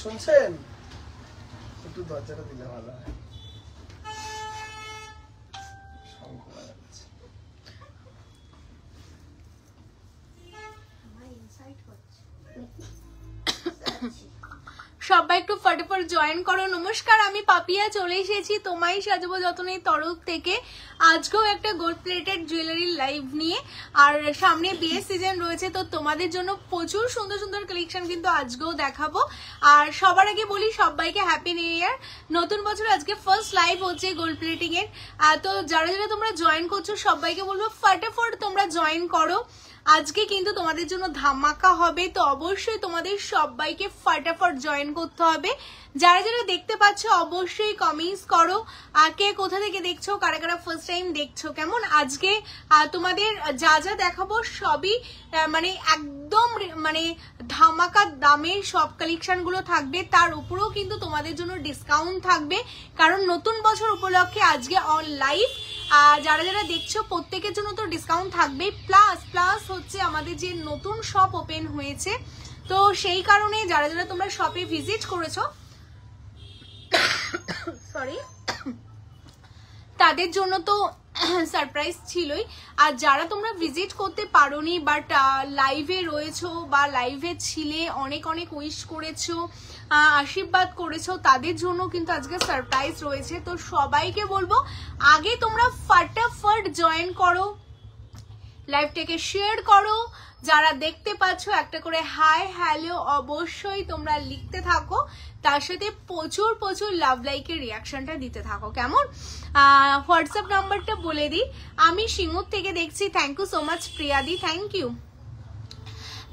শুনছেন? একটু দরজাটা দিলে ভালো হয়। সবাই একটু ফটাফট জয়েন করো। নমস্কার, আমি পাপিয়া চলে এসেছি তোমায় সাজাবো যতনের তরফ থেকে। আজকেও একটা গোল্ড প্লেটেড জুয়েলারি লাইভ নিয়ে, আর সামনে বিয়ের সিজন রয়েছে, তো তোমাদের জন্য প্রচুর সুন্দর সুন্দর কালেকশন কিন্তু আজকেও দেখাবো। আর সবার আগে বলি সবাইকে হ্যাপি নিউ ইয়ার, নতুন বছর। আজকে ফার্স্ট লাইভ হচ্ছে গোল্ড প্লেটিং এর। তো যারা যারা তোমরা জয়েন করছো সবাইকে বলবো ফটাফট তোমরা জয়েন করো। আজকে কিন্তু তোমাদের জন্য ধামাকা হবে, তো অবশ্যই তোমাদের সবাইকে ফটাফট জয়েন করতে হবে। যারা যারা দেখতে পাচ্ছ অবশ্যই কমেন্টস করো, কে কোথা থেকে দেখছো, কারা কারা ফার্স্ট টাইম দেখছো। কেমন আজকে তোমাদের যা যা দেখাবো সবই মানে একদম মানে ধামাকা দামের সব কালেকশন গুলো থাকবে। তার উপরেও কিন্তু তোমাদের জন্য ডিসকাউন্ট থাকবে, কারণ নতুন বছর উপলক্ষে আজকে অন লাইভ যারা যারা দেখছো প্রত্যেকের জন্য তো ডিসকাউন্ট থাকবে। প্লাস হচ্ছে আমাদের যে নতুন শপ ওপেন হয়েছে, তো সেই কারণে যারা যারা তোমরা শপে ভিজিট করেছো সরি তাদের জন্য তো সারপ্রাইজ ছিলই। আর যারা তোমরা ভিজিট করতে পারোনি বাট লাইভে রয়েছো বা লাইভে ছিলে, অনেক অনেক উইশ করেছো, আশীর্বাদ করেছো, তাদের জন্য কিন্তু আজকে সারপ্রাইজ রয়েছে। তো সবাইকে বলবো আগে তোমরা ফটাফট জয়েন করো, লাইভটাকে শেয়ার করো। যারা দেখতে পাচ্ছ একটা করে হাই হ্যালো অবশ্যই তোমরা লিখতে থাকো, তার সাথে প্রচুর প্রচুর লাভ লাইকের রিয়াকশনটা দিতে থাকো। কেমন? হোয়াটসঅ্যাপ নাম্বারটা বলে দিই, আমি সিঙ্গুর থেকে দেখছি। থ্যাংক ইউ সো মাচ প্রিয়াদি, থ্যাংক ইউ।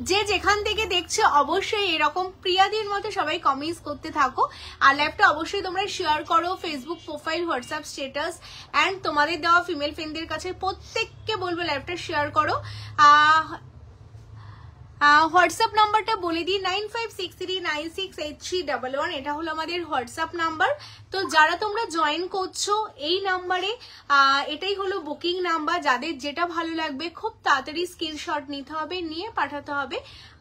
যে যেখান থেকে দেখছো অবশ্যই এরকম প্রিয়াদির মতো সবাই কমেন্টস করতে থাকো। আর লাইভটা অবশ্যই তোমরা শেয়ার করো, Facebook profile, WhatsApp status and তোমাদের দেওয়া ফিমেল ফ্রেন্ডদের কাছে প্রত্যেককে বলবো লাইভটা শেয়ার করো। হোয়াটসঅ্যাপ নাম্বারটা বলে দিই 9563968311, এটা হলো আমাদের হোয়াটসঅ্যাপ নাম্বার। তো যারা তোমরা জয়েন করছো এই নাম্বারে, এটাই হলো বুকিং নাম্বার। যাদের যেটা ভালো লাগবে খুব তাড়াতাড়ি স্ক্রিনশট নিতে হবে, নিয়ে পাঠাতে হবে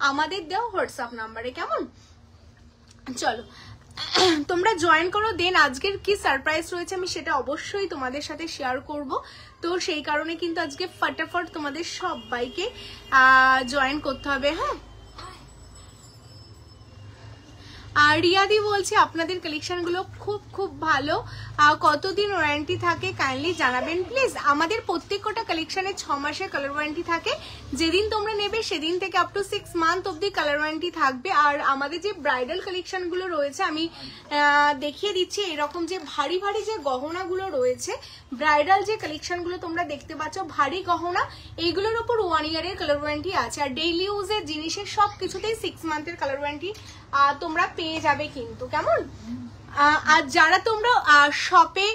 আমাদের দেওয়া হোয়াটসঅ্যাপ নাম্বারে। কেমন? চলো তোমরা জয়েন করো, দেন আজকের কি সারপ্রাইজ রয়েছে আমি সেটা অবশ্যই তোমাদের সাথে শেয়ার করব। তো সেই কারণে কিন্তু আজকে ফটাফট তোমাদের সবাইকে জয়েন করতে হবে। হ্যাঁ, আর রিয়াদি বলছি আপনাদের কালেকশন গুলো খুব খুব ভালো, কতদিন ওয়ারেন্টি থাকে কাইন্ডলি জানাবেন প্লিজ। আমাদের প্রত্যেকটা কালেকশনে 6 মাসের কালার ওয়ারেন্টি থাকে, যেদিন তোমরা নেবে সেদিন থেকে আপ টু 6 মান্থ অব্দি কালার ওয়ারেন্টি থাকবে। আর আমাদের যে ব্রাইডাল কালেকশন গুলো রয়েছে আমি দেখিয়ে দিচ্ছি, এরকম যে ভারী ভারী যে গহনা গুলো রয়েছে, ব্রাইডাল যে কালেকশন গুলো তোমরা দেখতে পাচ্ছ ভারী গহনা, এইগুলোর উপর 1 ইয়ারের কালার ওয়ারেন্টি আছে। আর ডেইলি ইউজের জিনিসের সব কিছুতেই 6 মান্থের কালার ওয়ারেন্টি তোমরা পেয়ে যাবে কিন্তু। কেমন? আর যারা তোমরা শপে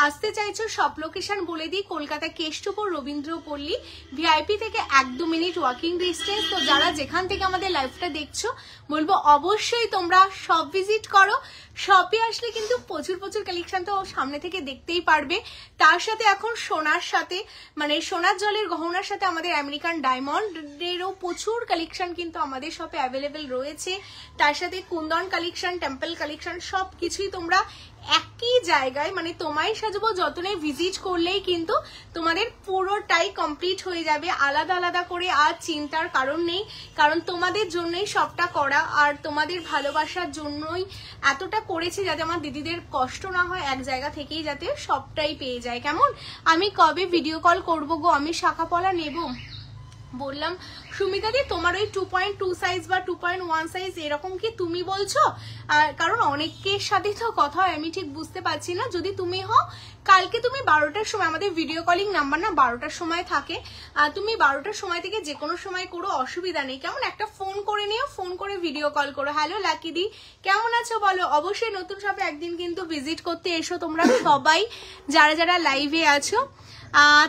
আসতে চাইছো, শপ লোকেশন বলে দিই, কলকাতা কেষ্টপুর রবীন্দ্রপল্লী, ভিআইপি থেকে 1-2 মিনিট ওয়াকিং ডিস্টেন্স। তো যারা যেখান থেকে আমাদের লাইভটা দেখছো বলবো অবশ্যই তোমরা শপ ভিজিট করো। শপে আসলে কিন্তু প্রচুর প্রচুর কালেকশন তো সামনে থেকে দেখতেই পারবে। তার সাথে এখন সোনার সাথে মানে সোনার জলের গহনার সাথে আমাদের আমেরিকান ডায়মন্ডেরও প্রচুর কালেকশন কিন্তু আমাদের শপে অ্যাভেলেবেল রয়েছে। তার সাথে কুন্দন কালেকশন, টেম্পল কালেকশন সব কিছুই তোমরা একই জায়গায় মানে তোমায় সাজাবো যতনে ভিজিট করলেই কিন্তু তোমাদের পুরোটাই কমপ্লিট হয়ে যাবে। আলাদা আলাদা করে আর চিন্তার কারণ নেই, কারণ তোমাদের জন্যই সবটা করা আর তোমাদের ভালোবাসার জন্যই এতটা করেছি যাতে আমার দিদিদের কষ্ট না হয়, এক জায়গা থেকেই যাতে সবটাই পেয়ে যায়। কেমন? আমি কবে ভিডিও কল করবো গো? আমি শাখাপলা নেব বললাম। সুমিতা দি তোমার ওই 2.2 সাইজ বা 2.1 সাইজ এরকম কি তুমি বলছো? কারণ অনেকের সাথে তো কথা হয়, আমি ঠিক বুঝতে পারছি না। যদি তুমি হও কালকে তুমি 12টার সময়, আমাদের ভিডিও কলিং নাম্বার না 12টার সময় থাকে, তুমি 12টার সময় থেকে যে কোনো সময় করো, অসুবিধা নেই। কেমন? একটা ফোন করে নিও, ফোন করে ভিডিও কল করো। হ্যালো লাকি দি, কেমন আছো বলো? অবশ্যই নতুন শপে একদিন কিন্তু ভিজিট করতে এসো তোমরা সবাই যারা যারা লাইভে আছো।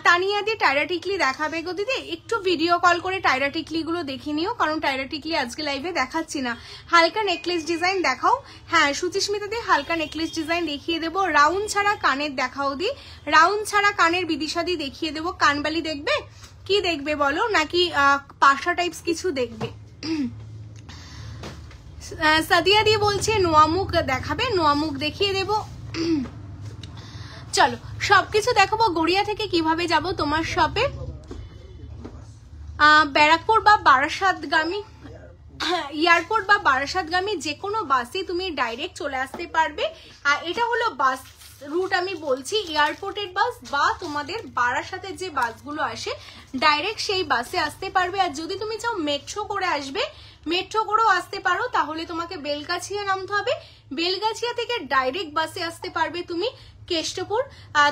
তানিয়া দি টায়রা টিকলি দেখাবে গো দিদি, একটু ভিডিও কল করে টায়রা টিকলি গুলো দেখে নিও, কারণ টায়রা টিকলি আজকে লাইভে দেখাচ্ছি না। হালকা নেকলেস ডিজাইন দেখাও। হ্যাঁ সুচিস্মিতা দি হালকা নেকলেস ডিজাইন দেখিয়ে দেবো। রাউন্ড ছাড়া কানের দেখাও দি, রাউন্ড ছাড়া কানের বিদিশা দি দেখিয়ে দেবো। কানবালি দেখবে, কি দেখবে বলো, নাকি পাশা টাইপস কিছু দেখবে? সাদিয়া দি বলছে নোয়ামুখ দেখাবে, নোয়ামুখ দেখিয়ে দেবো। চলো সবকিছু দেখাবো। গড়িয়া থেকে কিভাবে যাব তোমার শপে? ব্যারাকপুর বা বারাসাতগামী, এয়ারপোর্ট বা বারাসাতগামী যে কোনো বাসে তুমি ডাইরেক্ট চলে আসতে পারবে। আর এটা হলো বাস রুট আমি বলছি, এয়ারপোর্টের বাস বা তোমাদের বারাসাতের যে বাসগুলো আসে ডাইরেক্ট সেই বাসে আসতে পারবে। আর যদি তুমি চাও মেট্রো করে আসবে, মেট্রো করেও আসতে পারো, তাহলে তোমাকে বেলগাছিয়া নামতে হবে। বেলগাছিয়া থেকে ডাইরেক্ট বাসে আসতে পারবে তুমি কেষ্টপুর।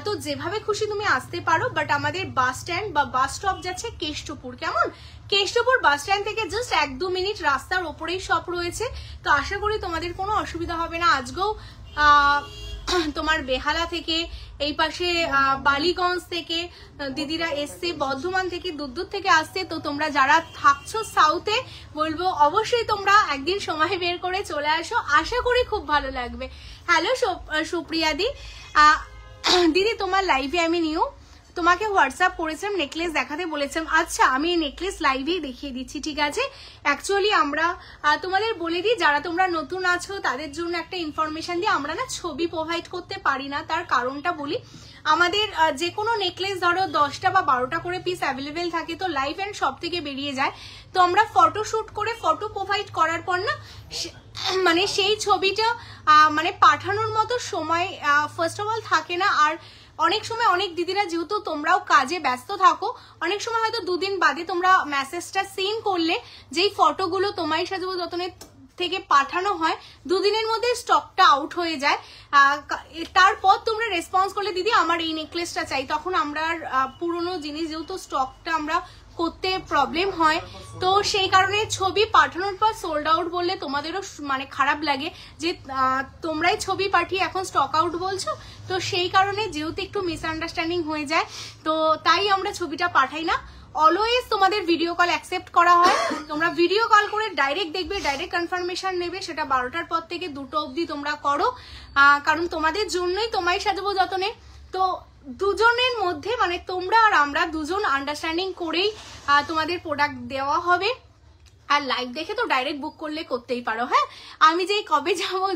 তো যেভাবে খুশি তুমি আসতে পারো, বাট আমাদের বাস স্ট্যান্ড বা বাস স্টপ যাচ্ছে কেষ্টপুর। কেমন? কেষ্টপুর বাস স্ট্যান্ড থেকে জাস্ট 1-2 মিনিট রাস্তার ওপরেই শপ রয়েছে। তো আশা করি তোমাদের কোনো অসুবিধা হবে না। আজকেও তোমার বেহালা থেকে, এই পাশে বালিগঞ্জ থেকে দিদিরা এসছে, বর্ধমান থেকে, দূর থেকে আসছে। তো তোমরা যারা থাকছো সাউথে, বলবো অবশ্যই তোমরা একদিন সময় বের করে চলে আসো, আশা করি খুব ভালো লাগবে। হ্যালো সুপ্রিয়া দি, দিদি তোমার লাইভে আমি নিউ, তোমাকে হোয়াটসঅ্যাপ করেছিলাম, নেকলেস দেখাতে বলেছিলাম। আচ্ছা আমি নেকলেস লাইভেই দেখিয়ে দিচ্ছি, ঠিক আছে? অ্যাকচুয়ালি আমরা তোমাদের বলে দিই, যারা তোমরা নতুন আছো তাদের জন্য একটা ইনফরমেশন দিই, আমরা না ছবি প্রোভাইড করতে পারি না। তার কারণটা বলি, আমাদের যে কোনো নেকলেস ধরো 10টা বা 12টা করে পিস অ্যাভেলেবেল থাকে, তো লাইভ অ্যান্ড সব থেকে বেরিয়ে যায়। তো আমরা ফটো শুট করে ফটো প্রোভাইড করার পর না মানে সেই ছবিটা মানে পাঠানোর মতো সময় ফার্স্ট অফ অল থাকে না। আর অনেক সময় অনেক দিদিরা, যেহেতু তোমরাও কাজে ব্যস্ত থাকো, অনেক সময় হয়তো 2 দিন বাদে তোমরা মেসেজটা সেন্ড করলে, যেই ফটোগুলো তোমায় সাজাবো যতনের থেকে পাঠানো হয় 2 দিনের মধ্যে স্টকটা আউট হয়ে যায়। তারপর তোমরা রেসপন্স করলে দিদি আমার এই নেকলেসটা চাই, তখন আমরা পুরনো জিনিস যেহেতু স্টকটা আমরা করতে প্রবলেম হয়, তো সেই কারণে ছবি পাঠানোর পর সোল্ড আউট বললে তোমাদেরও মানে খারাপ লাগে যে তোমরাই ছবি পাঠিয়ে এখন স্টক আউট বলছো। তো সেই কারণে যেহেতু একটু মিসআন্ডারস্ট্যান্ডিং হয়ে যায়, তো তাই আমরা ছবিটা পাঠাই না। অলওয়েজ তোমাদের ভিডিও কল অ্যাকসেপ্ট করা হয়, তোমরা ভিডিও কল করে ডাইরেক্ট দেখবে, ডাইরেক্ট কনফার্মেশন নেবে, সেটা 12টার পর থেকে 2টো অবধি তোমরা করো, কারণ তোমাদের জন্যই তোমায় সাজাবো যতনে। তো দুজনের মধ্যে মানে তোমরা আর আমরা দুজন আন্ডারস্ট্যান্ডিং করেই তোমাদের প্রোডাক্ট দেওয়া হবে। আর লাইভ দেখে তো ডাইরেক্ট বুক করলে করতেই পারো। হ্যাঁ আমি যেই কবে যাবো,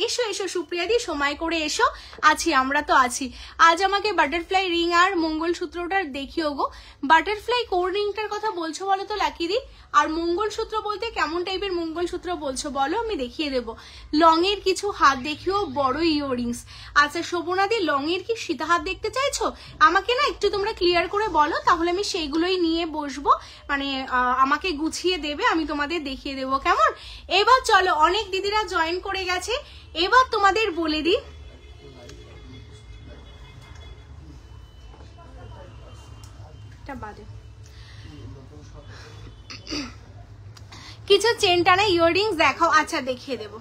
এসো এসো সুপ্রিয়া দি, সময় করে এসো, আছি, আমরা তো আছি। আজ আমাকে বাটারফ্লাই রিং আর মঙ্গলসূত্রটার দেখিও গো। বাটারফ্লাই কোর রিংটার কথা বলছো বলো তো লাকি দি? আর মঙ্গলসূত্র বলতে কেমন টাইপের মঙ্গলসূত্র বলছো বলো, আমি দেখিয়ে দেবো। লং এর কিছু হাত দেখিও, বড় ইয়াররিংস। আচ্ছা শোভনা দি, লং এর কি সীতা হাত দেখতে চাইছো? আমাকে না একটু তোমরা ক্লিয়ার করে বলো, তাহলে আমি সেইগুলোই নিয়ে বসবো, মানে আমাকে গুছিয়ে দেবে, আমি তোমাদের দেখিয়ে দেবো। কেমন? এবার চলো, অনেক দিদিরা জয়েন করে গেছে, এবার তোমাদের বলে দিই। কিছু চেন টানা ইয়াররিংস দেখাও। আচ্ছা দেখিয়ে দেবো।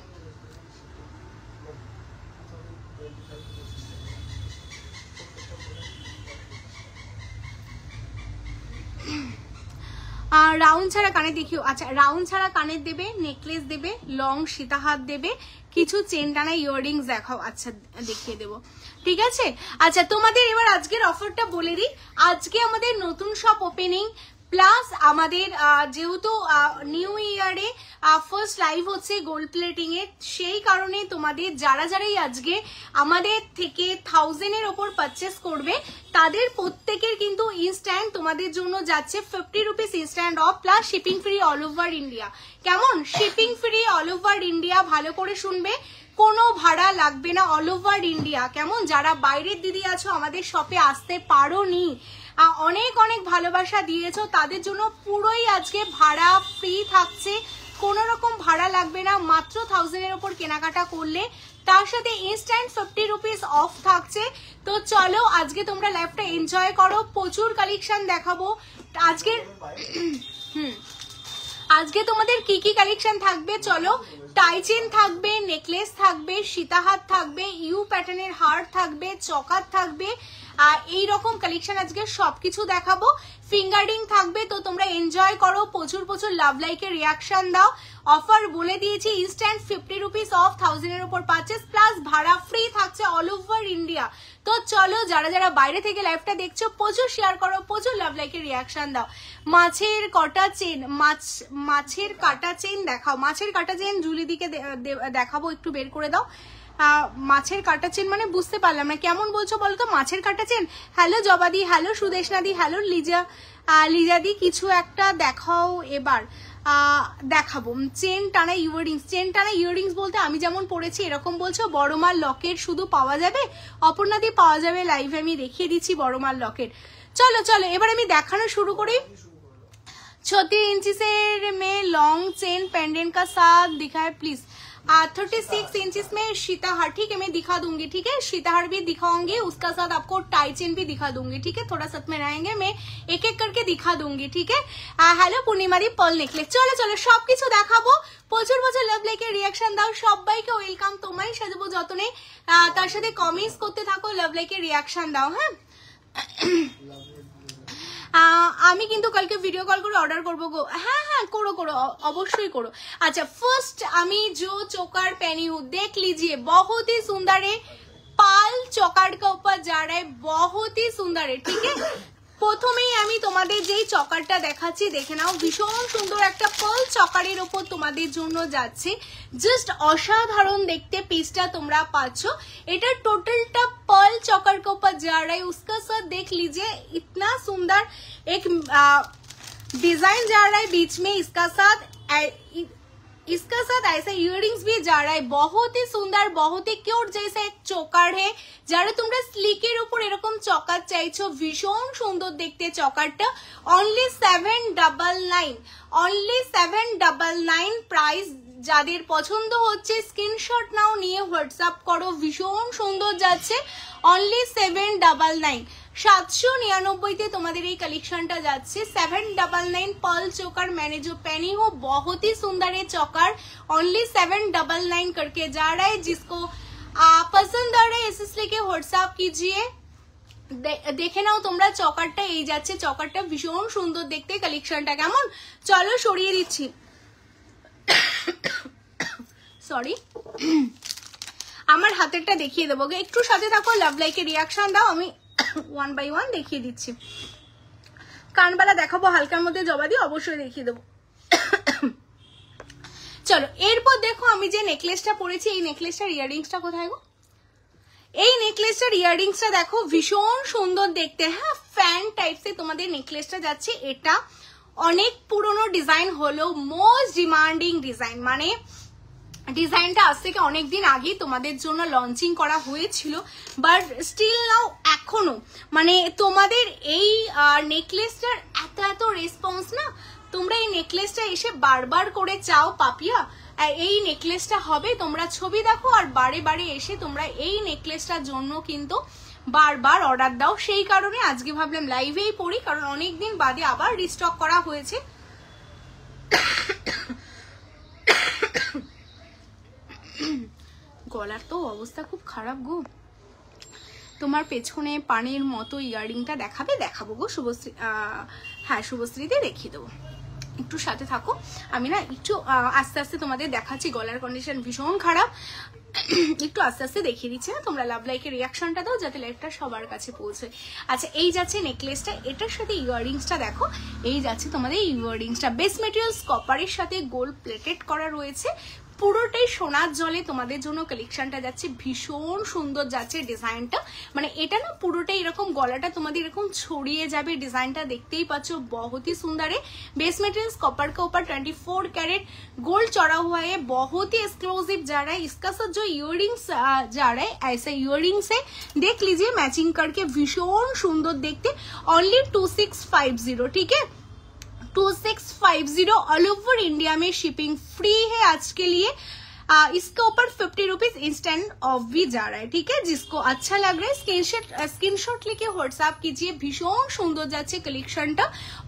রাউন্ড ছাড়া কানের দেখিও। আচ্ছা রাউন্ড ছাড়া কানের দেবে, নেকলেস দেবে, লং সীতাহাত দেবে, কিছু চেন টানা ইয়াররিংস দেখাও। আচ্ছা দেখিয়ে দেবো, ঠিক আছে? আচ্ছা তোমাদের এবার আজকের অফারটা বলে দিই। আজকে আমাদের নতুন শপ ওপেনিং, প্লাস আমাদের যেহেতু নিউ ইয়ারে ফার্স্ট লাইভ হচ্ছে গোল্ড প্লেটিং এর, সেই কারণে তোমাদের যারাই আজকে আমাদের থেকে 1000-এর ওপর পারচেস করবে, তাদের প্রত্যেকের কিন্তু ইনস্ট্যান্ট তোমাদের জন্য যাচ্ছে 50 rupees instant off, plus shipping free all over India. কেমন? Shipping free all over India, ভালো করে শুনবে, কোনো ভাড়া লাগবে না, অল ওভার ইন্ডিয়া। কেমন? যারা বাইরের দিদি আছো, আমাদের শপে আসতে পারোনি, অনেক অনেক ভালোবাসা দিয়েছো, তাদের জন্য পুরোই আজকে ভাড়া ফ্রি থাকছে, কোনো রকম ভাড়া লাগবে না, মাত্র 1000-এর ওপর কেনাকাটা করলে, তার সাথে ইনস্ট্যান্ট 50 রুপিস অফ থাকছে। তো চলো আজকে তোমরা লাইভটা এনজয় করো, প্রচুর কালেকশন দেখাবো আজকে তোমাদের কি কি কালেকশন থাকবে চলো। টাইচেন থাকবে, নেকলেস থাকবে, সীতাহাত থাকবে, ইউ প্যাটার্নের হার থাকবে, চকার থাকবে, এইরকম কালেকশন আজকে সবকিছু দেখাবো। ফিঙ্গারিং থাকবে, তো তোমরা এনজয় করো, প্রচুর প্রচুর লাভ লাইকের রিয়াকশন দাও। অফার বলে দিয়েছি, ইনস্ট্যান্ট 50 রুপিস অফ 1000 এর উপর পারচেস প্লাস ভাড়া ফ্রি থাকছে অল ওভার ইন্ডিয়া। তো চলো, যারা যারা বাইরে থেকে লাইভটা দেখছো প্রচুর শেয়ার করো, প্রচুর লাভ লাইকের রিয়াকশন দাও। মাছের কাটা চেন, মাছের কাটা চেন দেখাও, মাছের কাটা চেন জুলি দিকে দেখাবো, একটু বের করে দাও। মাছের কাটা চেন মানে বুঝতে পারলাম না, কেমন বলছো বলো তো? মাছের কাটা চেন। হ্যালো জবাদি, হ্যালো সুদেশনাদি, হ্যালো লিজাদি, কিছু একটা দেখাও এবার। দেখাবো চেন টানা ইয়াররিংস। চেন টানা ইয়াররিংস বলতে আমি যেমন পড়েছি এরকম বলছো? বড়মার লকেট শুধু পাওয়া যাবে? অপর্ণাদি পাওয়া যাবে, লাইভে আমি দেখিয়ে দিচ্ছি বড়মার লকেট। চলো চলো এবার আমি দেখানো শুরু করি। 36 इंचेस में लॉन्ग चेन पेंडेंट का साथ दिखाए प्लीज। 36 इंचेस में सीताहार, ठीक है मैं दिखा दूंगी, ठीक है सीताहार भी दिखाऊंगी, उसका साथ आपको टाई चेन भी दिखा दूंगी, ठीक है थोड़ा साथ में रहेंगे, मैं एक एक करके दिखा दूंगी, ठीक है। हेलो पूर्णिमा दी पर्ल नेकलेस। चलो चलो সবকিছু দেখাবো, প্রচুর প্রচুর লাভ লাইকের রিয়াকশন দাও, সবাইকে ওয়েলকাম। তোমায় সাজাবো যতনে, তার সাথে কমেন্টস করতে থাকো, লাভ লাইকের রিয়াকশন দাও। হ্যাঁ আমি কিন্তু কালকে ভিডিও কল করে অর্ডার করবো গো। হ্যাঁ হ্যাঁ করো করো, অবশ্যই করো। अच्छा फर्स्ट আমি जो चोकर पहनी हूँ देख लीजिए, बहुत ही सुंदर है, पाल चौकाट का ऊपर जा रहा है, बहुत ही सुंदर है, ठीक है। প্রথমেই আমি তোমাদের যেই চকারটা দেখাচ্ছি দেখে নাও, ভীষণ সুন্দর একটা পার্ল চকারের উপর তোমাদের জন্য যাচ্ছে, জাস্ট অসাধারণ দেখতে পিসটা তোমরা পাচ্ছ। এটা টোটালটা পার্ল चौकर के ऊपर जा रहा है, उसका साथ देख लीजिए इतना सुंदर एक डिजाइन जा रहा है बीच में, इसका साथ ऐसा इयररिंग्स भी जा रहा है, बहुत ही सुंदर, बहुत ही क्यूट जैसा एक चोकर है। যারা তোমরা স্লিকের উপর এরকম চকার চাইছো, ভীষণ সুন্দর দেখতে চকারটা, অনলি 799, অনলি 799 প্রাইস। যাদের পছন্দ হচ্ছে স্ক্রিনশট নাও, নিয়ে হোয়াটসঅ্যাপ করো, ভীষণ সুন্দর যাচ্ছে, অনলি 799। 799 তে তোমাদের এই কালেকশনটা যাচ্ছে, 799 पर्ल चोकर। मैंने जो पहनी हो बहुत ही सुंदर है चौकर, ओनली 799 करके जा रहा है। जिसको पसंद आ रहा है एसएस लेके व्हाट्सएप कीजिए। দেখে নাও তোমরা চকারটা এই যাচ্ছে, চকারটা ভীষণ সুন্দর দেখতে, কালেকশনটা কেমন চলো সরিয়ে দিচ্ছি, সরি আমার হাতেরটা দেখিয়ে দেবো, একটু সাথে থাকো, লাভ লাইকে রিয়াকশন দাও, আমি 1 বাই 1 দেখিয়ে দিচ্ছি। কানবালা দেখাবো হালকার মধ্যে, জবা দিয়ে অবশ্যই দেখিয়ে দেবো। চলো এরপর দেখো আমি যে নেকলেসটা পরেছি, এই নেকলেসটার ইয়াররিংসটা কোথায় গো? এই নেকলেসটার ইয়াররিংসটা দেখো, ভীষণ সুন্দর দেখতে। হ্যাঁ ফ্যান টাইপসে তোমাদের নেকলেসটা যাচ্ছে, এটা অনেক পুরনো ডিজাইন হলো, মোস্ট ডিমান্ডিং ডিজাইন, মানে ডিজাইনটা আজ থেকে অনেকদিন আগেই তোমাদের জন্য লঞ্চিং করা হয়েছিল, বাট স্টিল নাও এখনো মানে তোমাদের এই নেকলেসটার এত এত রেসপন্স না, তোমরা এই নেকলেসটা এসে বারবার করে চাও পাপিয়া এই নেকলেসটা হবে, তোমরা ছবি দেখো আর বারে বারে এসে তোমরা এই নেকলেসটার জন্য কিন্তু বারবার অর্ডার দাও। সেই কারণে আজকে ভাবলাম লাইভেই পড়ি, কারণ অনেকদিন বাদে আবার রিস্টক করা হয়েছে। গলার তো অবস্থা খুব খারাপ গো। তোমার পেছনে পানির মতো ইয়াররিংটা দেখাবে? দেখাবো গো শুভশ্রী, হ্যাঁ শুভশ্রীতে দেখিয়ে দেবো, একটু সাথে থাকো। আমি না একটু আস্তে আস্তে তোমাদের দেখাচ্ছি, গলার কন্ডিশন ভীষণ খারাপ, একটু আস্তে আস্তে দেখিয়ে দিচ্ছি না। তোমরা লাভ লাইকের রিয়াকশনটা দাও যাতে লাইভটা সবার কাছে পৌঁছে। আচ্ছা এই যাচ্ছে নেকলেসটা, এটার সাথে ইয়াররিংসটা দেখো, এই যাচ্ছে তোমাদের ইয়াররিংসটা, বেস মেটেরিয়ালস কপারের সাথে গোল্ড প্লেটেড করা রয়েছে, পুরোটাই সোনার জলে তোমাদের জন্য কালেকশনটা যাচ্ছে, ভীষণ সুন্দর যাচ্ছে ডিজাইনটা, মানে এটা না পুরোটাই এরকম গলাটা তোমাদের এরকম ছড়িয়ে যাবে, ডিজাইনটা দেখতেই পাচ্ছ, बहुत ही सुंदर है। बेस मटेरियल्स कॉपर के ऊपर 24 कैरेट गोल्ड चढ़ा हुआ है, बहुत ही एक्सक्लूसिव जा रहा है। इसका साथ जो इयररिंग्स जा रहा है ऐसे इयररिंग्स है, देख लीजिए मैचिंग करके, भीषण सुंदर देखते, ओनली 2650, ठीक है 2650, ऑल ओवर इंडिया में शिपिंग फ्री है आज के लिए। इसके ऊपर 50 रुपीज इंस्टेंट ऑफ भी जा रहा है, ठीक है। जिसको अच्छा लग रहा है स्क्रीनशॉट लेके व्हाट्सएप कीजिए, भीषण सुंदर যাচ্ছে কালেকশনটা,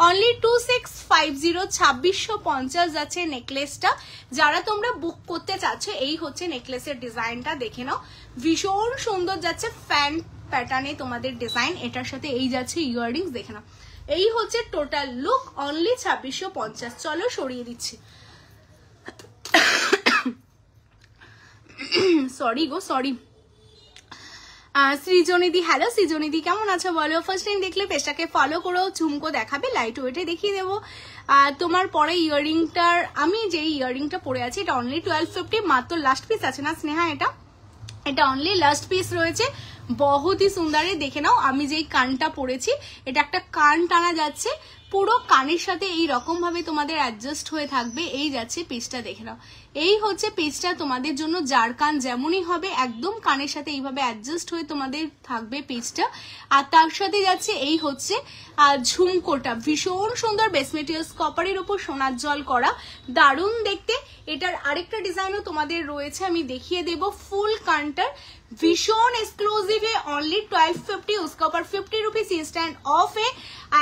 অনলি 2650, 2650 যাচ্ছে নেকলেসটা। যারা তোমরা বুক করতে চাচ্ছ, এই হচ্ছে নেকলেসের ডিজাইনটা, দেখে নাও ভীষণ সুন্দর যাচ্ছে, ফ্যান প্যাটার্নে তোমাদের ডিজাইন, এটার সাথে এই যাচ্ছে ইয়াররিংস, দেখে নাও। এই হচ্ছে টোটাল লুক, অনলি 2650। চলো সরিয়ে দিচ্ছি, সরি গো সরি। সৃজনিধি, হ্যালো সৃজনিধি, কেমন আছো বলো? ফার্স্ট টাইম দেখলে পেজটাকে ফলো করো, ঝুমকো দেখাবে, লাইট ওয়েটে দেখিয়ে দেবো। তোমার পরে ইয়াররিংটার, আমি যে ইয়াররিংটা পরে আছি এটা অনলি 1250, মাত্র লাস্ট পিস আছে না স্নেহা? এটা অনলি লাস্ট পিস রয়েছে, বহুত হি সুন্দর। দেখে নাও আমি যেই কানটা পরেছি, এটা একটা কান টানা যাচ্ছে, পুরো কানের সাথে এই রকম ভাবে তোমাদের অ্যাডজাস্ট হয়ে থাকবে। এই যাচ্ছে পিসটা, দেখে নাও। এই হচ্ছে পিসটা তোমাদের জন্য, যার কান যেমনই হবে একদম কানের সাথে এইভাবে অ্যাডজাস্ট হয়ে তোমাদের থাকবে পিসটা। আর তার সাথে যাচ্ছে এই হচ্ছে ঝুমকোটা, ভীষণ সুন্দর বেস মেটেরিয়ালস, কপারের উপর সোনার জল করা, দারুণ দেখতে। এটার আরেকটা ডিজাইনও তোমাদের রয়েছে, আমি দেখিয়ে দেব। ফুল কানটার, भीषण एक्सक्लूसिव है, ओनली 1250, उसका ऊपर 50 रुपीज इंस्टेंट ऑफ है।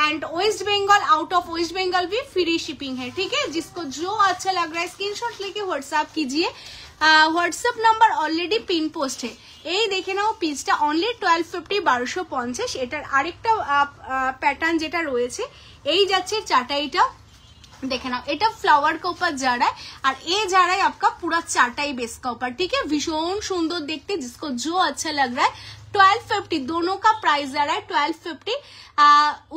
And West Bengal, out of West Bengal भी फ्री शिपिंग है, ठीक है। जिसको जो अच्छा लग रहा है स्क्रीनशॉट लेके व्हाट्सएप कीजिए, WhatsApp number already pin post है। এই দেখে নাও পিসটা অনলি 1250, 1250। এটার আরেকটা প্যাটার্ন যেটা রয়েছে, এই যাচ্ছে চাটাইটা, देखे ना, এটা फ्लावर के ऊपर जा रहा है और ये जा रहा है आपका पूरा चाटाई बेस का ऊपर, ठीक है। भीषण सुंदर देखते, जिसको जो अच्छा लग रहा है। 1250 दोनों का प्राइस जा रहा है 1250,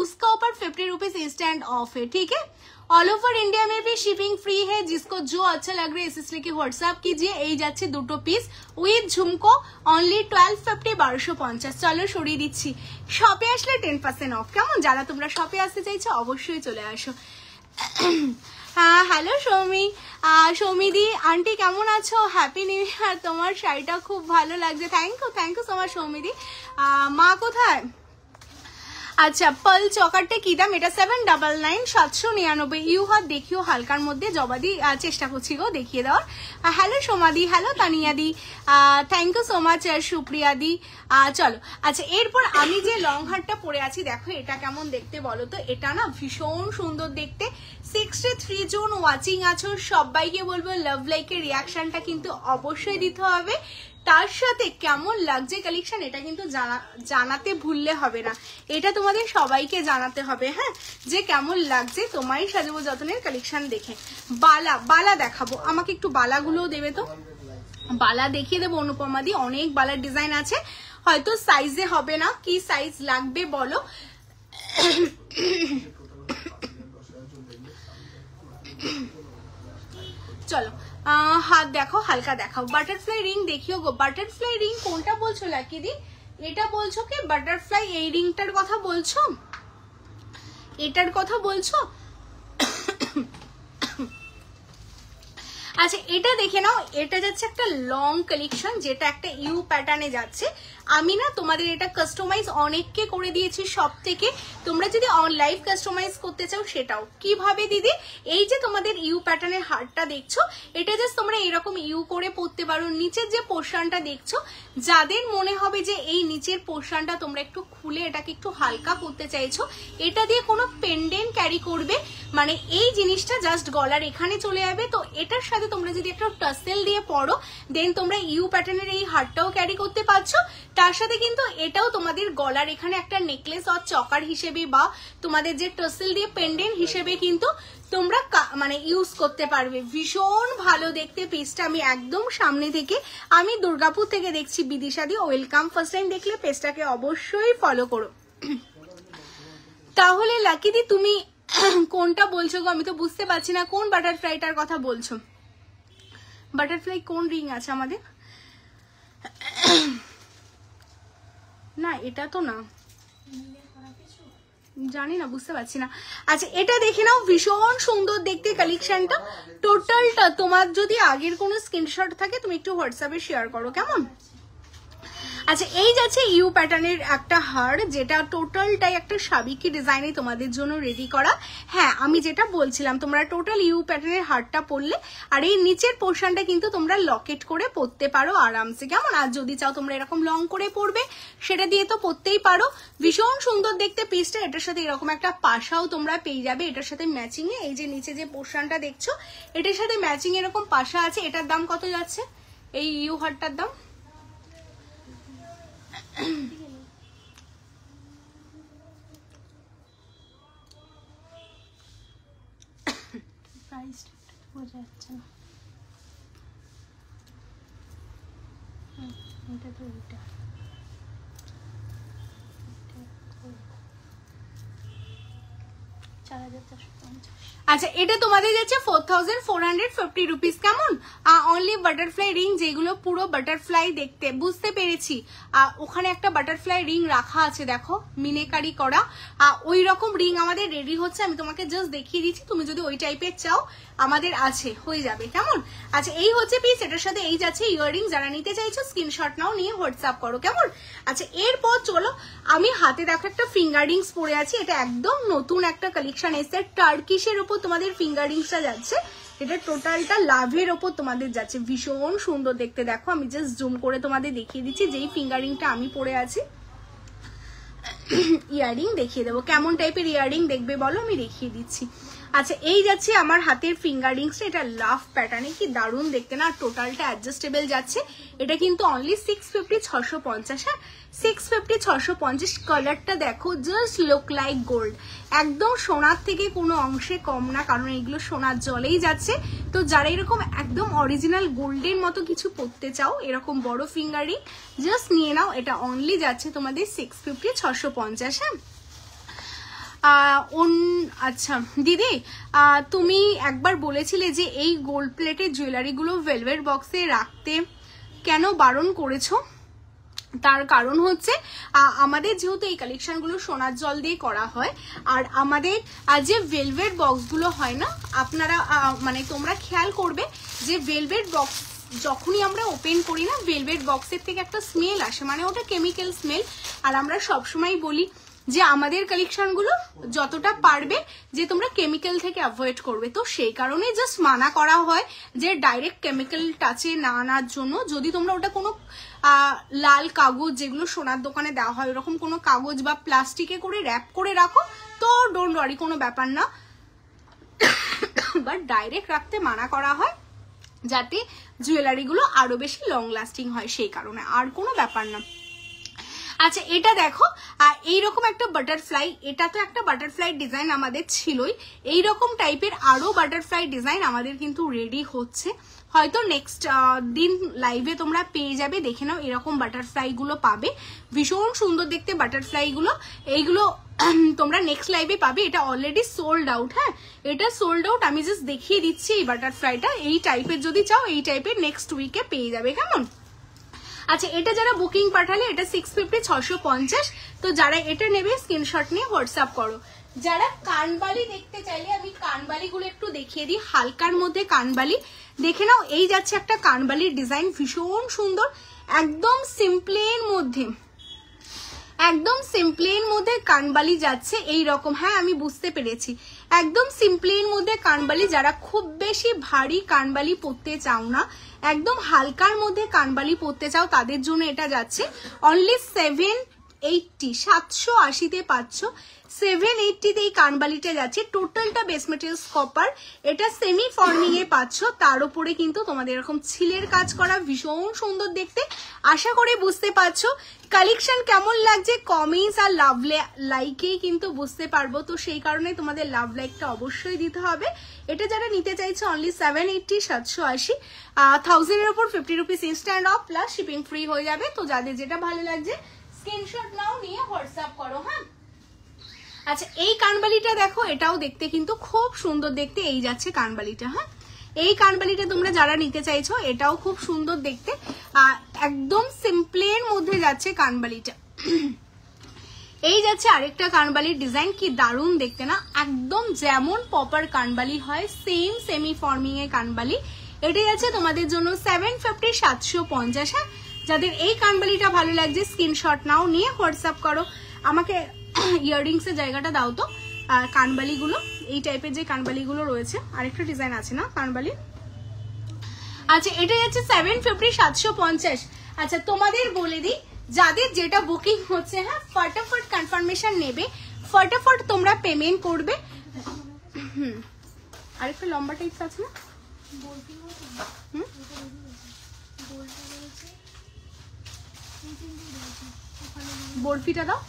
उसका ऊपर 50 रुपीज इंस्टेंट ऑफ है, ठीक है। ऑल ओवर इंडिया में भी शिपिंग फ्री है, जिसको जो अच्छा लग रहा है इसलिए कि व्हाट्सएप कीजिए। এই যাচ্ছে দুটো পিস উইথ ঝুমকো, অনলি 1250, 1250। চলো সরিয়ে দিচ্ছি। শপে আসলে 10% অফ, কেমন? যারা তোমরা শপে আসতে চাইছো অবশ্যই চলে আসো। হ্যাঁ হ্যালো সৌমি, সৌমিদি আন্টি কেমন আছো? হ্যাপি নিউ ইয়ার, তোমার শাড়িটা খুব ভালো লাগছে, থ্যাংক ইউ সো মাচ সৌমিদি। মা কোথায়? আচ্ছা পাল চকারটা কি দাম? এটা 799, 799। ইউ হাত দেখিও হালকার মধ্যে, জবাদি চেষ্টা করছি গো দেখিয়ে দেওয়ার। হ্যালো সোমাদি, হ্যালো তানিয়াদি, থ্যাংক ইউ সো মাচ সুপ্রিয়াদি। চলো আচ্ছা, এরপর আমি যে লং হারটা পরে আছি দেখো এটা কেমন দেখতে বলো তো। এটা না ভীষণ সুন্দর দেখতে। 63 জন ওয়াচিং আছো, সবাইকে বলবো লাভ লাইকের রিয়াকশনটা কিন্তু অবশ্যই দিতে হবে। তার সাথে কেমন লাগছে কালেকশন এটা কিন্তু জানাতে ভুললে হবে না, এটা তোমাদের সবাইকে জানাতে হবে, হ্যাঁ, যে কেমন লাগছে তোমারই সাজাবো যতনের কালেকশন দেখে। বালা দেখাবো, আমাকে একটু বালাগুলোও দেবে তো, বালা দেখিয়ে দেবো অনুপমা দি। অনেক বালার ডিজাইন আছে, হয়তো সাইজে হবে না, কি সাইজ লাগবে বলো। চলো হাত দেখো, হালকা দেখাও। বাটারফ্লাই রিং দেখিও গো, বাটারফ্লাই রিং কোনটা বলছো লাকি দি? এটা বলছো কি বাটারফ্লাই এই রিংটার কথা বলছো? এটার কথা বলছো? আচ্ছা এটা দেখে নাও, এটা যাচ্ছে একটা লং কালেকশন, যেটা একটা ইউ প্যাটার্নে যাচ্ছে। আমি না তোমাদের এটা কাস্টমাইজ অনেককে করে দিয়েছি সব থেকে, তোমরা যদি লাইভ কাস্টমাইজ করতে চাও সেটাও কিভাবে দিদি, এই যে তোমাদের ইউ প্যাটার্নের হারটা দেখছো, এটা জাস্ট তোমরা এরকম ইউ করে পরতে পারো। নিচের যে পোর্শনটা দেখছো, যাদের মনে হবে যে এই নিচের পোর্শনটা তোমরা একটু খুলে এটাকে একটু হালকা করতে চাইছো, এটা দিয়ে কোনো পেন্ডেন্ট ক্যারি করবে, মানে এই জিনিসটা জাস্ট গলার এখানে চলে যাবে। তো এটার সাথে তোমরা যদি একটা টাসেল দিয়ে পরো, দেন তোমরা ইউ প্যাটার্নের এই হারটাও ক্যারি করতে পারছো। তার সাথে কিন্তু এটাও তোমাদের গলার এখানে একটা নেকলেস আর চকার হিসেবে বা তোমাদের যে টাসেল দিয়ে পেন্ডেন্ট হিসেবে কিন্তু তোমরা মানে ইউজ করতে পারবে। ভীষণ ভালো দেখতে পিসটা। আমি একদম সামনে থেকে, আমি দুর্গাপুর থেকে দেখছি বিদিশাদি, ওয়েলকাম। ফার্স্ট টাইম দেখলে পেজটাকে অবশ্যই ফলো করো। তাহলে লাকিদি তুমি কোনটা বলছো গো? আমি তো বুঝতে পারছি না কোন বাটারফ্লাইটার কথা বলছো। বাটারফ্লাই কোন রিং আছে আমাদের? না এটা তো না, জানি না, বুঝতে পারছি না। আচ্ছা এটা দেখে নাও, ভীষণ সুন্দর দেখতে কালেকশনটা। টোটালটা তোমার যদি আগের কোনো স্ক্রিনশট থাকে তুমি একটু হোয়াটসঅ্যাপে শেয়ার করো, কেমন? আচ্ছা এই যাচ্ছে ইউ প্যাটার্নের একটা হার, যেটা টোটালটাই একটা সাবিকি ডিজাইনে তোমাদের জন্য রেডি করা। হ্যাঁ আমি যেটা বলছিলাম, তোমরা টোটাল ইউ প্যাটার্নের হারটা পরলে আর এই নিচের পোর্শনটা কিন্তু তোমরা লকেট করে পরতে পারো আরামসে, কেমন? আর যদি চাও তোমরা এরকম লং করে পরবে, সেটা দিয়ে তো পরতেই পারো। ভীষণ সুন্দর দেখতে পিসটা। এটার সাথে এরকম একটা পাশাও তোমরা পেয়ে যাবে, এটার সাথে ম্যাচিং এ। এই যে নিচে যে পোর্শনটা দেখছো, এটার সাথে ম্যাচিং এরকম পাশা আছে। এটার দাম কত যাচ্ছে? এই ইউ হারটার দাম সাইজটা বোঝা যাচ্ছে না। এটা তো এটা আচ্ছা, এটা তোমাদের যাচ্ছে 4450 রুপিস। কেমন? অনলি বাটারফ্লাই রিং, যেগুলো পুরো বাটারফ্লাই দেখতে, বুঝতে পেরেছি। ওখানে একটা বাটারফ্লাই রিং রাখা আছে, দেখো মিনেকারি করা, ওই রকম রিং আমাদের রেডি হচ্ছে। আমি তোমাকে জাস্ট দেখিয়ে দিচ্ছি, তুমি যদি ওই টাইপের চাও আমাদের আছে, হয়ে যাবে। কেমন? আচ্ছা, এই হচ্ছে পিস, এটার সাথে এই যাচ্ছে ইয়াররিং। যারা নিতে চাইছো স্ক্রিনশট নাও, নিয়ে হোয়াটসঅ্যাপ করো। কেমন? আচ্ছা, এরপর চলো, আমি হাতে দেখো একটা ফিঙ্গার রিংস পরে আছি। এটা একদম নতুন একটা কালেকশন এসেছে, টার্কিশের উপর তোমাদের ফিঙ্গার রিংসটা যাচ্ছে। এটা টোটালটা লাভের ওপর তোমাদের যাচ্ছে, ভীষণ সুন্দর দেখতে। দেখো আমি জাস্ট জুম করে তোমাদের দেখিয়ে দিচ্ছি, যেই ফিঙ্গার রিংটা আমি পরে আছি। ইয়াররিং দেখিয়ে দেবো, কেমন টাইপের ইয়াররিং দেখবে বলো, আমি দেখিয়ে দিচ্ছি। আচ্ছা, এই যাচ্ছে আমার হাতের ফিঙ্গার রিংসটা, এটা লাভ প্যাটার্নে, কি দারুণ দেখতে না। টোটালটা অ্যাডজাস্টেবল যাচ্ছে। এটা কিন্তু অনলি 650 650। হ্যাঁ, 650 650। কালারটা দেখো, জাস্ট লুক লাইক গোল্ড, একদম সোনার থেকে কোনো অংশে কম না, কারণ এগুলো সোনার জলেই যাচ্ছে। তো যারা এরকম একদম অরিজিনাল গোল্ডের মতো কিছু পরতে চাও, এরকম বড় ফিঙ্গার রিং জাস্ট নিয়ে নাও। এটা অনলি যাচ্ছে তোমাদের 650 650। হ্যাঁ, আচ্ছা দিদি, তুমি একবার বলেছিলে যে এই গোল্ড প্লেটের জুয়েলারিগুলো ভেলভেট বক্সে রাখতে, কেন বারণ করেছো? তার কারণ হচ্ছে আমাদের যেহেতু এই কালেকশনগুলো সোনার জল দিয়ে করা হয়, আর আমাদের যে ভেলভেট বক্সগুলো হয় না, আপনারা মানে তোমরা খেয়াল করবে যে ভেলভেট বক্স যখনই আমরা ওপেন করি না, ভেলভেট বক্সের থেকে একটা স্মেল আসে, মানে ওটা কেমিক্যাল স্মেল। আর আমরা সবসময় বলি যে আমাদের কালেকশনগুলো যতটা পারবে যে তোমরা কেমিক্যাল থেকে অ্যাভয়েড করবে। তো সেই কারণে জাস্ট মানা করা হয় যে ডাইরেক্ট কেমিক্যাল টাচে না আনার জন্য। যদি তোমরা ওটা কোনো লাল কাগজ, যেগুলো সোনার দোকানে দেওয়া হয়, ওরকম কোনো কাগজ বা প্লাস্টিকে করে র্যাপ করে রাখো, তো ডোন্ট ওয়ারি, কোনো ব্যাপার না। বাট ডাইরেক্ট রাখতে মানা করা হয়, যাতে জুয়েলারিগুলো আরো বেশি লং লাস্টিং হয়, সেই কারণে, আর কোনো ব্যাপার না। আচ্ছা, এটা দেখো, এইরকম একটা বাটারফ্লাই, এটা তো একটা বাটারফ্লাই ডিজাইন আমাদের ছিলই, এইরকম টাইপের আরো বাটারফ্লাই ডিজাইন আমাদের কিন্তু রেডি হচ্ছে। হয়তো নেক্সট দিন লাইভে তোমরা পেয়ে যাবে, দেখে নাও। এরকম বাটারফ্লাই গুলো পাবে, ভীষণ সুন্দর দেখতে বাটারফ্লাই গুলো। এইগুলো তোমরা নেক্সট লাইভে পাবে। এটা অলরেডি সোল্ড আউট। হ্যাঁ, এটা সোল্ড আউট। আমি জাস্ট দেখিয়ে দিচ্ছি এই বাটারফ্লাইটা। এই টাইপের যদি চাও, এই টাইপের নেক্সট উইকে পেয়ে যাবে। কেমন? আচ্ছা, এটা যারা বুকিং পাঠালে, এটা 650 650। তো যারা এটা নেবে স্ক্রিনশট নিয়ে হোয়াটসঅ্যাপ করো। যারা কানবালি দেখতে চাইলে, আমি কানবালিগুলো একটু দেখিয়ে দিই। হালকার মধ্যে কানবালি দেখে নাও। এই যাচ্ছে একটা কানবালির ডিজাইন, ভীষণ সুন্দর, একদম সিম্পলের মধ্যে, একদম সিম্পলের মধ্যে কানবালি যাচ্ছে এই রকম। হ্যাঁ, আমি বুঝতে পেরেছি, একদম সিম্পলের মধ্যে কানবালি। যারা খুব বেশি ভারী কানবালি পরতে চাও না, একদম হালকার মধ্যে কানবালি পরতে চাও, তাদের জন্য এটা যাচ্ছে অনলি 780 780-তে পাচ্ছ। 780-তে এই কানবালিটা যাচ্ছে। টোটালটা বেস মেটেরিয়ালস কপার, এটা সেমি ফর্মিং এ পাচ্ছ। তার উপরে কিন্তু তোমাদের এরকম ছিলের কাজ করা, ভীষণ সুন্দর দেখতে। আশা করে বুঝতে পারছো কালেকশন কেমন লাগছে। কমেন্টস আর লাভ লাইকেই কিন্তু বুঝতে পারবো। তো সেই কারণে তোমাদের লাভ লাইকটা অবশ্যই দিতে হবে। এটা যারা নিতে চাইছে অনলি 780 780, 1000 এর উপর 50 rupees instant off plus shipping free হয়ে যাবে। তো যাদের যেটা ভালো লাগছে স্ক্রিনশট নাও, নিয়ে হোয়াটসঅ্যাপ করো। হ্যাঁ, আচ্ছা, এই কানবালিটা দেখো, এটাও দেখতে কিন্তু খুব সুন্দর দেখতে। এই যাচ্ছে কানবালিটা। হ্যাঁ, এই কানবালিটা তোমরা যারা নিতে চাইছো, এটাও খুব সুন্দর দেখতে, একদম সিম্পলের মধ্যে যাচ্ছে কানবালিটা। এই যাচ্ছে আরেকটা কানবালির ডিজাইন, কি দারুণ দেখতে না, একদম যেমন পপার কানবালি হয় সেম সেমি ফর্মিং এ কানবালি। এটা যাচ্ছে তোমাদের জন্য 750 750। হ্যাঁ, যাদের এই কানবালিটা ভালো লাগছে স্ক্রিনশট নাও, নিয়ে হোয়াটসঅ্যাপ করো। আমাকে ইয়াররিংস এর জায়গাটা দাও তো। কানবালিগুলো, এই টাইপের যে কানবালিগুলো রয়েছে, আরেকটা ডিজাইন আছে না কানবালি। আচ্ছা, এটা যাচ্ছে 750 750। আচ্ছা, তোমাদের বলে দিই, যাদের যেটা বুকিং হচ্ছে, হ্যাঁ ফটাফট কনফার্মেশন নেবে, ফটাফট তোমরা পেমেন্ট করবে। আরেকটা লম্বা টাইপস আছে না, বরফিটা দাও।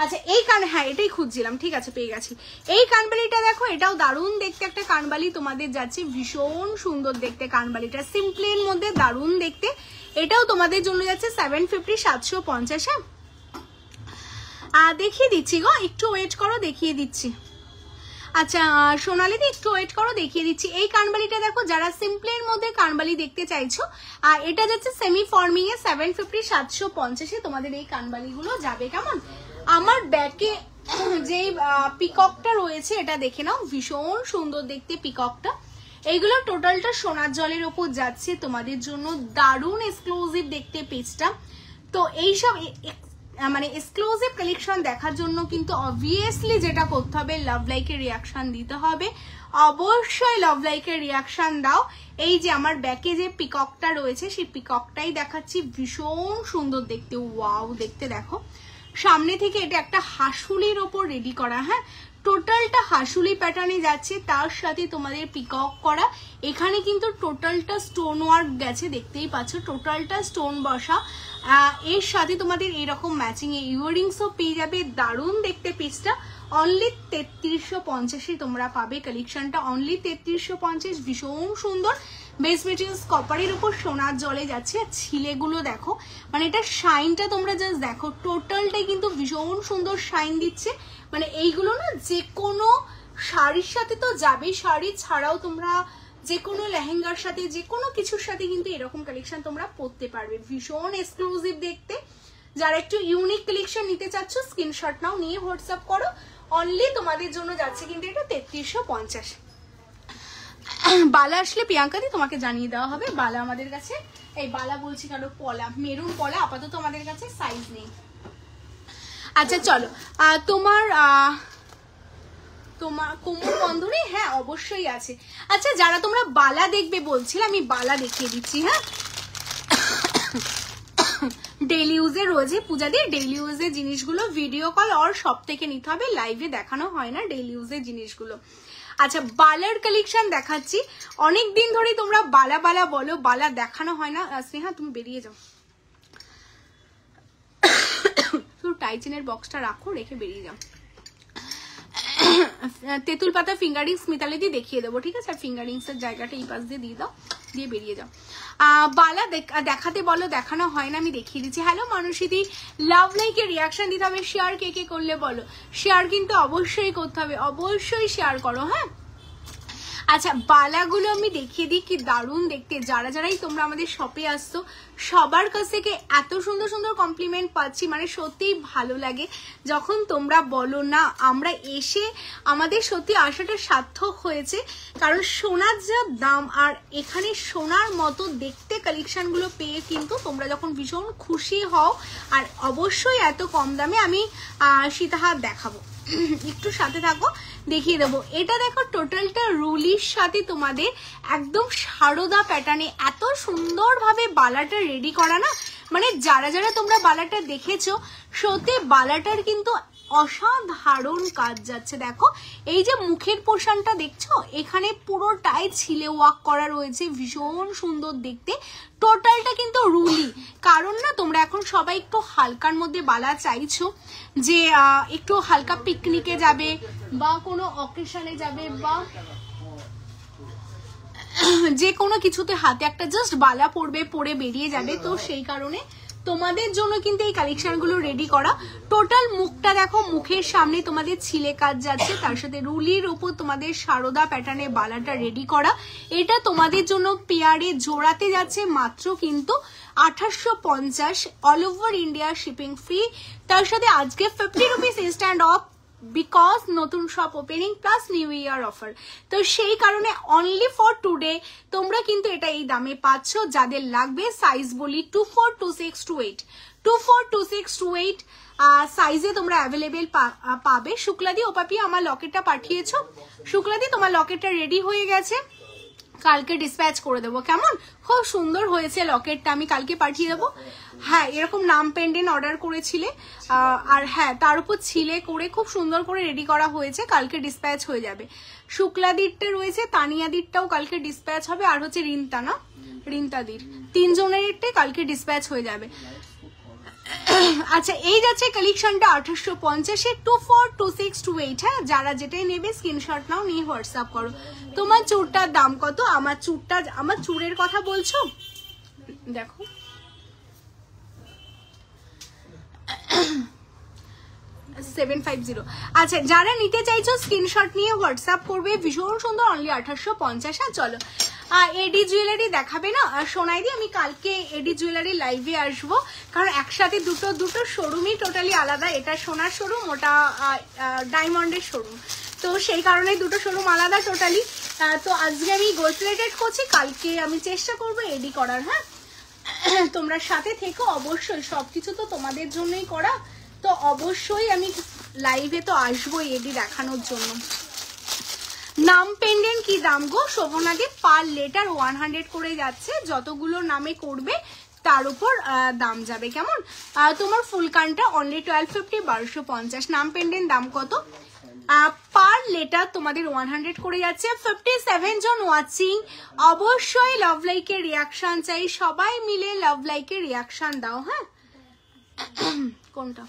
আচ্ছা হ্যাঁ এটাই খুঁজছিলাম, ঠিক আছে পেয়ে গেছি। এই কানবালিটা দেখো, এটাও দারুণ দেখতে একটা কানবালি তোমাদের যাচ্ছে, ভীষণ সুন্দর দেখতে কানবালিটা, সিম্পলের মধ্যে দারুণ দেখতে। এটাও তোমাদের জন্য যাচ্ছে 750 750। দেখিয়ে দিচ্ছি গো, একটু ওয়েট করো দেখিয়ে দিচ্ছি। আচ্ছা সোনালিদি একটু ওয়েট করো দেখিয়ে দিচ্ছি। এই কানবালিটা দেখো, যারা সিম্পলের মধ্যে কানবালি দেখতে চাইছো, আর এটা যাচ্ছে সেমি ফর্মিং এ 750 750 তোমাদের এই কানবালিগুলো যাবে। কেমন? আমার ব্যাকে যে পিককটা রয়েছে এটা দেখে নাও, ভীষণ সুন্দর দেখতে পিককটা। এইগুলো টোটালটা সোনার জলের ওপর যাচ্ছে তোমাদের জন্য, দারুণ এক্সক্লুসিভ দেখতে পেজটা। তো এইসব মানে এক্সক্লুসিভ কালেকশন দেখার জন্য কিন্তু অবভিয়াসলি যেটা করতে হবে, লাভ লাইকের রিয়াকশন দিতে হবে। অবশ্যই লাভ লাইকের রিয়াকশন দাও। এই যে আমার ব্যাকে যে পিককটা রয়েছে সেই পিককটাই দেখাচ্ছি, ভীষণ সুন্দর দেখতে, ওয়াও দেখতে দেখো। সামনে থেকে এটা একটা হাসুলির ওপর রেডি করা, হ্যাঁ টোটালটা হাসুলি প্যাটার্নে যাচ্ছে, তার সাথে তোমাদের পিকক করা। এখানে কিন্তু টোটালটা স্টোন ওয়ার্ক গেছে, দেখতেই পাচ্ছ টোটালটা স্টোন বসা। এর সাথে তোমাদের এরকম ম্যাচিং এ ইয়াররিংসও পেয়ে যাবে, দারুণ দেখতে পিসটা। অনলি 3350 তোমরা পাবে কালেকশনটা, অনলি 3350, ভীষণ সুন্দর। বেস মেটেরিয়ালস কপারের উপর সোনার জলে যাচ্ছে। ছিলেগুলো দেখো, মানে এটা শাইনটা তোমরা জাস্ট দেখো, টোটালটাই কিন্তু ভীষণ সুন্দর শাইন দিচ্ছে। মানে এইগুলো না যে কোনো শাড়ির সাথে তো যাবে, শাড়ি ছাড়াও তোমরা যে কোনো লেহেঙ্গার সাথে যে কোনো কিছুর সাথে কিন্তু এরকম কালেকশন তোমরা পরতে পারবে, ভীষণ এক্সক্লুসিভ দেখতে। যারা একটু ইউনিক কালেকশন নিতে চাচ্ছ স্ক্রিনশট নাও, নিয়ে হোয়াটসঅ্যাপ করো। অনলি তোমাদের জন্য যাচ্ছে কিন্তু এটা 3350। বালা আসলে প্রিয়াঙ্কাদি তোমাকে জানিয়ে দেওয়া হবে। বালা আমাদের কাছে, এই বালা বলছি কারো পলা, মেরুন পলা আপাতত আমাদের কাছে সাইজ নেই। আচ্ছা চলো, তোমার কোমর বন্ধনী, হ্যাঁ অবশ্যই আছে। আচ্ছা যারা তোমরা বালা দেখবে বলছিলে, আমি বালা দেখিয়ে দিচ্ছি। হ্যাঁ ডেইলি ইউজে রয়েছে পূজা দিয়ে, ডেইলি ইউজের জিনিসগুলো ভিডিও কল আর সব থেকে নিতে হবে, লাইভে দেখানো হয় না ডেইলি ইউজের জিনিসগুলো। আচ্ছা বালার কালেকশন দেখাচ্ছি। অনেক দিন ধরে তোমরা বালা বালা বলো, বালা দেখানো হয় না। স্নেহা তুমি বেরিয়ে যাও, শুধু টাইচেনের বক্সটা রাখো, রেখে বেরিয়ে যাও। তেঁতুল পাতা ফিঙ্গারিংস মিতালি দিয়ে দেখিয়ে দেবো, ঠিক আছে? আর ফিঙ্গারিংস এর জায়গাটা এই পাশ দিয়ে দিয়ে দাও, দিয়ে বেরিয়ে যাও। বালা দেখাতে বলো, দেখানো হয় না, আমি দেখিয়ে দিচ্ছি। হ্যালো মানুষিদি, লাভ লাইকে রিয়াকশন দিতে হবে। শেয়ার কে কে করলে বলো, শেয়ার কিন্তু অবশ্যই করতে হবে, অবশ্যই শেয়ার করো। হ্যাঁ আচ্ছা বালাগুলো আমি দেখিয়ে দিই, কি দারুণ দেখতে। যারা যারাই তোমরা আমাদের শপে আসছো সবার কাছ থেকে এত সুন্দর সুন্দর কমপ্লিমেন্ট পাচ্ছি, মানে সত্যিই ভালো লাগে যখন তোমরা বলো না আমরা এসে আমাদের সত্যি আশাটা সার্থক হয়েছে। কারণ সোনার যা দাম, আর এখানে সোনার মতো দেখতে কালেকশনগুলো পেয়ে কিন্তু তোমরা যখন ভীষণ খুশি হও। আর অবশ্যই এত কম দামে আমি সীতাহার দেখাবো, একটু সাথে থাকো দেখিয়ে দেবো। এটা দেখো টোটালটা রুলির সাথে তোমাদের একদম সারদা প্যাটার্নে এত সুন্দরভাবে বালাটা রেডি করা না, মানে যারা যারা তোমরা বালাটা দেখেছো সত্যি বালাটার কিন্তু অসাধারণ কাজ যাচ্ছে। দেখো এই যে মুখের পোর্শনটা দেখছো, এখানে পুরোটাই ছিলে ওয়ার্ক করা রয়েছে, ভীষণ সুন্দর দেখতে। টোটালটা কিন্তু রুলি, কারণ না তোমরা এখন সবাই একটু হালকার মধ্যে বালা চাইছো, যে একটু হালকা পিকনিকে যাবে বা কোনো অকেশনে যাবে বা যে কোনো কিছুতে হাতে একটা জাস্ট বালা পরবে, পরে বেরিয়ে যাবে। তো সেই কারণে তোমাদের জন্য কিন্তু এই কালেকশনগুলো রেডি করা। টোটাল মুখটা দেখো, মুখের সামনে তোমাদের ছিলে কাজ যাচ্ছে, তার সাথে রুলির উপর তোমাদের সারদা প্যাটার্নে বালাটা রেডি করা। এটা তোমাদের জন্য পেয়ারে জোড়াতে যাচ্ছে মাত্র কিন্তু 2850, all over India shipping free. তার সাথে আজকে 50 রুপিস ইনস্ট্যান্ট অফ, বিকজ নতুন shop opening plus new year offer. তো সেই কারণে অনলি ফর টুডে তোমরা কিন্তু এটা এই দামে পাচ্ছ। যাদের লাগবে সাইজ বলি 242628, 242628 সাইজে তোমরা অ্যাভেলেবেল পাবে। শুক্লাদি ওপাপি আমার লকেটটা পাঠিয়েছো, শুক্লাদি তোমার লকেটটা রেডি হয়ে গেছে, কালকে ডিসপ্যাচ করে দেবো। কেমন? খুব সুন্দর হয়েছে লকেটটা, আমি কালকে পাঠিয়ে দেবো। হ্যাঁ এরকম নাম পেন্ডেন্ট অর্ডার করেছিলে, আর হ্যাঁ তার উপর ছিলে করে খুব সুন্দর করে রেডি করা হয়েছে, কালকে ডিসপ্যাচ হয়ে যাবে। শুক্লাদিরটা রয়েছে, তানিয়াদিরটাও কালকে ডিসপ্যাচ হবে, আর হচ্ছে রিন্তা না রিন্তাদির, তিনজনেরটাই কালকে ডিসপ্যাচ হয়ে যাবে। আচ্ছা এই যাচ্ছে কালেকশনটা 1850 242628। হ্যাঁ, যারা যেটাই নেবে স্ক্রিনশট নাও, নিয়ে হোয়াটসঅ্যাপ করো। তোমার চুড়টার দাম কত? আমার চুড়ের কথা বলছো? দেখো 750। আচ্ছা যারা নিতে চাইছো স্ক্রিনশট নিয়ে হোয়াটসঅ্যাপ করবে। ভীষণ সুন্দর, অনলি 1850। হ্যাঁ চলো, এডি জুয়েলারি দেখাবে না সোনাইদি? আমি কালকে এডি জুয়েলারি লাইভে আসবো, কারণ একসাথে দুটো শোরুমই টোটালি আলাদা। এটা সোনার শোরুম, ওটা ডায়মন্ডের শোরুম, তো সেই কারণে দুটো শোরুম আলাদা টোটালি। তো আজকে আমি গোল্ড প্লেটেড করছি, কালকে আমি চেষ্টা করবো এডি করার। হ্যাঁ তোমরা সাথে থেকো অবশ্যই, সবকিছু তো তোমাদের জন্যই করা, তো অবশ্যই আমি লাইভে তো আসবোই এডি দেখানোর জন্য। নাম পেন্ডেন্ট কি দাম গো শোভনাদি? পার লেটার 100 করে যাচ্ছে, যতগুলো নামে করবে তার উপর দাম যাবে। কেমন? তোমার ফুল কানটা অনলি 1250, 1250। নাম পেন্ডেন্ট দাম কত? পার লেটার তোমাদের 100 করে যাচ্ছে। 57 জন ওয়াচিং, অবশ্যই লাভ লাইকের রিয়াকশন চাই, সবাই মিলে লাভ লাইকের রিয়াকশন দাও। হ্যাঁ কোনটা?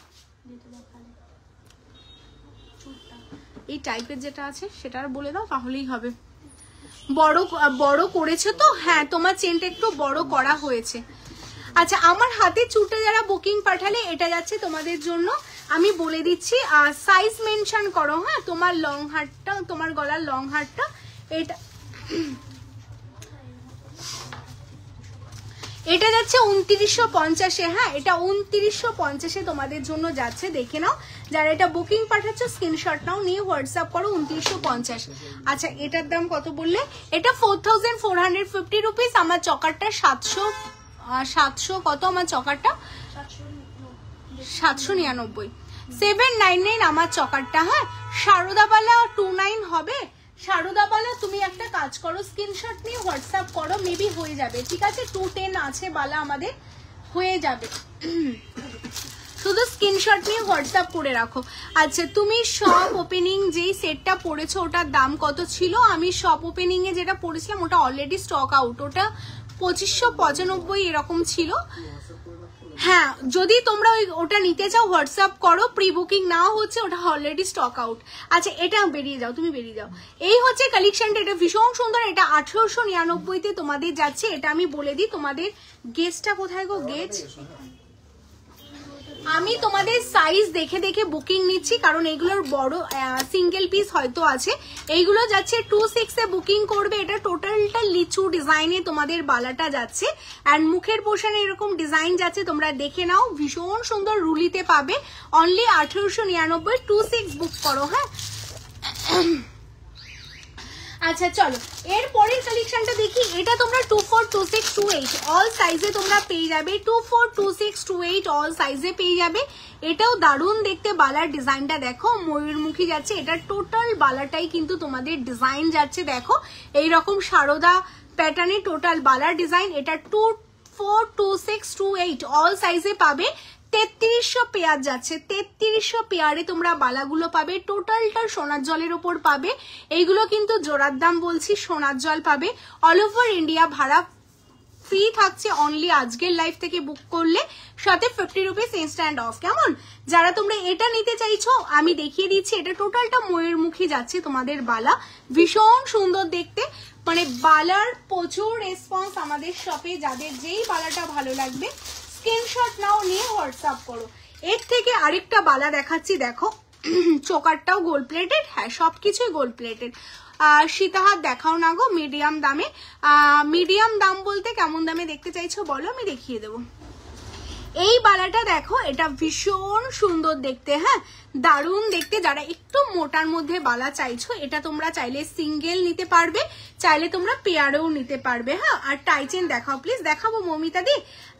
এই টাইপের যেটা আছে সেটা আর বলে দাও, তাহলেই হবে। বড় করেছে তো? হ্যাঁ তোমার চেনটা একটু বড় করা হয়েছে। আচ্ছা আমার হাতে চুটে যারা বুকিং পাঠালে, এটা যাচ্ছে তোমাদের জন্য, আমি বলে দিচ্ছি সাইজ মেনশন করো। হ্যাঁ তোমার লং হারটা, তোমার গলার লং হারটা, এটা যাচ্ছে 2950। হ্যাঁ এটা 2950 তোমাদের জন্য যাচ্ছে, দেখে নাও। যারা এটা বুকিং পাঠাচ্ছ স্ক্রিনশট নাও, নিয়ে হোয়াটসঅ্যাপ করো 2950। আচ্ছা এটার দাম কত বললে? এটা 4450 রুপিস। আমার চকারটা 700 কত? আমার চকারটা 799, 799 আমার চকারটা। হ্যাঁ শারদাবালা 29 হবে। শারদাবালা তুমি একটা কাজ করো, স্ক্রিনশট নিয়ে হোয়াটসঅ্যাপ করো, মেবি হয়ে যাবে। ঠিক আছে 210 আছে বালা, আমাদের হয়ে যাবে, শুধু স্ক্রিনশট নিয়ে হোয়াটসঅ্যাপ করে রাখো। আচ্ছা তুমি শপ ওপেনিং যেই সেটটা পড়েছো ওটার দাম কত ছিল? আমি শপ ওপেনিং এ যেটা পড়েছিলাম ওটা অলরেডি স্টক আউট, ওটা 2595 এরকম ছিল। হ্যাঁ যদি তোমরা ওটা নিতে চাও হোয়াটসঅ্যাপ করো, প্রি বুকিং নাও হচ্ছে, ওটা অলরেডি স্টক আউট। আচ্ছা এটা বেরিয়ে যাও, তুমি বেরিয়ে যাও। এই হচ্ছে কালেকশনটা, এটা ভীষণ সুন্দর, এটা 1899 তোমাদের যাচ্ছে। এটা আমি বলে দিই, তোমাদের গেজটা কোথায় গো? গেজ আমি তোমাদের সাইজ দেখে দেখে বুকিং নিচ্ছি, কারণ এইগুলোর বড় সিঙ্গেল পিস হয়তো আছে। এইগুলো যাচ্ছে 26 এ বুকিং করবে। এটা টোটালটা লিচু ডিজাইনে তোমাদের বালাটা যাচ্ছে, অ্যান্ড মুখের পোর্শনে এরকম ডিজাইন যাচ্ছে, তোমরা দেখে নাও। ভীষণ সুন্দর রুলিতে পাবে, অনলি 1899। 26 বুক করো। হ্যাঁ আচ্ছা চলো এর পরের কালেকশনটা দেখি। এটা তোমরা 242628 অল সাইজে তোমরা পেয়ে যাবে, 242628 অল সাইজে পেয়ে যাবে। এটাও দারুণ দেখতে, বালার ডিজাইনটা দেখো, ময়ূরমুখী যাচ্ছে। এটা টোটাল বালাটাই কিন্তু তোমাদের ডিজাইন যাচ্ছে, দেখো এইরকম সারদা প্যাটার্নে টোটাল বালার ডিজাইন। এটা 242628 অল সাইজে পাবে। 3300 পেয়ার যাচ্ছে, 3300 পেয়ারে তোমরা বালাগুলো পাবে। টোটালটা সোনার জলের ওপর পাবে। এইগুলো কিন্তু জোড়ার দাম বলছি, সোনার জল পাবে। অল ওভার ইন্ডিয়া ভাড়া ফ্রি থাকছে অনলি আজকের লাইভ থেকে বুক করলে, সাথে 50 রুপিস ইনস্ট্যান্ট অফ। কেমন? যারা তোমরা এটা নিতে চাইছো আমি দেখিয়ে দিচ্ছি। এটা টোটালটা ময়ূরমুখী যাচ্ছে তোমাদের বালা, ভীষণ সুন্দর দেখতে। মানে বালার প্রচুর রেসপন্স আমাদের শপে, যাদের যেই বালাটা ভালো লাগবে স্ক্রিনশট নাও, নিয়ে হোয়াটসঅ্যাপ করো। এর থেকে আরেকটা বালা দেখাচ্ছি, দেখো চোকারটাও গোল্ড প্লেটেড। হ্যাঁ সবকিছুই গোল্ড প্লেটেড। সীতাহার দেখাও না গো মিডিয়াম দামে। মিডিয়াম দাম বলতে কেমন দামে দেখতে চাইছো বলো, আমি দেখিয়ে দেবো। এই বালাটা দেখো, এটা ভীষণ সুন্দর দেখতে। হ্যাঁ দারুণ দেখতে। যারা একটু মোটার মধ্যে বালা চাইছো, এটা তোমরা চাইলে সিঙ্গেল নিতে পারবে, চাইলে তোমরা পেয়ারেও নিতে পারবে। হ্যাঁ আর টাইচেন দেখাও প্লিজ। দেখাবো মমিতা দি,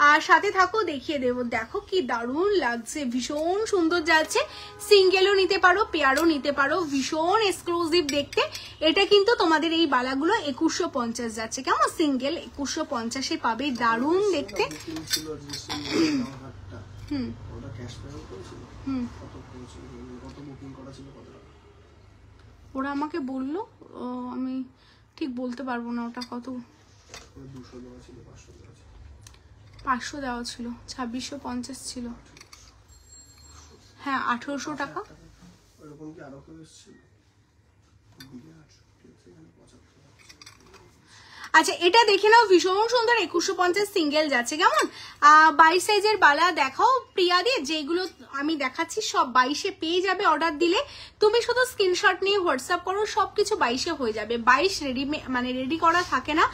আর সাথে থাকো দেখিয়ে দেবো। দেখো কি দারুণ লাগছে, ভীষণ সুন্দর যাচ্ছে। সিঙ্গেলও নিতে পারো, পেয়ারও নিতে পারো, ভীষণ এক্সক্লুসিভ দেখতে। এটা কিন্তু তোমাদের এই বালাগুলো 2150 যাচ্ছে। কেমন? সিঙ্গেল 2150-এ পাবে, দারুণ দেখতে। ওরা আমাকে বললো, আমি ঠিক বলতে পারবো না ওটা কত। 500 দেওয়া ছিল, 2650 ছিল। হ্যাঁ 1800 টাকা। ওরকম কি আরো কেউ এসেছিল? আচ্ছা এটা দেখে নাও, ভীষণ সুন্দর 2150 সিঙ্গেল যাচ্ছে। কেমন 22 সাইজের বালা দেখাও প্রিয়া দিয়ে, যেগুলো আমি দেখাচ্ছি সব 22-এ পেয়ে যাবে। অর্ডার দিলে তুমি শুধু স্ক্রিনশট নিয়ে হোয়াটসঅ্যাপ করো, সবকিছু 22-এ হয়ে যাবে। 22 রেডি, মানে রেডি করা থাকে না,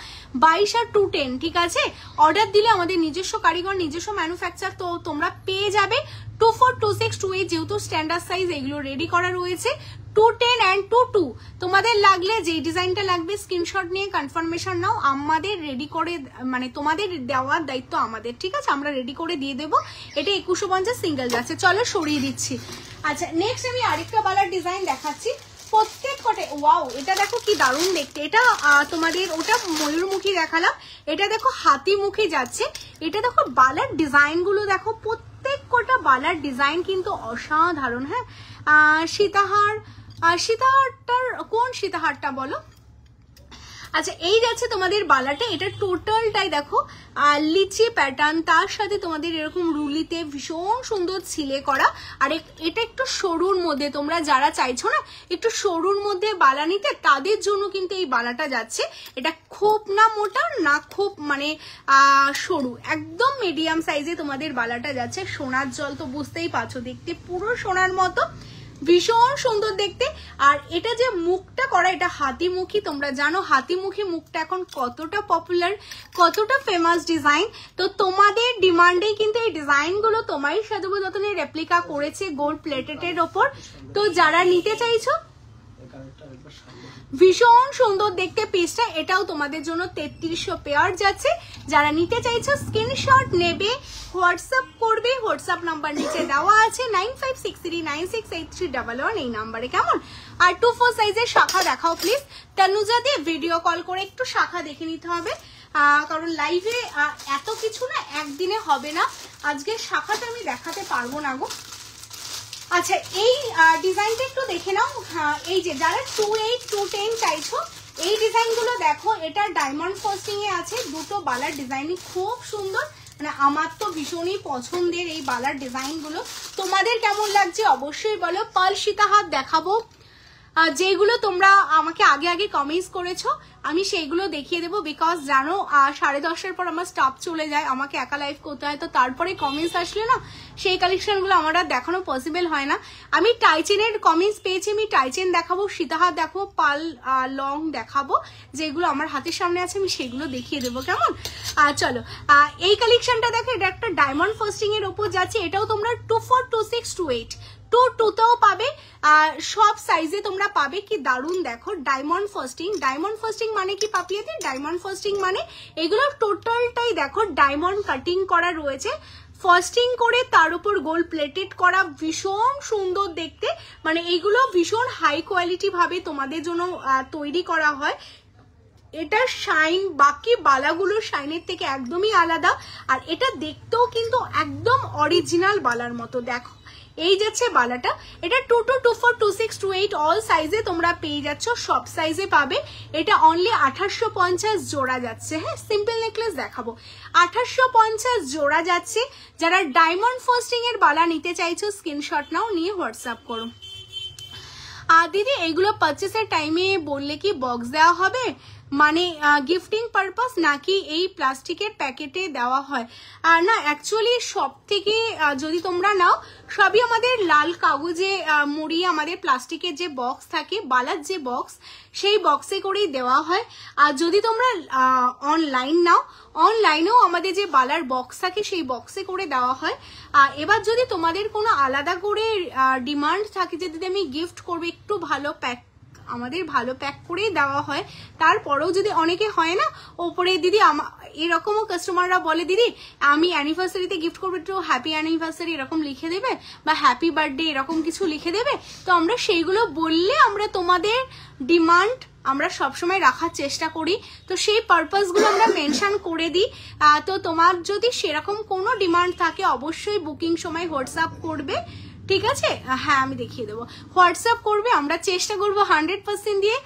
22 আর 210, ঠিক আছে? অর্ডার দিলে আমাদের নিজস্ব কারিগর, নিজস্ব ম্যানুফ্যাকচার, তো তোমরা পেয়ে যাবে। 24, 26, 28 যেহেতু স্ট্যান্ডার্ড সাইজ, এগুলো রেডি করা রয়েছে। 210 and 22 তোমাদের লাগলে যেই ডিজাইনটা লাগবে স্ক্রিনশট নিয়ে কনফার্মেশন নাও, আমাদের রেডি করে, মানে তোমাদের দেওয়ার দায়িত্ব আমাদের, ঠিক আছে? আমরা রেডি করে দিয়ে দেবো। এটা 2150 সিঙ্গেল যাচ্ছে। চলো সরিয়ে দিচ্ছি। আচ্ছা নেক্সট আমি আরেকটা বালার ডিজাইন দেখাচ্ছি। প্রত্যেক কটে, ওয়াও এটা দেখো কি দারুণ দেখতে। এটা তোমাদের ওটা ময়ূরমুখী দেখালাম, এটা দেখো হাতিমুখী যাচ্ছে। এটা দেখো বালার ডিজাইন গুলো দেখো, প্রত্যেক কটা বালার ডিজাইন কিন্তু অসাধারণ। হ্যাঁ সীতাহার, সীতাহারটার কোন সীতাহারটা বলো? আচ্ছা এই যাচ্ছে তোমাদের বালাটা, এটা টোটালটাই দেখো লিচি প্যাটার্ন, তার সাথে তোমাদের এরকম রুলিতে ভীষণ সুন্দর ছিলে করা। আর এটা একটু সরুর মধ্যে, তোমরা যারা চাইছো না একটু সরুর মধ্যে বালা নিতে, তাদের জন্য কিন্তু এই বালাটা যাচ্ছে। এটা খুব না মোটা না খুব মানে সরু, একদম মিডিয়াম সাইজে তোমাদের বালাটা যাচ্ছে। সোনার জল তো বুঝতেই পারছো, দেখতে পুরো সোনার মতো, ভীষণ সুন্দর দেখতে। আর এটা যে মুখটা করা, এটা হাতিমুখী। তোমরা জানো হাতিমুখী মুখটা এখন কতটা পপুলার, কতটা ফেমাস ডিজাইন। তো তোমাদের ডিমান্ডে কিন্তু এই ডিজাইনগুলো তোমারই সাধুবু যতনের রেপ্লিকা করেছে গোল্ড প্লেটেটের ওপর। তো যারা নিতে চাইছো, ভীষণ সুন্দর দেখতে পিসটা, এটাও তোমাদের জন্য 3300 পেয়ার যাচ্ছে। যারা নিতে চাইছো স্ক্রিনশট নেবে, হোয়াটসঅ্যাপ করবে। হোয়াটসঅ্যাপ নাম্বার নিচে দেওয়া আছে 9563968311 এই নাম্বারে। কেমন? আর 24 সাইজের শাখা দেখাও প্লিজ। তনুজা দিয়ে ভিডিও কল করে একটু শাখা দেখে নিতে হবে, কারণ লাইভে এত কিছু না একদিনে হবে না। আজকে শাখাটা আমি দেখাতে পারবো না গো। আচ্ছা এই ডিজাইনটা একটু দেখে নাও। এই যে যারা 28, 210 চাইছো, এই ডিজাইনগুলো দেখো। এটা ডায়মন্ড ফস্টিং এ আছে, দুটো বালার ডিজাইনই খুব সুন্দর। মানে আমার তো ভীষণই পছন্দের এই বালার ডিজাইনগুলো। তোমাদের কেমন লাগছে অবশ্যই বলো। পার্ল সীতাহার দেখাবো, যেগুলো তোমরা আমাকে আগে আগে কমেন্টস করেছো আমি সেইগুলো দেখিয়ে দেবো। বিকজ জানো 10:30 পর আমার স্টাফ চলে যায়, আমাকে একা লাইভ করতে হয়। তো তারপরে কমেন্টস আসলে না সেই কালেকশনগুলো আমার আর দেখানো পসিবল হয় না। আমি টাইচেনের কমেন্টস পেয়েছি, আমি টাইচেন দেখাবো, সীতাহার দেখাবো, পাল লং দেখাবো। যেগুলো আমার হাতের সামনে আছে আমি সেগুলো দেখিয়ে দেবো। কেমন? চলো এই কালেকশনটা দেখো, এটা একটা ডায়মন্ড ফাস্টিং এর ওপর যাচ্ছে। এটাও তোমরা 24, 26, 28 22তেও পাবে, সব সাইজে তোমরা পাবে। কি দারুণ দেখো ডায়মন্ড ফাস্টিং। ডায়মন্ড ফাস্টিং মানে কি পাপিয়াতে? ডায়মন্ড ফাস্টিং মানে এগুলো টোটালটাই দেখো ডায়মন্ড কাটিং করা রয়েছে, ফাস্টিং করে তার উপর গোল্ড প্লেটেড করা, ভীষণ সুন্দর দেখতে। মানে এইগুলো ভীষণ হাই কোয়ালিটি ভাবে তোমাদের জন্য তৈরি করা হয়। এটা শাইন বাকি বালাগুলোর শাইনের থেকে একদমই আলাদা। আর এটা দেখতেও কিন্তু একদম অরিজিনাল বালার মতো। দেখো এই যাচ্ছে বালাটা, এটা 22, 24, 26, 28 অল সাইজে তোমরা পেয়ে যাচ্ছ, সব সাইজে পাবে। এটা অনলি 1850 জোড়া যাচ্ছে। হ্যাঁ সিম্পল নেকলেস দেখাবো, 1850 জোড়া যাচ্ছে। যারা ডায়মন্ড ফাস্টিং এর বালা নিতে চাইছো স্ক্রিনশট নাও, নিয়ে হোয়াটসঅ্যাপ করো। দিদি এইগুলো পারচেসের টাইমে বললে কি বক্স দেওয়া হবে, মানে গিফটিং পারপাস, নাকি এই প্লাস্টিকের প্যাকেটে দেওয়া হয়? না অ্যাকচুয়ালি সব থেকে যদি তোমরা নাও, সবই আমাদের লাল কাগজে মুড়িয়ে আমাদের প্লাস্টিকের যে বক্স থাকে, বালার যে বক্স, সেই বক্সে করেই দেওয়া হয়। আর যদি তোমরা অনলাইন নাও, অনলাইনেও আমাদের যে বালার বক্স থাকে সেই বক্সে করে দেওয়া হয়। এবার যদি তোমাদের কোনো আলাদা করে ডিমান্ড থাকে যে দিদি আমি গিফট করবো, একটু ভালো প্যাক, আমাদের ভালো প্যাক করেই দেওয়া হয়। তারপরেও যদি অনেকে হয় না ওপরে দিদি এরকমও কাস্টমাররা বলে দিদি আমি অ্যানিভার্সারিতে গিফট করবো, একটু হ্যাপি অ্যানিভার্সারি এরকম লিখে দেবে বা হ্যাপি বার্থডে এরকম কিছু লিখে দেবে। তো আমরা সেইগুলো বললে আমরা তোমাদের ডিমান্ড আমরা সবসময় রাখার চেষ্টা করি। তো সেই পারপাসগুলো আমরা মেনশন করে দিই। তো তোমার যদি সেরকম কোনো ডিমান্ড থাকে অবশ্যই বুকিং সময় হোয়াটসঅ্যাপ করবে, ঠিক আছে? হ্যাঁ আমি দেখিয়ে দেবো, হোয়াটসঅ্যাপ করবে, আমরা চেষ্টা করবো 100% দিয়ে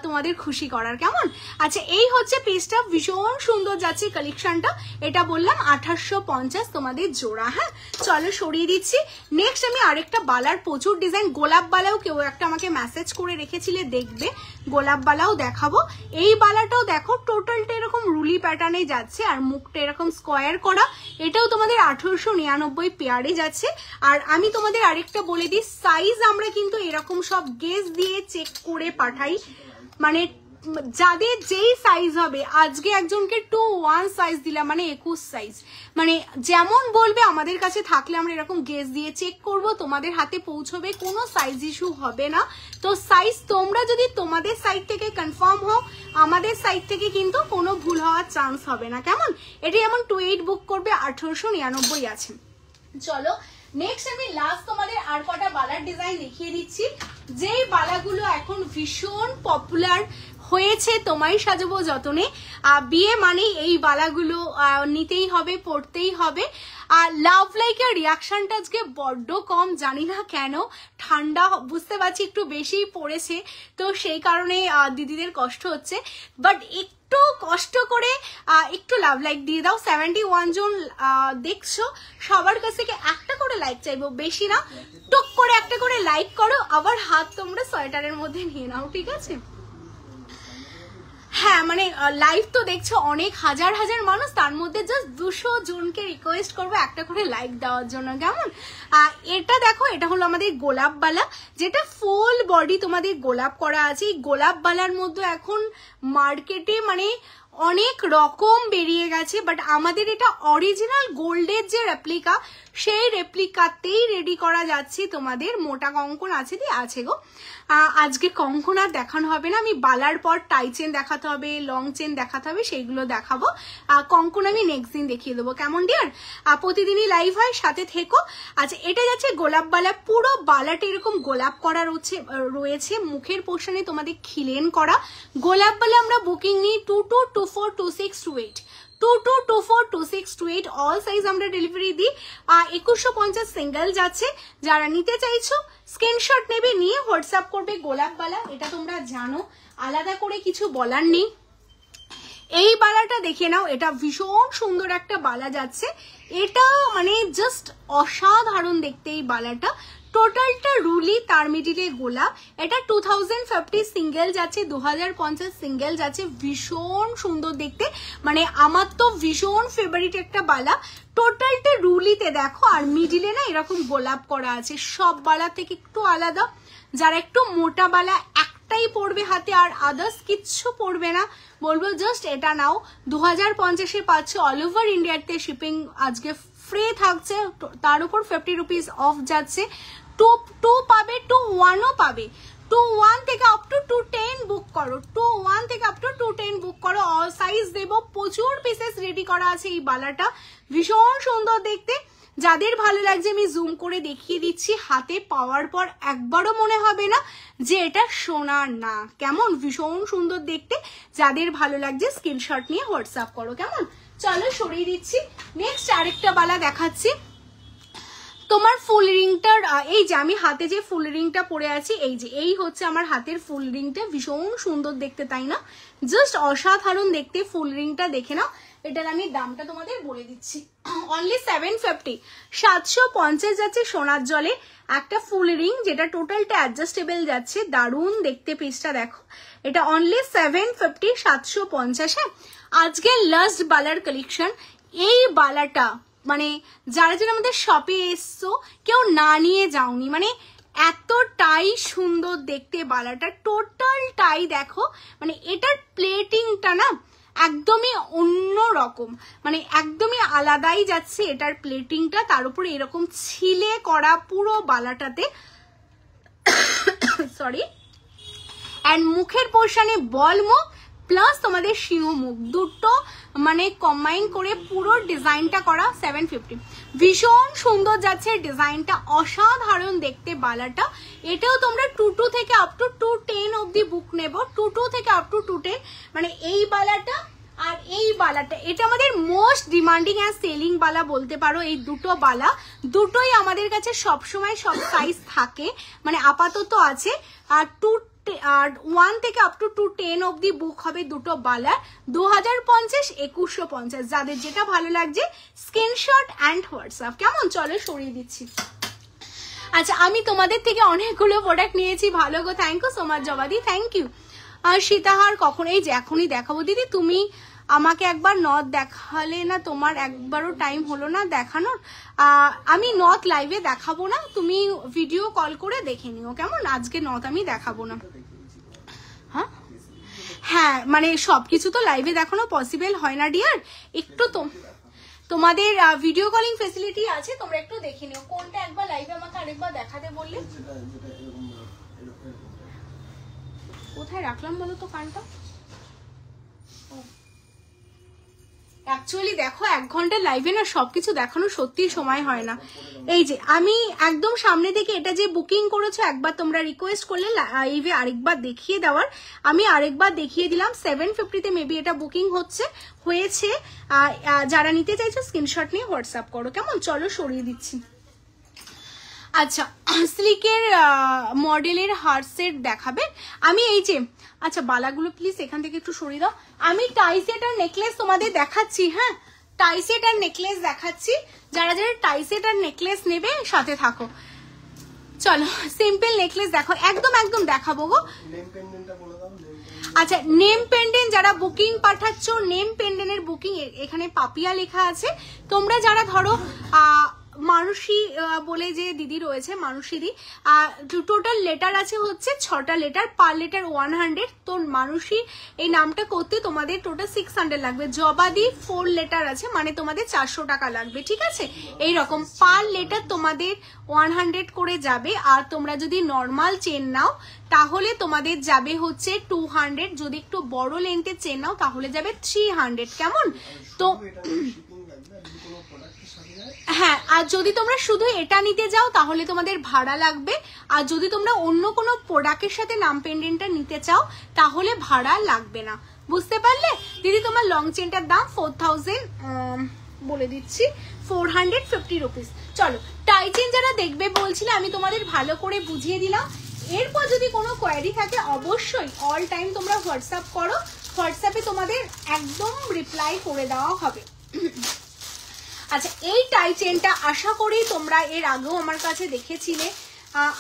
তোমাদের খুশি করার, কেমন? আচ্ছা এই হচ্ছে পিসটা, ভীষণ সুন্দর যাচ্ছে কালেকশনটা, এটা বললাম 2850 তোমাদের জোড়া। হ্যাঁ চলো সরিয়ে দিচ্ছি। নেক্সট আমি আরেকটা বালার প্রচুর ডিজাইন, গোলাপ বালাও কেউ একটা আমাকে মেসেজ করে রেখেছিলে, দেখবে গোলাপ বালাও দেখাবো। এই বালাটাও দেখো টোটালটা এরকম রুলি প্যাটার্নে যাচ্ছে আর মুখটা এরকম স্কোয়ার করা, এটাও তোমাদের 1899 পেয়ারে যাচ্ছে। আর আমি তোমাদের আরেকটা বলে দিই, সাইজ আমরা কিন্তু এরকম সব গেজ দিয়ে চেক করে পাঠাই, মানে যাদের যেই সাইজ হবে, আজকে একজনকে 2-1 সাইজ দিলাম মানে 21 সাইজ, মানে যেমন বলবে আমাদের কাছে থাকলে আমরা এরকম গেজ দিয়ে চেক করব, তোমাদের হাতে পৌঁছবে, কোনো সাইজ ইস্যু হবে না। তো সাইজ তোমরা যদি তোমাদের সাইড থেকে কনফার্ম হও, আমাদের সাইড থেকে কিন্তু কোনো ভুল হওয়ার চান্স হবে না, কেমন? এটা যেমন 28 বুক করবে 1899 আছে। চলো নেক্সট আমি লাস্ট তোমাদের আর কটা বালার ডিজাইন দেখিয়ে দিচ্ছি, যেই বালাগুলো এখন ভীষণ পপুলার হয়েছে। তোমায় সাজাবো যতনে, বিয়ে মানে এই বালাগুলো নিতেই হবে, পড়তেই হবে। আর লাভ লাইকের রিয়াকশনটা আজকে বড্ড কম, জানি না কেন, ঠান্ডা বুঝতে পারছি একটু বেশিই পড়েছে, তো সেই কারণে দিদিদের কষ্ট হচ্ছে, বাট একটু কষ্ট করে একটু লাভ লাইক দিয়ে দাও। 71 জন দেখছো, সবার কাছ থেকে একটা করে লাইক চাইবো, বেশি না, টুক করে একটা করে লাইক করো, আবার হাত তোমরা সোয়েটারের মধ্যে নিয়ে নাও, ঠিক আছে? হ্যাঁ মানে লাইভ তো দেখছো অনেক হাজার হাজার মানুষ, তার মধ্যে জাস্ট 200 জনকে রিকোয়েস্ট করবো একটা করে লাইক দেওয়ার জন্য, কেমন? এটা দেখো, এটা হলো আমাদের গোলাপ বালা, যেটা ফুল বডি তোমাদের গোলাপ করা আছে। এই গোলাপ বালার মধ্যে এখন মার্কেটে মানে অনেক রকম বেরিয়ে গেছে, বাট আমাদের এটা অরিজিনাল গোল্ডের যে রেপ্লিকা, সেই রেপ্লিকাতেই রেডি করা যাচ্ছে। তোমাদের মোটা কঙ্কন আছে, দিয়ে আছে গো, আজকে কঙ্কন আর দেখানো হবে না, আমি বালার পর টাই চেন দেখাতে হবে, লং চেন দেখাতে হবে, সেইগুলো দেখাবো। কঙ্কন আমি নেক্সট দিন দেখিয়ে দেবো, কেমন ডিয়ার? প্রতিদিনই লাইভ হয়, সাথে থেকো। আচ্ছা এটা যাচ্ছে গোলাপ বালা, পুরো বালাটা এরকম গোলাপ করা রয়েছে, মুখের পোর্শনে তোমাদের খিলেন করা। গোলাপ বালা আমরা বুকিং নিই 22242628, 22242628, অল সাইজ আমরা ডেলিভারি দিই। 2150 সিঙ্গেল যাচ্ছে, যারা নিতে চাইছো স্ক্রিনশট নেবে, নিয়ে হোয়াটসঅ্যাপ করবে গোলাপ বালা, এটা তোমরা জানো, আলাদা করে কিছু বলার নেই। এই বালাটা দেখে নাও, এটা ভীষণ সুন্দর একটা বালা যাচ্ছে, এটা মানে জাস্ট অসাধারণ দেখতে এই বালাটা, টোটালটা রুলি, তার মিডিলে গোলাপ। এটা 2050 সিঙ্গেল যাচ্ছে, 2050 সিঙ্গেল যাচ্ছে, ভীষণ সুন্দর দেখতে, মানে আমার তো ভীষণ ফেভারিট একটা বালা। টোটালটা রুলিতে দেখো, আর মিডিলে না এরকম গোলাপ করা আছে, সব বালা থেকে একটু আলাদা। যারা একটু মোটা বালা একটাই পড়বে হাতে, আর আদার্স কিচ্ছু পড়বে না, বলবো জাস্ট এটা নাও। 2050-এ পাচ্ছে, অল ওভার ইন্ডিয়াতে শিপিং আজকে ফ্রি থাকছে, তার উপর 50 রুপিস অফ যাচ্ছে। 2 পাবে, 21ও পাবে, 21 থেকে আপ টু 210 বুক করো, 21 থেকে আপ টু 210 বুক করো, অল সাইজ দেবো, প্রচুর পিসেস রেডি করা আছে। এই বালাটা ভীষণ সুন্দর দেখতে, যাদের ভালো লাগছে আমি জুম করে দেখিয়ে দিচ্ছি, হাতে পাওয়ার পর একবারও মনে হবে না যে এটা সোনার না, কেমন? ভীষণ সুন্দর দেখতে, যাদের ভালো লাগছে স্ক্রিনশট নিয়ে হোয়াটসঅ্যাপ করো, কেমন? চলো সরিয়ে দিচ্ছি, নেক্সট আরেকটা বালা দেখাচ্ছি। তোমার ফুল রিংটার, এই যে আমি হাতে যে ফুল রিংটা পরে আছি, এই যে এই হচ্ছে আমার হাতের ফুল রিংটা, ভীষণ সুন্দর দেখতে, তাই না? জাস্ট অসাধারণ দেখতে ফুল রিংটা, দেখে নাও। এটার আমি দামটা তোমাদের বলে দিচ্ছি, অনলি 750, 750 যাচ্ছে সোনার জলে একটা ফুল রিং, যেটা টোটালটা অ্যাডজাস্টেবল যাচ্ছে, দারুণ দেখতে পিসটা দেখো। এটা অনলি 750, 750। হ্যাঁ আজকে লাস্ট বালার কালেকশন, এই বালাটা মানে যারা যারা আমাদের শপে এসছো কেউ না নিয়ে যাওনি, মানে এতটাই সুন্দর দেখতে বালাটা, টোটালটাই দেখো, মানে এটার প্লেটিংটা না একদমই অন্য রকম, মানে একদমই আলাদাই যাচ্ছে এটার প্লেটিংটা, তার উপরে এরকম ছিলে করা পুরো বালাটাতে, সরি, অ্যান্ড মুখের পোর্শনে বল মুখ প্লাস তোমাদের সিংহ মুখ দুটো মানে কম্বাইন করে পুরো ডিজাইনটা করা 750, ভীষণ সুন্দর যাচ্ছে ডিজাইনটা, অসাধারণ দেখতে বালাটা। এটাও তোমরা 22 থেকে আপ টু 210 অব্দি বুক নেব, 22 থেকে আপ টু 210, মানে এই বালাটা আর এই বালাটা, এটা আমাদের মোস্ট ডিমান্ডিং অ্যান্ড সেলিং বালা বলতে পারো। এই দুটো বালা দুটোই আমাদের কাছে সবসময় সব সাইজ থাকে, মানে আপাতত আছে। আর 1 থেকে আপ টু 210 অব্দি বুক হবে দুটো বালার। 2050, 2150, যাদের যেটা ভালো লাগছে স্ক্রিনশট অ্যান্ড হোয়াটসঅ্যাপ। কেমন? চলো সরিয়ে দিচ্ছি। আচ্ছা, আমি তোমাদের থেকে অনেকগুলো প্রোডাক্ট নিয়েছি, ভালো গো, থ্যাংক ইউ সো মাচ জবাদি, থ্যাংক ইউ। আর সীতাহার কখন? এই যে এখনই দেখাবো দিদি, তুমি আমাকে একবার নথ দেখালে না, তোমার একবারও টাইম হলো না দেখানোর। আমি নথ লাইভে দেখাবো না, তুমি ভিডিও কল করে দেখে নিও, কেমন? আজকে নথ আমি দেখাবো না। হ্যাঁ, মানে সবকিছু তো লাইভে দেখানো পসিবল হয় না ডিয়ার, একটু তো তোমাদের ভিডিও কলিং ফেসিলিটি আছে, তোমরা একটু দেখে নিও। কোনটা একবার লাইভে আমাকে আরেকবার দেখাতে বললে? কোথায় রাখলাম বলো তো কানটা? অ্যাকচুয়ালি দেখো, 1 ঘন্টা লাইভে না সবকিছু দেখানো সত্যি সময় হয় না। এই যে আমি একদম সামনে থেকে এটা যে বুকিং করেছো, একবার তোমরা রিকোয়েস্ট করলে লাইভে আরেকবার দেখিয়ে দেওয়ার, আমি আরেকবার দেখিয়ে দিলাম। 750-তে মেবি এটা বুকিং হয়েছে। যারা নিতে চাইছো স্ক্রিনশট নিয়ে হোয়াটসঅ্যাপ করো, কেমন? চলো সরিয়ে দিচ্ছি। আচ্ছা, স্লিকের মডেলের হার সেট দেখাবে? আমি এই যে, আচ্ছা বালাগুলো প্লিজ এখান থেকে একটু সরিয়ে দাও। আমি টাই সেট আর নেকলেস তোমাদের দেখাচ্ছি। হ্যাঁ, টাই সেট আর নেকলেস দেখাচ্ছি। যারা যারা টাই সেট আর নেকলেস নেবে সাথে থাকো। চলো সিম্পল নেকলেস দেখো, একদম একদম দেখাবো গো। আচ্ছা, নেম পেন্ডেন্ট যারা বুকিং পাঠাচ্ছ, নেম পেন্ডেন্টের বুকিং এখানে পাপিয়া লেখা আছে। তোমরা যারা ধরো মানুষী বলে যে দিদি রয়েছে, মানুষীদি, টোটাল লেটার আছে হচ্ছে 6টা লেটার, পার লেটার 100। তো মানুষী এই নামটা করতে তোমাদের টোটাল 600 লাগবে। জবাদি 4 লেটার আছে, মানে তোমাদের 400 টাকা লাগবে, ঠিক আছে? এইরকম পার লেটার তোমাদের 100 করে যাবে। আর তোমরা যদি নর্মাল চেন নাও তাহলে তোমাদের যাবে হচ্ছে 200। যদি একটু বড় লেন্থের চেন নাও তাহলে যাবে 300, কেমন? তো হ্যাঁ, আর যদি তোমরা শুধু এটা নিতে যাও তাহলে তোমাদের ভাড়া লাগবে। আর যদি তোমরা অন্য কোনো প্রোডাক্টের সাথে নাম পেন্ডেন্টটা নিতে চাও তাহলে ভাড়া লাগবে না, বুঝতে পারলে দিদি? তোমার লং চেনটার দাম 4000 বলে দিচ্ছি, 450 রুপিস। চলো, টাই চেন যারা দেখবে বলছিলে, আমি তোমাদের ভালো করে বুঝিয়ে দিলাম। এরপর যদি কোনো কোয়ারি থাকে অবশ্যই অল টাইম তোমরা হোয়াটসঅ্যাপ করো, হোয়াটসঅ্যাপে তোমাদের একদম রিপ্লাই করে দেওয়া হবে। আচ্ছা, এই টাই চেনটা আশা করি তোমরা এর আগেও আমার কাছে দেখেছিলে।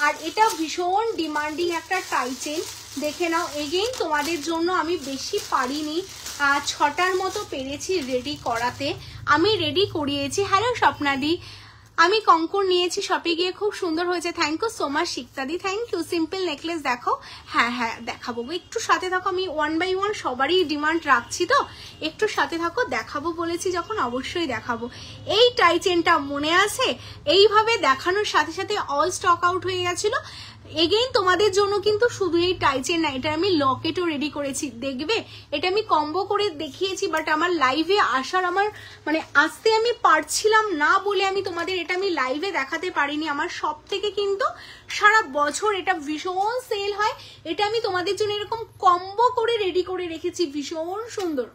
আর এটা ভীষণ ডিমান্ডিং একটা টাই চেন, দেখে নাও। এগেইন তোমাদের জন্য আমি বেশি পারিনি, 6টার মতো পেরেছি রেডি করাতে। আমি রেডি করিয়েছি। হ্যালো স্বপ্নাদি, আমি কঙ্কর নিয়েছি শপে গিয়ে, খুব সুন্দর হয়েছে, থ্যাংক ইউ সো মাচ শিক্তাদি, থ্যাংক ইউ। সিম্পল নেকলেস দেখো। হ্যাঁ হ্যাঁ দেখাবো, একটু সাথে থাকো। আমি 1 বাই 1 সবারই ডিমান্ড রাখছি, তো একটু সাথে থাকো। দেখাবো বলেছি যখন অবশ্যই দেখাবো। এই টাই চেনটা মনে আছে, এইভাবে দেখানোর সাথে সাথে অল স্টক আউট হয়ে গেছিল। এগেইন তোমাদের জন্য কিন্তু শুধু এই টাই চেন না, এটা আমি লকেটও রেডি করেছি, দেখবে। এটা আমি কম্বো করে দেখিয়েছি, বাট আমার লাইভে আসার মানে আসতে আমি পারছিলাম না বলে আমি তোমাদের এটা আমি লাইভে দেখাতে পারিনি। আমার সব থেকে কিন্তু সারা বছর এটা ভীষণ সেল হয়। এটা আমি তোমাদের জন্য এরকম কম্বো করে রেডি করে রেখেছি, ভীষণ সুন্দর।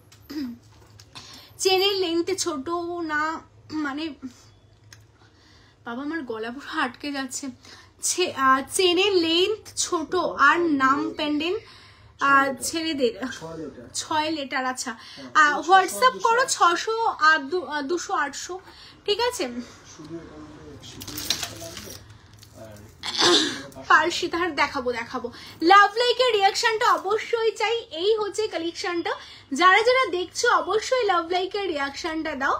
চেনের লেন্থ ছোট না, মানে বাবা আমার গলা পুরো আটকে যাচ্ছে। চেনের লেন্থ ছোট আর নাম পেন্ডেন্ট ছেলেদের 6 লেটার। আচ্ছা, হোয়াটসঅ্যাপ করো 600 আর 200 800, ঠিক আছে? পার্সিতার দেখাবো। লাভ লাইকের রিয়াকশনটা অবশ্যই চাই। এই হচ্ছে কালেকশনটা, যারা যারা দেখছো অবশ্যই লাভ লাইকের রিয়াকশনটা দাও।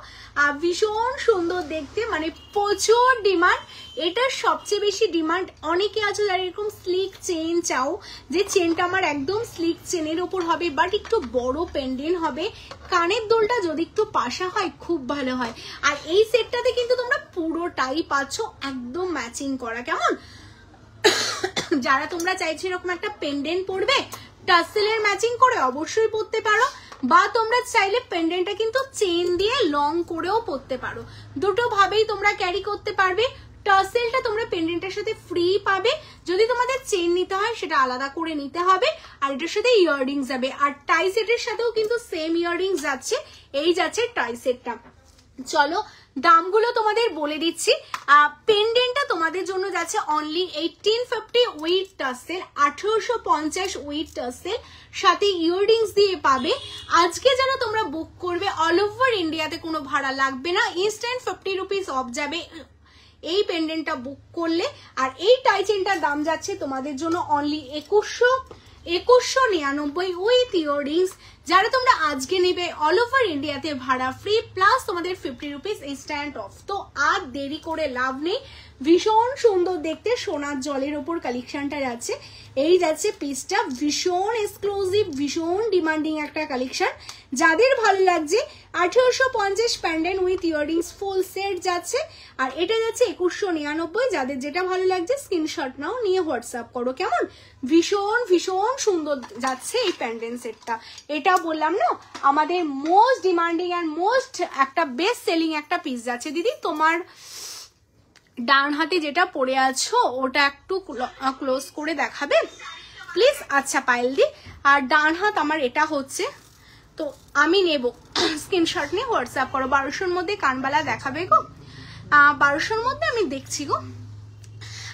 ভীষণ সুন্দর দেখতে, মানে প্রচুর ডিমান্ড। এটার সবচেয়ে বেশি ডিমান্ড অনেকে আছে যারা এরকম স্লিক চেন চাও, যে চেনটা আমার একদম স্লিক চেনের ওপর হবে, বাট একটু বড় পেন্ডেন্ট হবে, কানের দোলটা যদি একটু পাশা হয় খুব ভালো হয়। আর এই সেটটাতে কিন্তু তোমরা পুরোটাই পাচ্ছ একদম ম্যাচিং করা, কেমন? যারা তোমরা চাইছো এরকম একটা পেন্ডেন্ট পরবে টাসেলের ম্যাচিং করে, অবশ্যই পরতে পারো। বা তোমরা চাইলে পেন্ডেন্টটা কিন্তু চেন দিয়ে লং করেও পরতে পারো, দুটো ভাবেই তোমরা ক্যারি করতে পারবে। টার্সেলটা তোমরা পেন্ডেন্টের সাথে ফ্রি পাবে, যদি তোমাদের চেন নিতে হয় সেটা আলাদা করে নিতে হবে, আর এটার সাথে ইয়াররিংস যাবে। আর টাই সেটের সাথেও কিন্তু সেম ইয়াররিংস যাচ্ছে, এই যাচ্ছে টাই সেটটা। চলো দামগুলো তোমাদের বলে দিচ্ছি। পেন্ডেন্টটা তোমাদের জন্য যাচ্ছে only 1850 with tassel, 1850 with tassel, সাথে ইয়াররিংস দিয়ে পাবে। আজকে যারা তোমরা বুক করবে অল ওভার ইন্ডিয়াতে কোনো ভাড়া লাগবে না, ইনস্ট্যান্ট 50 রুপিস অফ যাবে এই পেন্ডেন্টটা বুক করলে। আর এই টাই চেনটার দাম যাচ্ছে তোমাদের জন্য অনলি 2199 উইথ ইয়াররিংস। যারা তোমরা আজকে নেবে অল ওভার ইন্ডিয়াতে ভাড়া ফ্রি, প্লাস তোমাদের 50 রুপিস ইনস্ট্যান্ট অফ। তো আর দেরি করে লাভ নেই, ভীষণ সুন্দর দেখতে সোনার জলের ওপর কালেকশনটা যাচ্ছে। এই যাচ্ছে পিসটা, ভীষণ এক্সক্লুসিভ, ভীষণ ডিমান্ডিং একটা কালেকশন। যাদের ভালো লাগছে 1850 pendant with earrings full set যাচ্ছে, আর এটা যাচ্ছে 2199। যাদের যেটা ভালো লাগছে স্ক্রিনশট নাও, নিয়ে হোয়াটসঅ্যাপ করো। কেমন ভীষণ ভীষণ সুন্দর যাচ্ছে এই প্যান্ডেন্ট সেটটা। এটা বললাম না আমাদের মোস্ট ডিমান্ডিং অ্যান্ড মোস্ট একটা বেস্ট সেলিং একটা পিস যাচ্ছে। দিদি তোমার ডান হাতে যেটা পরে আছো ওটা একটু ক্লোজ করে দেখাবে প্লিজ। আচ্ছা পায়েল দি, আর ডান হাত আমার এটা হচ্ছে, তো আমি নেব, স্ক্রিনশট নিয়ে হোয়াটসঅ্যাপ করো। 1200-র মধ্যে কানবালা দেখাবে গো, 1200-র মধ্যে আমি দেখছি গো।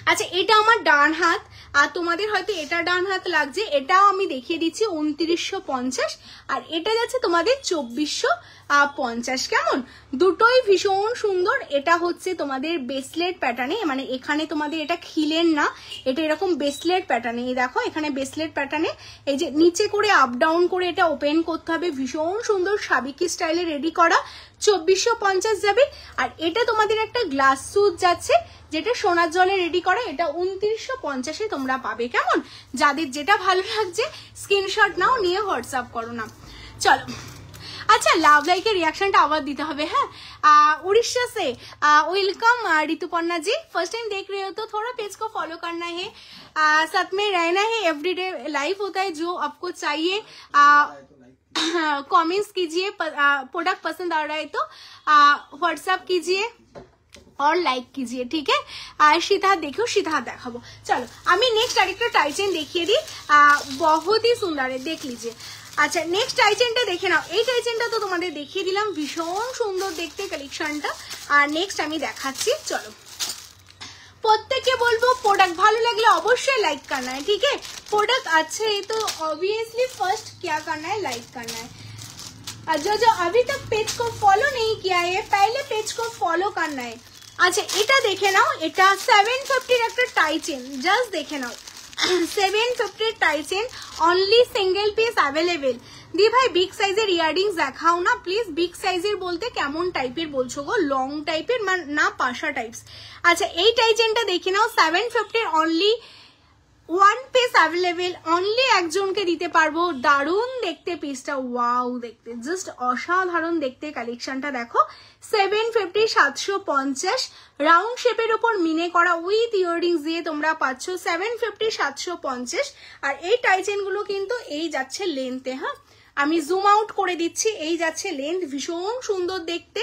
আচ্ছা এটা আমার ডান হাত, আর তোমাদের হয়তো এটা ডান হাত লাগছে, এটাও আমি দেখিয়ে দিচ্ছি 2950, আর এটা যাচ্ছে তোমাদের 2450। কেমন দুটোই ভীষণ সুন্দর। এটা হচ্ছে তোমাদের বেসলেট প্যাটার্নে, মানে এখানে তোমাদের এটা খিলেন না, এটা এরকম বেসলেট প্যাটার্নে। এই দেখো এখানে বেসলেট প্যাটার্নে এই যে নিচে করে আপ ডাউন করে এটা ওপেন করতে হবে, ভীষণ সুন্দর সাবিকি স্টাইলে রেডি করা, 2450 যাবে। আর এটা তোমাদের একটা গ্লাস সুট যাচ্ছে, যেটা সোনার জলে রেডি করা, এটা 2950-এ তোমরা পাবে। কেমন যাদের যেটা ভালো লাগছে স্ক্রিনশট নাও, নিয়ে হোয়াটসঅ্যাপ করো না। চলো अच्छा लव लाइक के रिएक्शन आवाज देते हैं। हाँ उड़ीसा से वेलकम ऋतुपर्णा जी, फर्स्ट टाइम देख रहे हो तो थोड़ा पेज को फॉलो करना है, साथ में रहना है, एवरीडे लाइव होता है, जो आपको चाहिए कमेंट्स कीजिए, प्रोडक्ट पसंद आ रहा है तो व्हाट्सएप कीजिए और लाइक कीजिए, ठीक है। सीधा देखो, सीधा देखाबो। चलो আমি नेक्स्ट আরেকটা টাই চেন দেখিয়ে দিই, बहुत ही सुंदर है, देख लीजिए। আচ্ছা নেক্সট টাই চেনটা দেখে নাও। এই টাই চেনটা তো তোমাদের দেখিয়ে দিলাম, ভীষণ সুন্দর দেখতে কালেকশনটা। আর নেক্সট আমি দেখাচ্ছি, চলো। প্রত্যেককে বলবো प्रोडक्ट ভালো লাগলে অবশ্যই লাইক करना है, ठीक है। प्रोडक्ट अच्छे है तो ऑब्वियसली फर्स्ट क्या करना है, लाइक करना है। जो अभी तक पेज को फॉलो नहीं किया है पहले पेज को फॉलो करना है। আচ্ছা এটা দেখে নাও, এটা 750 একটা টাই চেন, জাস্ট দেখে নাও 750 tie chain, only single piece available. দি ভাই বিগ সাইজের ইয়াররিংস দেখাও না প্লিজ। বিগ সাইজের বলতে কেমন টাইপের বলছো গো, লং টাইপের না পাশা টাইপস? আচ্ছা এই টাই চেনটা দেখে নাও, 750 only one piece available, only একজনকে দিতে পারবো। দারুণ দেখতে পিসটা, ওয়াও দেখতে, জাস্ট অসাধারণ দেখতে কালেকশনটা দেখো। 750 750 রাউন্ড শেপের উপর মিনে করা উইথ ইয়াররিংস দিয়ে তোমরা পাচ্ছ 750 750। আর এই টাই চেনগুলো কিন্তু এই যাচ্ছে লেন্থে, হ্যাঁ আমি জুম আউট করে দিচ্ছি, এই যাচ্ছে লেন্থ, ভীষণ সুন্দর দেখতে।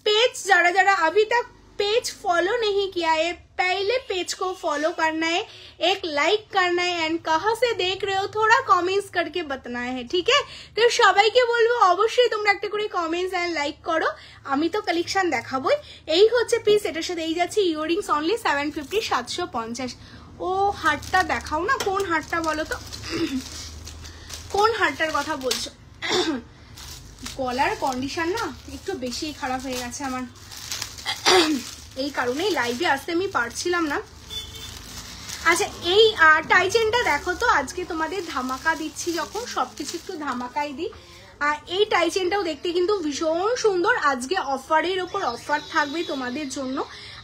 पेज जरा जरा अभी तक पेज फॉलो नहीं किया है पहले पेज को फॉलो करना है, एक लाइक करना है एंड कहाँ से देख रहे हो थोड़ा कमेंट्स करके बताना है, ठीक है। तो সবাইকে বলবো অবশ্যই তোমরা একটা করে কমেন্টস এন্ড লাইক করো। আমি তো কালেকশন দেখাবোই। এই হচ্ছে পিস, এটার সাথে এই যাচ্ছে ইয়াররিংস অনলি 750 750। ও হারটা দেখাও না, কোন হারটা বলো তো, কোন হারটার কথা বলছো? গলার কন্ডিশন না একটু বেশি খারাপ হয়ে গেছে আমার, এই কারণেই লাইভে আসতে আমি পারছিলাম না। আচ্ছা এই টাই চেনটা দেখো তো, আজকে তোমাদের ধামাকা দিচ্ছি, যখন সবকিছু একটু ধামাকাই দিই। এই টাই চেনটাও দেখতে কিন্তু ভীষণ সুন্দর, আজকে অফারের ওপর অফার থাকবে তোমাদের জন্য।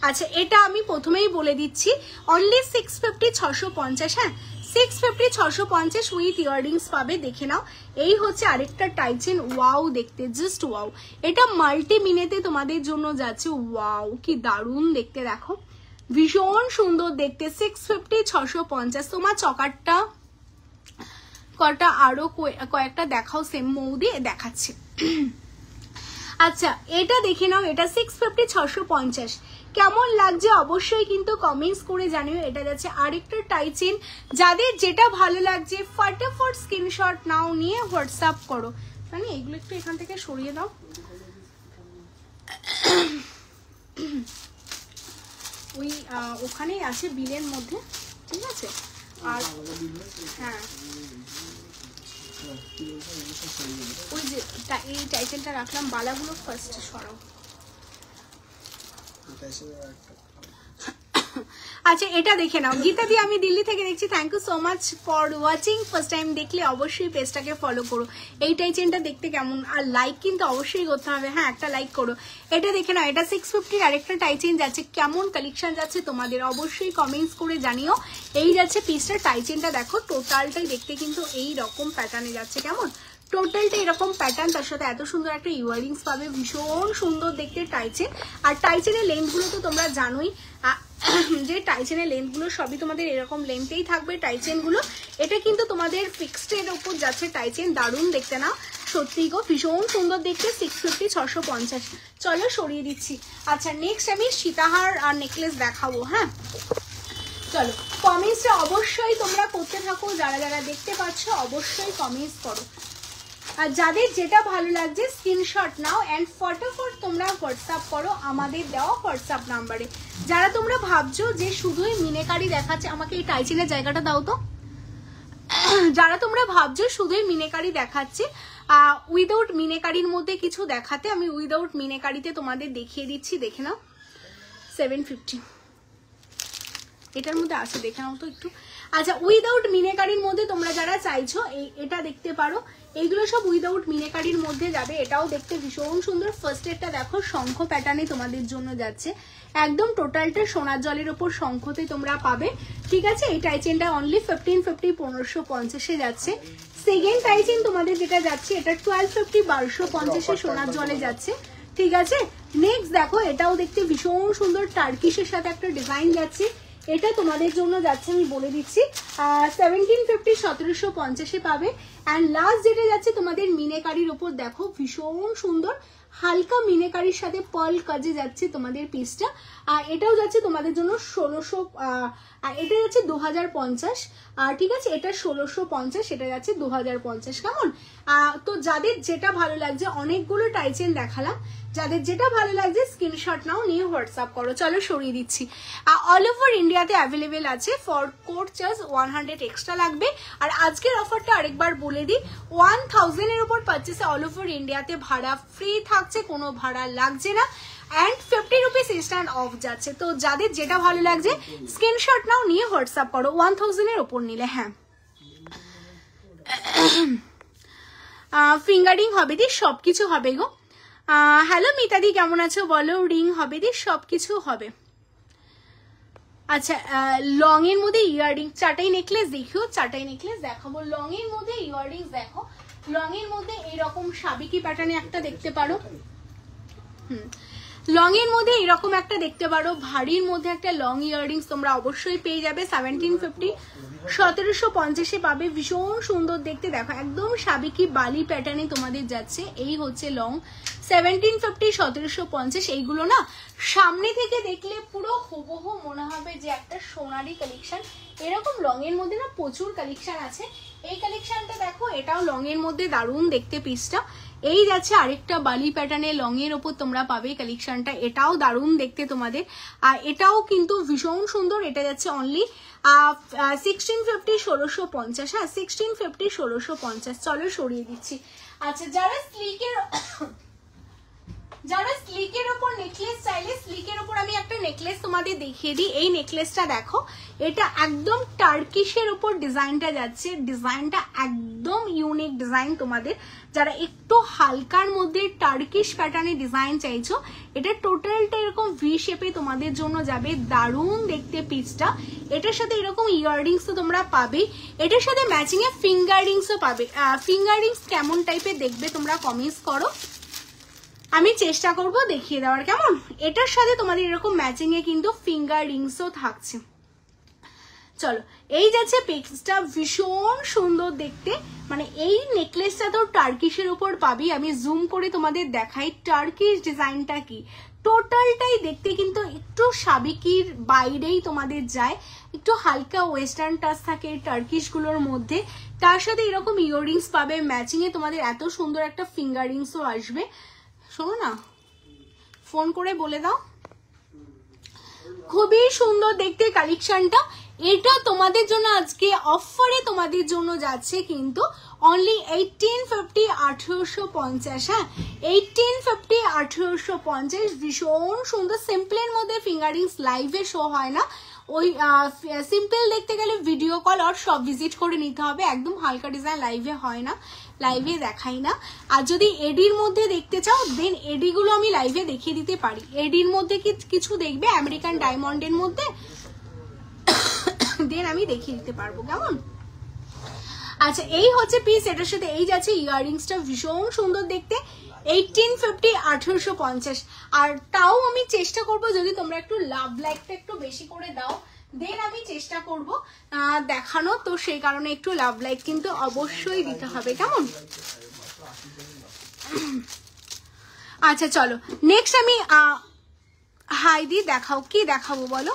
আচ্ছা এটা আমি প্রথমেই বলে দিচ্ছি, অনলি 650 650, হ্যাঁ 650 650 উইথ ইয়াররিংস পাবে, দেখে নাও। এই হচ্ছে আরেকটা টাই চেন, ওয়াও দেখতে, জাস্ট ওয়াও, এটা মাল্টি মিনেতে তোমাদের জন্য যাচ্ছে, ওয়াও কি দারুণ দেখতে দেখো, ভীষণ সুন্দর দেখতে। 650 650 তোমার চকারটা কটা আরো কয়েকটা দেখাও, সেম মৌদি দেখাচ্ছে। আচ্ছা এটা দেখে নাও, এটা 650 650, কেমন লাগছে অবশ্যই কিন্তু কমেন্টস করে জানিও। এটা যাচ্ছে আরেকটা টাই চেন, যাদের যেটা ভালো লাগছে ফটাফট স্ক্রিনশট নাও, নিয়ে হোয়াটসঅ্যাপ করো। মানে এগুলো একটু এখান থেকে সরিয়ে দাও। ওই ওখানেই আছে বিলের মধ্যে, ঠিক আছে। আর হ্যাঁ ওই যে এই টাইটেলটা রাখলাম, বালাগুলো ফার্স্ট সরাও। আচ্ছা এটা দেখে নাও। গীতা দি আমি দিল্লি থেকে দেখছি, thank you so much for watching. First time দেখলে অবশ্যই পেজটাকে ফলো করো। এই টাইচেনটা দেখতে কেমন, আর লাইক কিন্তু অবশ্যই করতে হবে, হ্যাঁ একটা লাইক করো। এটা দেখে নাও, এটা 650 আরেকটা টাইচেন যাচ্ছে। কেমন কালেকশন যাচ্ছে তোমাদের অবশ্যই কমেন্টস করে জানিও। এই যাচ্ছে পিসটা, টাইচেনটা দেখো টোটালটাই দেখতে কিন্তু এই রকম প্যাটার্নে যাচ্ছে। কেমন টোটালটা এরকম প্যাটার্ন, তার সাথে এত সুন্দর একটা ইয়াররিংস পাবে, ভীষণ সুন্দর দেখতে টাইচেন। আর টাইচেনের লেন্থগুলো তো তোমরা জানোই যে টাইচেনের লেন্থগুলো সবই তোমাদের এরকম লেন্থেই থাকবে টাইচেনগুলো। এটা কিন্তু তোমাদের ফিক্সডের উপর যাচ্ছে টাইচেন, দারুণ দেখতে না সত্যি গো, ভীষণ সুন্দর দেখতে। 650 650। চলো সরিয়ে দিচ্ছি। আচ্ছা নেক্সট আমি সীতাহার আর নেকলেস দেখাবো। হ্যাঁ চলো কমেন্টসটা অবশ্যই তোমরা করতে থাকো, যারা যারা দেখতে পাচ্ছ অবশ্যই কমেন্টস করো। আর যাদের যেটা ভালো লাগছে স্ক্রিনশট নাও এন্ড ফটাফট তোমরা হোয়াটসঅ্যাপ করো আমাদের দেওয়া হোয়াটসঅ্যাপ নাম্বারে। যারা তোমরা ভাবছো যে শুধুই মিনেকারি দেখাচ্ছে, আমাকে এই টাইচেনের জায়গাটা দাও তো। যারা তোমরা ভাবছো শুধুই মিনেকারি দেখাচ্ছে, উইদাউট মিনেকারির মধ্যে কিছু দেখাতে, আমি উইদাউট মিনেকারিতে তোমাদের দেখিয়ে দিচ্ছি। দেখে নাও 750 এটার মধ্যে আছে, দেখে নাও তো একটু। আচ্ছা উইদাউট মিনেকারির মধ্যে তোমরা যারা চাইছো এটা দেখতে পারো। এইগুলো সব উইদাউট মিনেকারির মধ্যে যাবে, এটাও দেখতে ভীষণ সুন্দর। ফার্স্ট এরটা দেখো শঙ্খ প্যাটার্নে তোমাদের জন্য যাচ্ছে, একদম টোটালটা সোনার জলের ওপর শঙ্খতে তোমরা পাবে, ঠিক আছে। এই টাইচেনটা অনলি 1550 1550 যাচ্ছে। সেকেন্ড টাইচেন তোমাদের যেটা যাচ্ছে এটা 1250 1250 সোনার জলে যাচ্ছে, ঠিক আছে। নেক্সট দেখো এটাও দেখতে ভীষণ সুন্দর, টার্কিশের সাথে একটা ডিজাইন যাচ্ছে, এটা তোমাদের জন্য যাচ্ছে আমি বলে দিচ্ছি 1750 1750 পাবে। অ্যান্ড লাস্ট যেটা যাচ্ছে তোমাদের মিনেকারির ওপর দেখো ভীষণ সুন্দর হালকা মিনেকারির সাথে পার্ল কাজে যাচ্ছে তোমাদের পিসটা। আর এটাও যাচ্ছে তোমাদের জন্য 1600, এটা যাচ্ছে 2050, ঠিক আছে। এটা 1650, এটা যাচ্ছে 2050। কেমন তো যাদের যেটা ভালো লাগছে, অনেকগুলো টাইচেন দেখালাম, যাদের যেটা ভালো লাগছে স্ক্রিনশট নাও, নিয়ে হোয়াটসঅ্যাপ করো। চলো সরিয়ে দিচ্ছি। অল ওভার ইন্ডিয়াতে অ্যাভেলেবেল আছে, ফর কোড চার্জ 100 এক্সট্রা লাগবে। আর আজকের অফারটা আরেকবার বলে দিই, 1000 এর উপর পারচেসে অল ওভার ইন্ডিয়াতে ভাড়া ফ্রি থাকছে, কোনো ভাড়া লাগছে না। অ্যান্ড 50 রুপিস ইনস্ট্যান্ট অফ যাচ্ছে। তো যাদের যেটা ভালো লাগছে স্ক্রিনশট নাও, নিয়ে হোয়াটসঅ্যাপ করো 1000 এর উপর নিলে। হ্যাঁ ফিঙ্গারিং হবে দি, সবকিছু হবে গো। হ্যালো মিতাদি কেমন আছো বলো, রিং হবে দি, সবকিছু হবে। আচ্ছা লং এর মধ্যে ইয়াররিং, চাটাই নেকলেস দেখিও, চাটাই নেকলেস দেখাবো। লং এর মধ্যে ইয়াররিং দেখো, লং এর মধ্যে এইরকম সাবিকি প্যাটার্নে একটা দেখতে পারো। লং এর মধ্যে এরকম একটা দেখতে পারো, ভারীর মধ্যে একটা লং ইয়াররিংস তোমরা অবশ্যই পেয়ে যাবে। 1750 1750 পাবে, ভীষণ সুন্দর দেখতে। দেখো একদম সাবিকি বালি প্যাটার্নে তোমাদের যাচ্ছে। এই হচ্ছে লং 1750 1750। এইগুলো না সামনে থেকে দেখলে পুরো হুবহু মনে হবে যে একটা সোনারি কালেকশন। এরকম লং এর মধ্যে না প্রচুর কালেকশন আছে। এই কালেকশনটা দেখো, এটাও লং এর মধ্যে দারুণ দেখতে পিসটা। এই যাচ্ছে আরেকটা বালি প্যাটার্নে লং এর ওপর তোমরা পাবে কালেকশনটা, এটাও দারুণ দেখতে তোমাদের। আর এটাও কিন্তু ভীষণ সুন্দর। এটা যাচ্ছে অনলি 1650 1650। হ্যাঁ 1650 1650। চলো সরিয়ে দিচ্ছি। আচ্ছা যারা স্লিকের ওপর নেকলেস চাইলে, স্লিকের ওপর আমি একটা নেকলেস তোমাদের দেখিয়ে দিই। এই নেকলেসটা দেখো, এটা একদম টার্কিশের ওপর ডিজাইনটা যাচ্ছে, ডিজাইনটা একদম ইউনিক ডিজাইন তোমাদের। যারা একটু হালকার মধ্যে টার্কিশ প্যাটার্নে ডিজাইন চাইছো, এটা টোটালটা এরকম ভি শেপে তোমাদের জন্য যাবে, দারুণ দেখতে পিসটা। এটার সাথে এরকম ইয়াররিংস তো তোমরা পাবে, এটার সাথে ম্যাচিং এ ফিঙ্গারিংসও পাবে। ফিঙ্গারিংস কেমন টাইপের দেখবে তোমরা কমেন্টস করো, আমি চেষ্টা করব দেখিয়ে দেওয়ার। কেমন এটার সাথে তোমাদের এরকম ম্যাচিং এ কিন্তু ফিঙ্গার রিংসও থাকছে। চলো, এই যাচ্ছে পিসটা, ভীষণ সুন্দর দেখতে। মানে এই নেকলেসটা তো টার্কিশের উপর পাবি। আমি জুম করে তোমাদের দেখাই টার্কিশ ডিজাইনটা কি। টোটালটাই দেখতে কিন্তু একটু সাবেকির বাইরেই তোমাদের যায়, একটু হালকা ওয়েস্টার্ন টাচ থাকে টার্কিশ গুলোর মধ্যে। তার সাথে এরকম ইয়াররিংস পাবে ম্যাচিং এ, তোমাদের এত সুন্দর একটা ফিঙ্গার রিংসও আসবে। শোনো না, ফোন করে বলে দাও। খুবই সুন্দর দেখতে কালেকশনটা। এটা তোমাদের জন্য আজকে অফারে তোমাদের জন্য যাচ্ছে কিন্তু অনলি 1850, 1850। হ্যাঁ, 1850, 1850। ভীষণ সুন্দর সিম্পলের মধ্যে ফিঙ্গারিংস লাইভে শো হয় না। ওই সিম্পল দেখতে গেলে ভিডিও কল আর সব ভিজিট করে নিতে হবে। একদম হালকা ডিজাইন লাইভে হয় না, লাইভে দেখাই না। আর যদি এডির মধ্যে দেখতে চাও দেন এডিগুলো আমি লাইভে দেখিয়ে দিতে পারি। এডির মধ্যে কিছু দেখবে আমেরিকান ডায়মন্ডের মধ্যে, দেন আমি দেখিয়ে দিতে পারবো, কেমন? আচ্ছা, এই হচ্ছে পিস। এটার সাথে এই যাচ্ছে ইয়াররিংসটা, ভীষণ সুন্দর দেখতে। 1850, 1850। আর তাও আমি চেষ্টা করব যদি তোমরা একটু লাভ লাইকটা একটু বেশি করে দাও, দেন আমি চেষ্টা করব দেখানো। তো সেই কারণে একটু লাভ লাইক কিন্তু অবশ্যই দিতে হবে, কেমন? আচ্ছা চলো, নেক্সট আমি হাইদি দেখাও। কি দেখাবো বলো?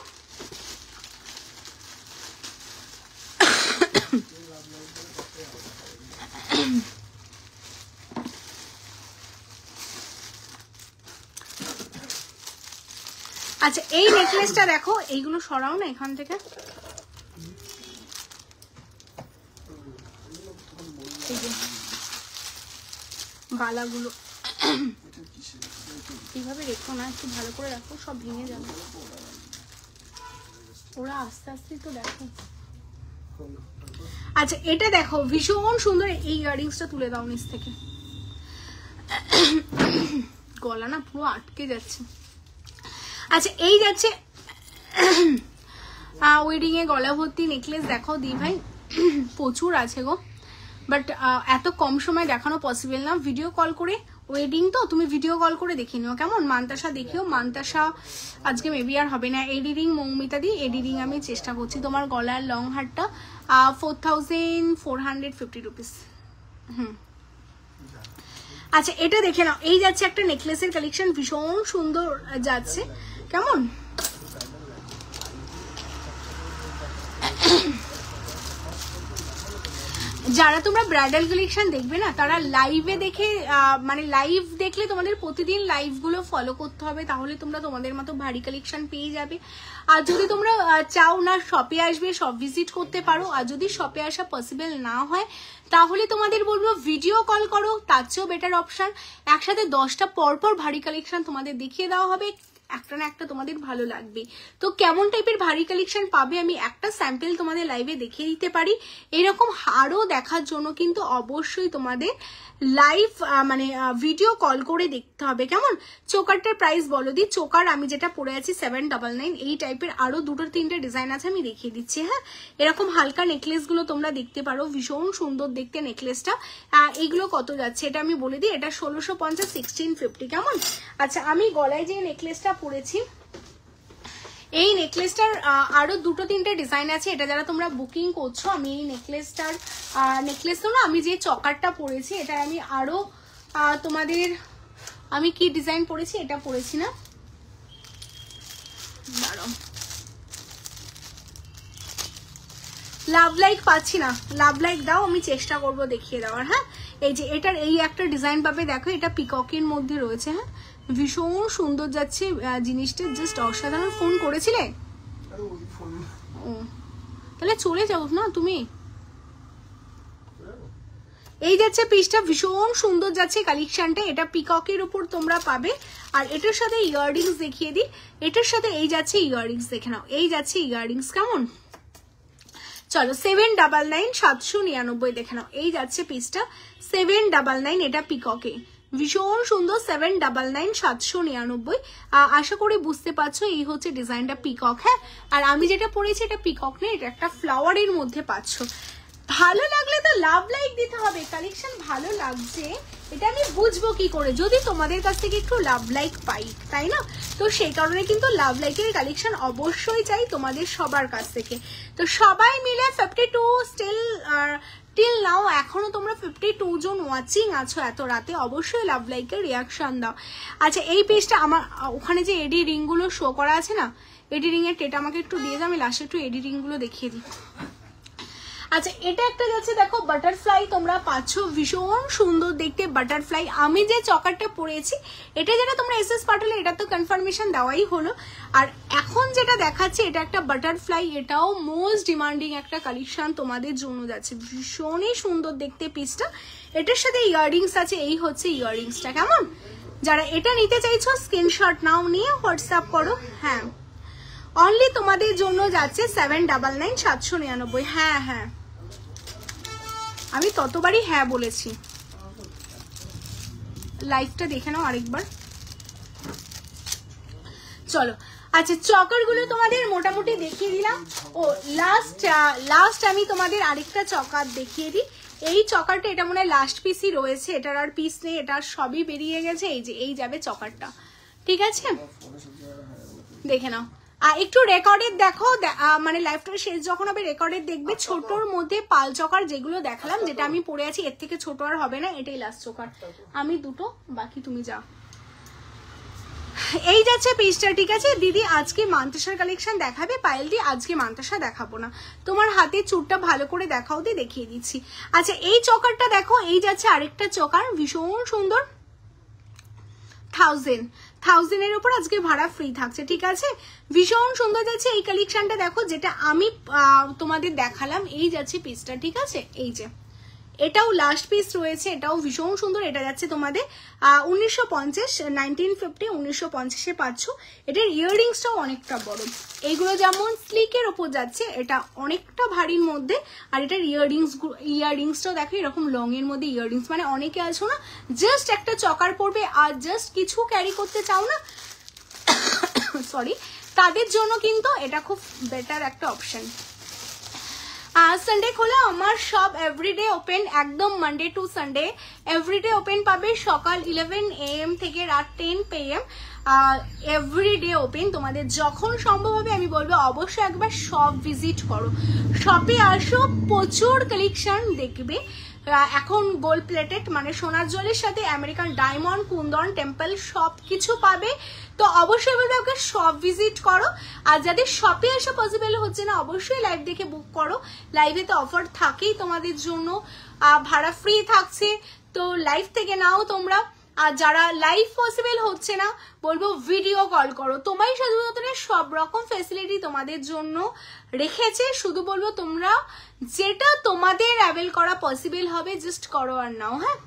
আচ্ছা, এই নেকলেসটা দেখো। এইগুলো সরাও না এখান থেকে। বালাগুলো এইভাবে রেখো না, একটু ভালো করে রাখো, সব ভেঙে যাবে। ওরা আস্তে আস্তে তো দেখো। আচ্ছা, এটা দেখো ভীষণ সুন্দর। এই ইয়াররিংসটা তুলে দাও নিচ থেকে, গলা না পুরো আটকে যাচ্ছে। আচ্ছা, এই যাচ্ছে ওয়েডিং এ গলা ভর্তি নেকলেস। দেখো দি ভাই, প্রচুর আছে গো, বাট এত কম সময় দেখানো পসিবল না। ভিডিও কল করে, ওয়েডিং তো তুমি ভিডিও কল করে দেখে নিও, কেমন? মান্তাসা দেখিও। মান্তাসা আজকে মেবি আর হবে না। এডিটিং মৌমিতা দি, এডিটিং আমি চেষ্টা করছি। তোমার গলার লং হারটা 4450 রুপিস। আচ্ছা, এটা দেখে নাও। এই যাচ্ছে একটা নেকলেসের কালেকশন, ভীষণ সুন্দর যাচ্ছে, কেমন? যারা তোমরা ব্রাইডাল কালেকশন দেখবে না, তারা লাইভে দেখে, মানে লাইভ দেখলে তোমাদের প্রতিদিন লাইভ গুলো ফলো করতে হবে, তাহলে তোমরা তোমাদের মতো ভারী কালেকশন পেয়ে যাবে। আর যদি তোমরা চাও না শপে আসবে, শপ ভিজিট করতে পারো। আর যদি শপে আসা পসিবল না হয়, তাহলে তোমাদের বলবো ভিডিও কল করো, তার চেয়েও বেটার অপশন। একসাথে 10টা পরপর ভারী কালেকশন তোমাদের দেখিয়ে দেওয়া হবে, একটা না একটা তোমাদের ভালো লাগবে। তো কেমন টাইপের ভারী কালেকশন পাবে আমি একটা স্যাম্পল তোমাদের লাইভে দেখিয়ে দিতে পারি। এরকম আরো দেখার জন্য কিন্তু অবশ্যই তোমাদের লাইভ মানে ভিডিও কল করে দেখতে হবে, কেমন? চোকারটার প্রাইস বলো দি। চোকার আমি যেটা পরে আছি 799। এই টাইপের আরো 2-3টে ডিজাইন আছে, আমি দেখিয়ে দিচ্ছি। হ্যাঁ, এরকম হালকা নেকলেস গুলো তোমরা দেখতে পারো, ভীষণ সুন্দর দেখতে নেকলেসটা। এইগুলো কত যাচ্ছে এটা আমি বলে দিই। এটা 1650, 1650, কেমন? আচ্ছা, আমি গলায় যে নেকলেসটা পরেছি, এই নেকলেসটার আরো 2-3টে ডিজাইন আছে। এটা যারা তোমরা বুকিং করছো, আমি এই নেকলেসটার নেকলেস না, আমি যে চকারটা পরেছি এটা আমি আরো তোমাদের, আমি কি ডিজাইন পরেছি এটা পরেছি না, দাঁড়াও, লাভ লাইক পাচ্ছি না, লাভ লাইক দাও, আমি চেষ্টা করব দেখিয়ে দেওয়ার। হ্যাঁ, এই যে এটার এই একটা ডিজাইন পাবে, দেখো এটা পিককের মধ্যে রয়েছে। হ্যাঁ, ভীষণ সুন্দর যাচ্ছে জিনিসটা, জাস্ট অসাধারণ। ফোন করেছিলে? ও, তাহলে চলে যাও না তুমি। এই যাচ্ছে পিসটা, ভীষণ সুন্দর যাচ্ছে কালেকশনটা। এটা পিককের উপর তোমরা পাবে। আর এটার সাথে ইয়াররিংস দেখিয়ে দিই। এটার সাথে এই যাচ্ছে ইয়াররিংস, দেখে নাও। এই যাচ্ছে ইয়াররিংস, কেমন? চলো, 799, 799 দেখে নাও। এই যাচ্ছে পিসটা 799, এটা পিককে, ভীষণ সুন্দর। 799, 799। আশা করি বুঝতে পারছো, এই হচ্ছে ডিজাইনটা পিকক। হ্যাঁ, আর আমি যেটা পরেছি এটা পিকক নেই, এটা একটা ফ্লাওয়ারের মধ্যে পাচ্ছ। ভালো লাগলে তো লাভ লাইক দিতে হবে। কালেকশন ভালো লাগছে এটা আমি বুঝবো কি করে, যদি তোমাদের কাছ থেকে একটু লাভ লাইক পাই, তাই না? তো সেই কারণে কিন্তু লাভ লাইকের কালেকশন অবশ্যই চাই তোমাদের সবার কাছ থেকে। তো সবাই মিলে 52 স্টিল টিল নাও এখনো তোমরা 52 জন ওয়াচিং আছো এত রাতে, অবশ্যই লাভ লাইকের রিয়াকশন দাও। আচ্ছা এই পেজটা আমার ওখানে যে এডি রিং গুলো শো করা আছে না, এডি রিং এর টেটা আমাকে একটু দিয়ে দাও, আমি লাস্টে একটু এডি রিং গুলো দেখিয়ে দিই। আচ্ছা এটা একটা যাচ্ছে দেখো বাটারফ্লাই তোমরা পাচ্ছ, ভীষণ সুন্দর দেখতে বাটারফ্লাই। আমি যে চকারটা পরেছি এটা যেটা তোমরা এসএস পাঠালে এটা তো কনফার্মেশন দেওয়াই হলো। আর এখন যেটা দেখাচ্ছে এটা একটা বাটারফ্লাই, এটাও মোস্ট ডিমান্ডিং একটা কালেকশন তোমাদের জন্য যাচ্ছে, ভীষণই সুন্দর দেখতে পিসটা। এটার সাথে ইয়াররিংস আছে, এই হচ্ছে ইয়াররিংসটা। কেমন? যারা এটা নিতে চাইছো স্ক্রিনশট নাও, নিয়ে হোয়াটসঅ্যাপ করো। হ্যাঁ অনলি তোমাদের জন্য যাচ্ছে 799 799। হ্যাঁ হ্যাঁ আমি ততবারই হ্যাঁ বলেছি। লাইভটা দেখে নাও আরেকবার। চলো আচ্ছা চকার গুলো তোমাদের মোটামুটি দেখিয়ে দিলাম। ও লাস্ট আমি তোমাদের আরেকটা চকার দেখিয়ে দিই। এই চকারটা এটা মনে হয় লাস্ট পিসই রয়েছে, এটার আর পিস নেই, এটা সবই বেরিয়ে গেছে। এই যে এই যাবে চকারটা, ঠিক আছে দেখে নাও। আর একটু রেকর্ডের দেখো, মানে লাইভটা শেষ যখন হবে রেকর্ডের দেখবে। ছোটর মধ্যে পাল চকার যেগুলো দেখালাম, যেটা আমি পরে আছি এর থেকে ছোট আর হবে না, এটাই লাস্ট চকার। আমি দুটো, বাকি তুমি যাও। এই যাচ্ছে পিসটা, ঠিক আছে দিদি। আজকে মান্তাসার কালেকশন দেখাবে পায়েল দি, আজকে মান্তাসা দেখাবো না। তোমার হাতে চুরটা ভালো করে দেখাও দিয়ে দেখিয়ে দিচ্ছি। আচ্ছা এই চকারটা দেখো, এই যাচ্ছে আরেকটা চকার, ভীষণ সুন্দর। 1000 এর উপর আজকে ভাড়া ফ্রি থাকছে, ঠিক আছে। ভীষণ সুন্দর যাচ্ছে এই কালেকশনটা দেখো, যেটা আমি তোমাদের দেখালাম। এই যাচ্ছে পিসটা, ঠিক আছে। এই যে এটাও লাস্ট পিস রয়েছে, এটাও ভীষণ সুন্দর। এটা যাচ্ছে তোমাদের 1950 1950 1950 পাচ্ছ। এটার ইয়াররিংসটাও অনেকটা বড়। এইগুলো যেমন স্লিকের ওপর যাচ্ছে, এটা অনেকটা ভারীর মধ্যে। আর এটার ইয়াররিংসটাও দেখো এরকম লং এর মধ্যে ইয়াররিংস। মানে অনেকে আছো না জাস্ট একটা চকার পরবে আর জাস্ট কিছু ক্যারি করতে চাও না, সরি, তাদের জন্য কিন্তু এটা খুব বেটার একটা অপশন। সানডে খোলা আমার সব এভরিডে ওপেন, একদম Monday to Sunday everyday open পাবে। সকাল 11 AM থেকে রাত 10 PM এভরিডে ওপেন। তোমাদের যখন সম্ভব হবে আমি বলবো অবশ্যই একবার শপ ভিজিট করো, শপে আসো, প্রচুর কালেকশন দেখবে। এখন গোল্ড প্লেটেড মানে সোনার জলের সাথে আমেরিকান ডায়মন্ড, কুন্দন, টেম্পল সব কিছু পাবে। তো অবশ্যই বলবো ওকে শপ ভিজিট করো। আর যাদের শপে আসা পসিবল হচ্ছে না অবশ্যই লাইভ দেখে বুক করো। লাইভে তো অফার থাকেই তোমাদের জন্য, ভাড়া ফ্রি থাকছে, তো লাইভ থেকে নাও তোমরা। আর যারা লাইভ পসিবল হচ্ছে না বলবো ভিডিও কল করো। তোমায় শুধুমাত্র সব রকম ফ্যাসিলিটি তোমাদের জন্য রেখেছে, শুধু বলবো তোমরা যেটা তোমাদের অ্যাভেল করা পসিবল হবে জাস্ট করো আর নাও। হ্যাঁ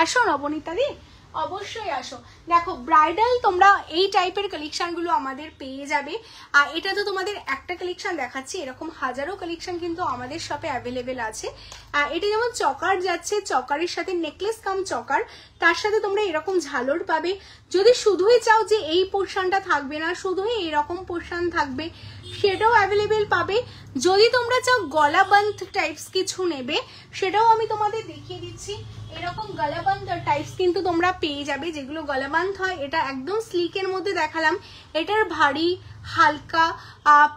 আসো নবনীতা দি, অবশ্যই আসো। দেখো ব্রাইডাল তোমরা এই টাইপের কালেকশন গুলো আমাদের পেয়ে যাবে। আর এটা তো তোমাদের একটা কালেকশন দেখাচ্ছি, এরকম হাজারো কালেকশন কিন্তু আমাদের শপে অ্যাভেলেবেল আছে। এটা যেমন চকার যাচ্ছে, চকারের সাথে নেকলেস কাম চকার, তার সাথে তোমরা এরকম ঝালর পাবে। যদি শুধুই চাও যে এই পোর্শনটা থাকবে না, শুধুই এরকম পোর্শন থাকবে, সেটাও অ্যাভেলেবেল পাবে। যদি তোমরা চাও গলাবন্ধ টাইপস কিছু নেবে, সেটাও আমি তোমাদের দেখিয়ে দিচ্ছি। এরকম গলাবন্ধ টাইপস কিন্তু তোমরা পেয়ে যাবে, যেগুলো গলাবন্ধ হয়। এটা একদম স্লিকের মধ্যে দেখালাম, এটার ভারী হালকা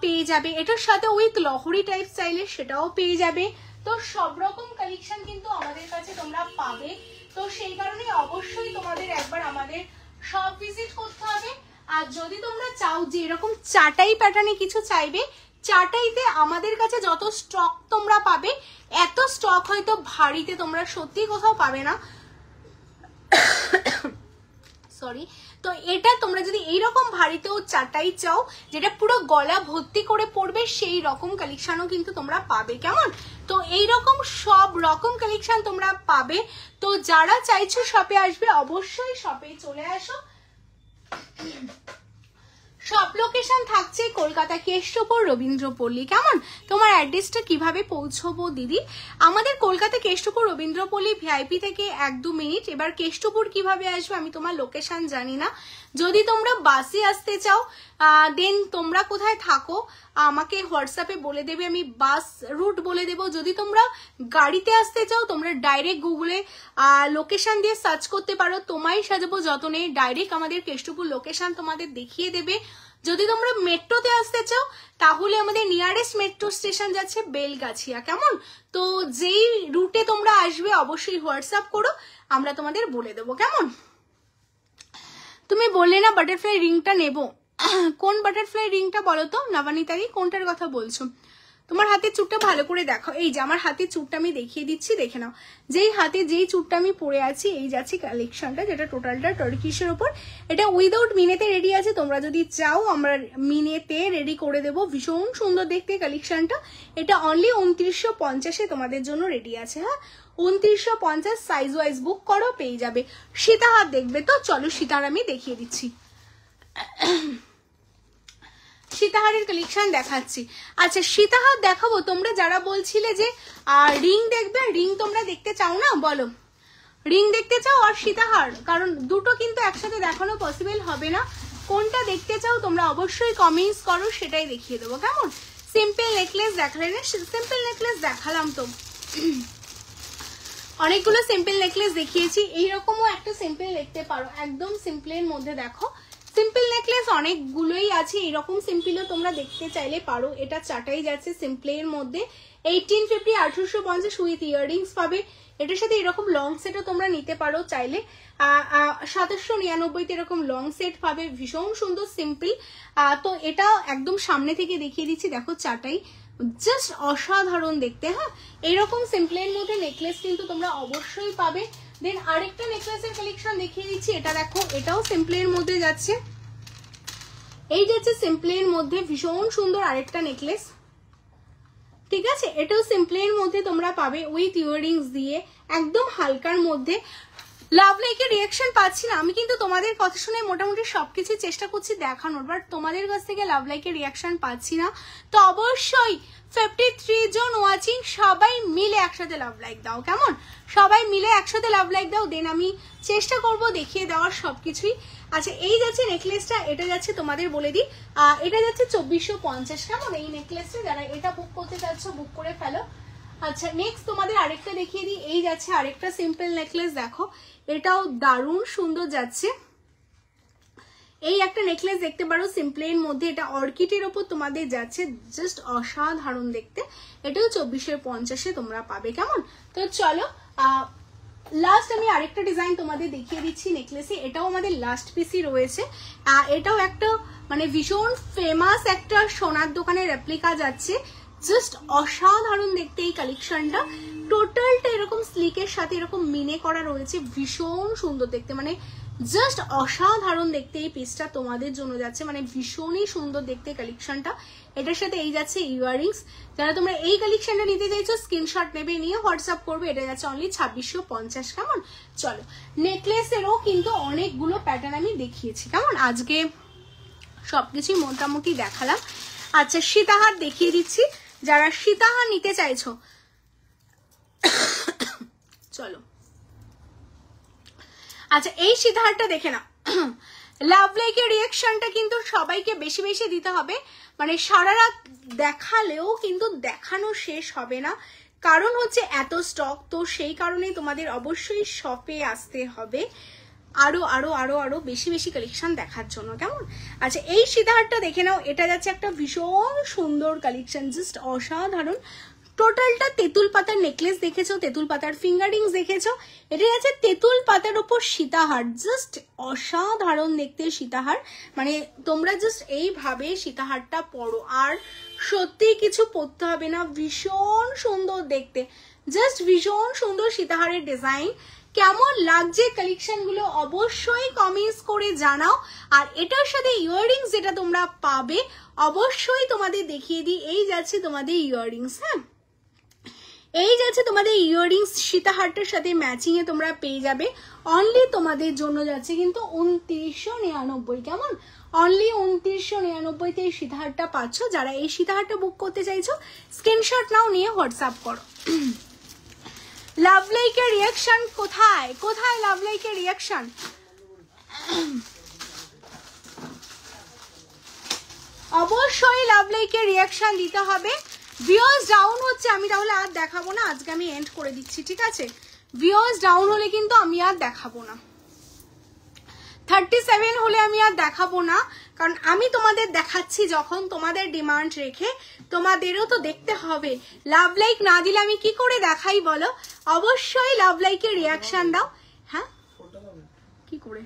পেয়ে যাবে। এটার সাথে উইথ লহরি টাইপ চাইলে সেটাও পেয়ে যাবে। তো সব রকম কালেকশন কিন্তু আমাদের কাছে তোমরা পাবে। তো সেই কারণে অবশ্যই তোমাদের একবার আমাদের শপ ভিজিট করতে হবে। আর যদি তোমরা চাও যে এরকম চাটাই প্যাটার্নে কিছু চাইবে, চাটাইতে আমাদের কাছে যত স্টক তোমরা পাবে, এত স্টক হয়তো ভারীতে তোমরা সত্যি কোথাও পাবে না, সরি। তো এটা তোমরা যদি এইরকম ভারীতেও চাটাই চাও, যেটা পুরো গলা ভর্তি করে পড়বে, সেই রকম কালেকশনও কিন্তু তোমরা পাবে। কেমন? তো এইরকম সব রকম কালেকশন তোমরা পাবে। তো যারা চাইছো শপে আসবে অবশ্যই শপে চলে আসো। সব লোকেশন থাকছে কলকাতা কেষ্টপুর রবীন্দ্রপল্লী। কেমন? তোমার অ্যাড্রেসটা কিভাবে পৌঁছবো দিদি? আমাদের কলকাতা কেষ্টপুর রবীন্দ্রপল্লী ভিআইপি থেকে 1-2 মিনিট। এবার কেষ্টপুর কিভাবে আসবে আমি তোমার লোকেশন জানি না। যদি তোমরা বাসে আসতে চাও দেন তোমরা কোথায় থাকো আমাকে হোয়াটসঅ্যাপে বলে দেবে, আমি বাস রুট বলে দেবো। যদি তোমরা গাড়িতে আসতে চাও তোমরা ডাইরেক্ট গুগলে লোকেশন দিয়ে সার্চ করতে পারো, তোমায় সাজাবো যতনে ডাইরেক্ট আমাদের কেষ্টপুর লোকেশন তোমাদের দেখিয়ে দেবে। যদি তোমরা মেট্রোতে আসতে চাও তাহলে আমাদের নিয়ারেস্ট মেট্রো স্টেশন যাচ্ছে বেলগাছিয়া, কেমন? তো যেই রুটে তোমরা আসবে অবশ্যই হোয়াটসঅ্যাপ করো, আমরা তোমাদের বলে দেবো, কেমন? তুমি বললে না বাটারফ্লাই রিংটা নেব, কোন বাটারফ্লাই রিংটা বলো তো নবানিতারি, কোনটার কথা বলছো? তোমার হাতের চুটটা ভালো করে দেখো, এই যে আমার হাতের চুটটা আমি দেখিয়ে দিচ্ছি, দেখে নাও। যেই হাতে যেই চুটটা আমি পরে আছি, এই যাচ্ছি কালেকশনটা, যেটা টোটালটা টার্কিশের ওপর। এটা উইদাউট মিনেতে রেডি আছে, তোমরা যদি চাও আমরা মিনেতে রেডি করে দেবো। ভীষণ সুন্দর দেখতে কালেকশনটা। এটা অনলি 2950 তোমাদের জন্য রেডি আছে। হ্যাঁ, 2950 সাইজ ওয়াইজ বুক করো, পেয়ে যাবে। সীতাহার দেখবে তো? চলো সীতাহার আমি দেখিয়ে দিচ্ছি, সীতাহারের কালেকশন দেখাচ্ছি। আচ্ছা সীতাহার দেখাবো, তোমরা যারা বলছিলে যে রিং দেখবে, রিং তোমরা দেখতে চাও না, বলো রিং দেখতে চাও আর সীতাহার, কারণ দুটো কিন্তু একসাথে দেখানো পসিবল হবে না। কোনটা দেখতে চাও তোমরা অবশ্যই কমেন্টস করো, সেটাই দেখিয়ে দেবো, কেমন? সিম্পল নেকলেস দেখালে না, সিম্পল নেকলেস দেখালাম তো, অনেকগুলো সিম্পল নেকলেস দেখিয়েছি। এইরকমও একটা সিম্পল দেখতে পারো, একদম সিম্পলের মধ্যে দেখো। সিম্পল নেকলেস অনেকগুলোই আছে, এরকম সিম্পলও তোমরা দেখতে চাইলে পারো। এটা চাটাই যাচ্ছে সিম্পলের মধ্যে, 1850 1850 উইথ ইয়াররিংস পাবে। এটার সাথে এরকম লং সেটও তোমরা নিতে পারো চাইলে, 2799 এরকম লং সেট পাবে। ভীষণ সুন্দর সিম্পল। তো এটা একদম সামনে থেকে দেখিয়ে দিচ্ছি, দেখো চাটাই জাস্ট অসাধারণ দেখতে। হ্যাঁ, এরকম সিম্পলের মধ্যে নেকলেস কিন্তু তোমরা অবশ্যই পাবে। দেন আরেকটা নেকলেসের কালেকশন দেখিয়ে দিচ্ছি, এটা দেখো, এটাও সিম্পলের মধ্যে যাচ্ছে। এই যাচ্ছে সিম্পলের মধ্যে ভীষণ সুন্দর আরেকটা নেকলেস, ঠিক আছে? এটাও সিম্পলের মধ্যে তোমরা পাবে উইথ ইয়াররিংস দিয়ে, একদম হালকার মধ্যে। লাভ লাইকের রিয়াকশন পাচ্ছি না আমি, কিন্তু তোমাদের কথা শুনে মোটামুটি সবকিছু চেষ্টা করছি দেখানোর, বাট তোমাদের কাছ থেকে লাভ লাইকের রিয়াকশন পাচ্ছি না। তো অবশ্যই 53 জন ওয়াচিং, সবাই মিলে একসাথে লাভ লাইক দাও, কেমন? সবাই মিলে একসাথে লাভ লাইক দাও, দেন আমি চেষ্টা করব দেখিয়ে দেওয়ার সবকিছুই। আচ্ছা এই যাচ্ছে নেকলেসটা, এটা যাচ্ছে তোমাদের বলে দিই, এটা যাচ্ছে 2450, কেমন? এই নেকলেসটা যারা এটা বুক করতে চাচ্ছ বুক করে ফেলো। আচ্ছা নেক্সট তোমাদের আরেকটা দেখিয়ে দিই, এই যাচ্ছে আরেকটা সিম্পল নেকলেস, দেখো এটাও দারুণ সুন্দর যাচ্ছে। এই একটা নেকলেস দেখতে পারো সিম্পলের মধ্যে, এটা অর্কিডের ওপর তোমাদের যাচ্ছে, জাস্ট অসাধারণ দেখতে। এটাও 2450 তোমরা পাবে, কেমন? তো চলো লাস্ট আমি আরেকটা ডিজাইন তোমাদের দেখিয়ে দিচ্ছি নেকলেসে, এটাও আমাদের লাস্ট পিসই রয়েছে। এটাও একটা মানে ভীষণ ফেমাস একটা সোনার দোকানের রেপ্লিকা যাচ্ছে, জাস্ট অসাধারণ দেখতে এই কালেকশনটা। টোটালটা এরকম স্লিকের সাথে এরকম মিনে করা রয়েছে, ভীষণ সুন্দর দেখতে, মানে জাস্ট অসাধারণ দেখতে এই পিসটা তোমাদের জন্য যাচ্ছে, মানে ভীষণই সুন্দর দেখতে কালেকশনটা। এটার সাথে এই যাচ্ছে ইয়াররিংস। যারা তোমরা এই কালেকশনটা নিতে চাইছো স্ক্রিনশট নেবে, নিয়ে হোয়াটসঅ্যাপ করবে। এটা যাচ্ছে অনলি 2650, কেমন? চলো নেকলেসেরও কিন্তু অনেকগুলো প্যাটার্ন আমি দেখিয়েছি, কেমন? আজকে সবকিছুই মোটামুটি দেখালাম। আচ্ছা সীতাহার দেখিয়ে দিচ্ছি, যারা সীতাহার নিতে চাইছো চলো। আচ্ছা এই সীতাহারটা দেখে নাও, লাভ লাইকের রিয়াকশনটা কিন্তু সবাইকে বেশি বেশি দিতে হবে, মানে সারা রাত দেখালেও কিন্তু দেখানো শেষ হবে না, কারণ হচ্ছে এত স্টক। তো সেই কারণেই তোমাদের অবশ্যই শপে আসতে হবে আরো আরো আরো আরো বেশি বেশি কালেকশন দেখার জন্য, কেমন? আচ্ছা এই সীতাহারটা দেখে নাও, এটা যাচ্ছে একটা ভীষণ সুন্দর কালেকশন, জাস্ট অসাধারণ। টোটালটা তেঁতুল পাতার নেকলেস দেখেছো, তেঁতুল পাতার ফিঙ্গারিংস দেখেছো, এটা যাচ্ছে তেঁতুল পাতার উপর সীতাহার, জাস্ট অসাধারণ দেখতে সীতাহার। মানে তোমরা জাস্ট এইভাবে সীতাহারটা পরো, আর সত্যি কিছু পরতে হবে না, ভীষণ সুন্দর দেখতে, জাস্ট ভীষণ সুন্দর সীতাহারের ডিজাইন। কেমন লাগছে কালেকশন গুলো অবশ্যই কমেন্টস করে জানাও। আর এটার সাথে ইয়াররিংস যেটা তোমরা পাবে অবশ্যই তোমাদের দেখিয়ে দিই, এই যাচ্ছে তোমাদের ইয়াররিংস। হ্যাঁ এই যাচ্ছে তোমাদের ইয়াররিংস, সীতাহারটার সাথে ম্যাচিং এ তোমরা পেয়ে যাবে। অনলি তোমাদের জন্য যাচ্ছে কিন্তু 2999, কেমন? অনলি 2999 এই সীতাহারটা পাচ্ছ। যারা এই সীতাহারটা বুক করতে চাইছো স্ক্রিনশট নাও, নিয়ে হোয়াটসঅ্যাপ করো। লাভ লাইকের রিয়াকশন কোথায় কোথায়? লাভ লাইকের রিয়াকশন অবশ্যই লাভ লাইকের রিয়াকশন দিতে হবে। ভিউয়ার্স ডাউন হচ্ছে, আমি তাহলে আর দেখাবো না, আজকে আমি এন্ড করে দিচ্ছি, ঠিক আছে? ভিউয়ার্স ডাউন হলে কিন্তু আমি আর দেখাবো না, 37 হলে আমি আর দেখাবো না, কারণ আমি তোমাদের দেখাচ্ছি যখন তোমাদের ডিমান্ড রেখে তোমাদেরও তো দেখতে হবে। লাভ লাইক না দিলে আমি কি করে দেখাই বলো? অবশ্যই লাভ লাইকের রিয়াকশন দাও। হ্যাঁ কি করে?